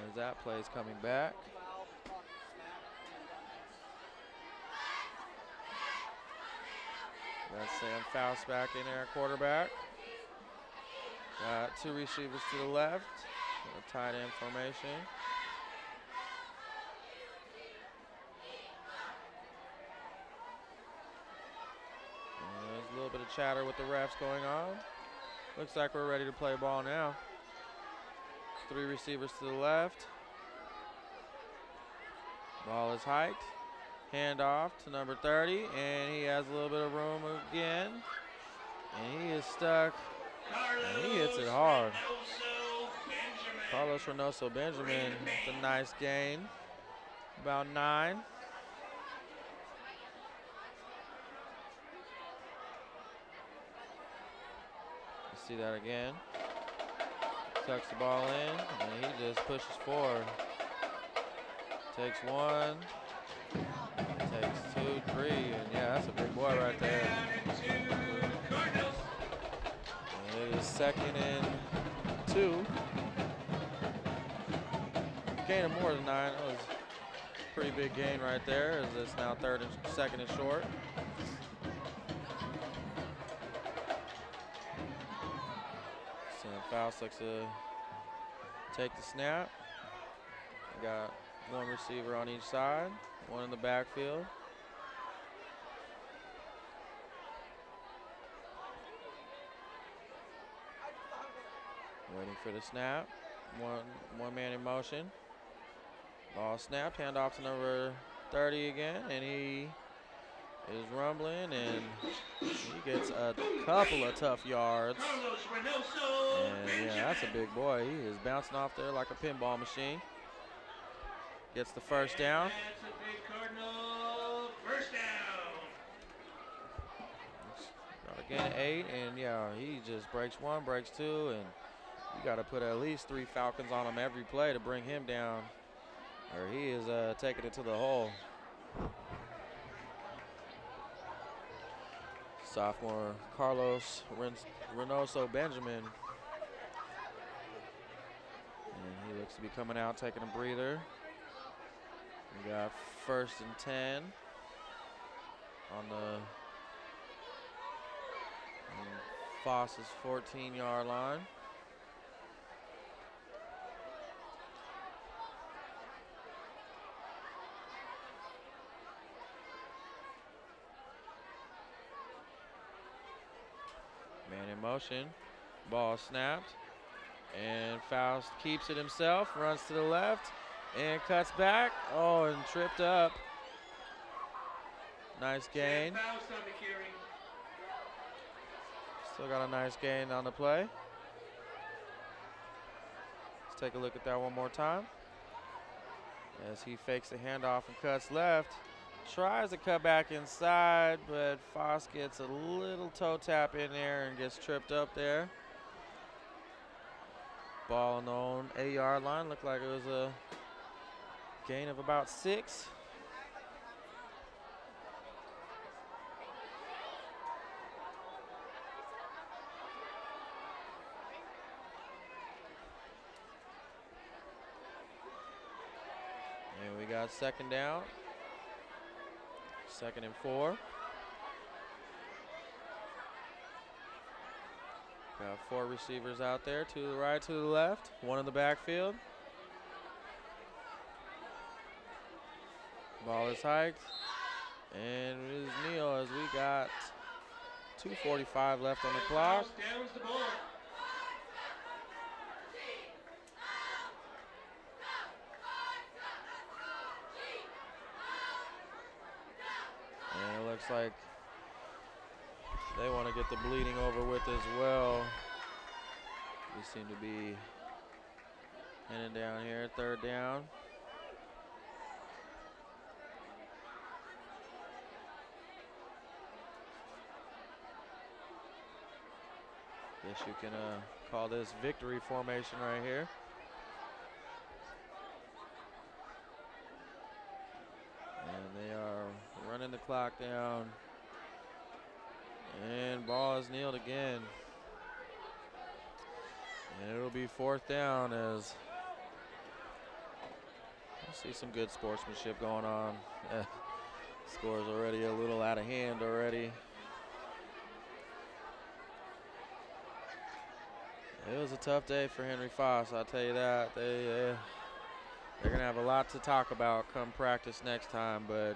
[SPEAKER 1] As that play is coming back. Got Sam Faust back in there, quarterback. Got 2 receivers to the left, a tight end formation. And there's a little bit of chatter with the refs going on. Looks like we're ready to play ball now. 3 receivers to the left. Ball is hiked. Handoff to number 30, and he has a little bit of room again. And he is stuck, and he hits it hard. Carlos Reynoso Benjamin with a nice gain, about 9. Let's see that again. Tucks the ball in, and he just pushes forward. Takes 1. Takes 2, 3, and yeah, that's a big boy right there. And it is 2nd and 2. Gain of more than 9. That was a pretty big gain right there, as it's now 2nd and short. Sam Faust looks to take the snap. We got 1 receiver on each side. 1 in the backfield. Waiting for the snap. One man in motion. Ball snapped. Handoff to number 30 again, and he is rumbling, and he gets a couple of tough yards. And yeah, that's a big boy. He is bouncing off there like a pinball machine. Gets the 1st down. Again, 8, and yeah, he just breaks 1, breaks 2, and you got to put at least 3 Falcons on him every play to bring him down, or he is taking it to the hole. Sophomore Carlos Reynoso Benjamin, and he looks to be coming out, taking a breather. We got 1st and 10 on the Foss's 14-yard line. Man in motion. Ball snapped. And Faust keeps it himself, runs to the left, and cuts back. Oh, and tripped up. Nice gain. Still got a nice gain on the play. Let's take a look at that one more time. As he fakes the handoff and cuts left. Tries to cut back inside, but Foss gets a little toe tap in there and gets tripped up there. Ball on the own 8-yard line. Looked like it was a gain of about 6. And we got 2nd down. 2nd and 4. Got Got 4 receivers out there, 2 to the right, 2 to the left, 1 in the backfield. Ball is hiked, and it is kneel as we got 2:45 left on the clock. And it looks like they want to get the bleeding over with as well. We seem to be heading down here, 3rd down. Guess you can call this victory formation right here. And they are running the clock down. And ball is kneeled again. And it'll be 4th down as I see some good sportsmanship going on. Score's already a little out of hand already. It was a tough day for Henry Foss, I'll tell you that. They're going to have a lot to talk about come practice next time, but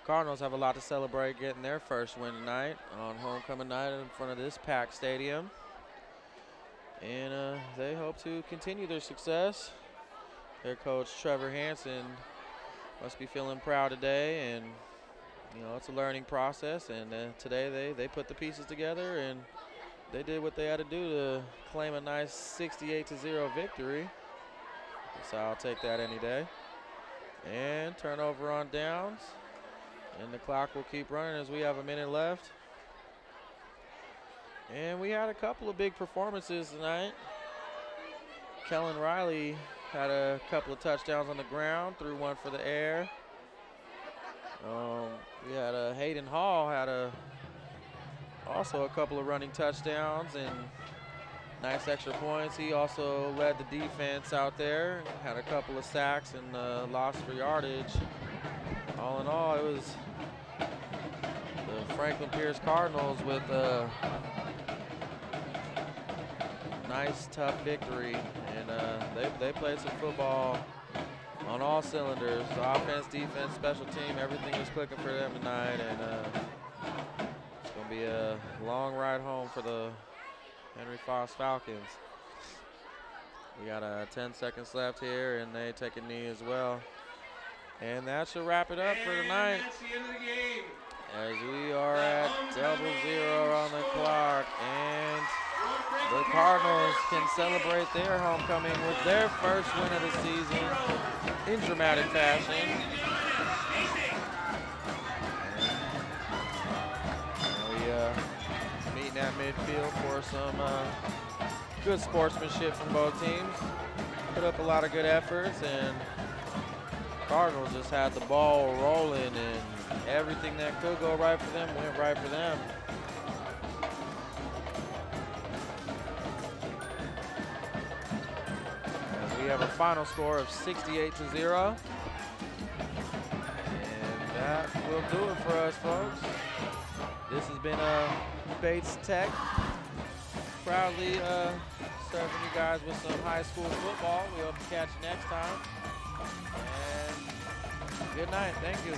[SPEAKER 1] Cardinals have a lot to celebrate getting their first win tonight on homecoming night in front of this packed stadium. And they hope to continue their success. Their coach, Trevor Hansen, must be feeling proud today, and you know, it's a learning process, and today they put the pieces together and they did what they had to do to claim a nice 68-0 victory. So I'll take that any day. And turnover on downs. And the clock will keep running as we have a minute left. And we had a couple of big performances tonight. Kellen Riley had a couple of touchdowns on the ground, threw one for the air. We had Hayden Hall had also a couple of running touchdowns and nice extra points. He also led the defense out there, had a couple of sacks and loss for yardage. All in all, it was the Franklin Pierce Cardinals with a nice, tough victory. And they played some football on all cylinders. The offense, defense, special team, everything was clicking for them tonight. And it's going to be a long ride home for the Henry Foss Falcons. We got 10 seconds left here, and they take a knee as well. And that should wrap it up for tonight.
[SPEAKER 15] That's the end of the game.
[SPEAKER 1] As we are at 0-0 on the clock, and the Cardinals can celebrate their homecoming with their first win of the season in dramatic fashion. We meeting at midfield for some good sportsmanship from both teams. Put up a lot of good efforts, and Cardinals just had the ball rolling, and everything that could go right for them went right for them. As we have a final score of 68-0. And that will do it for us, folks. This has been Bates Tech, proudly serving you guys with some high school football. We hope to catch you next time. And good night. Thank you.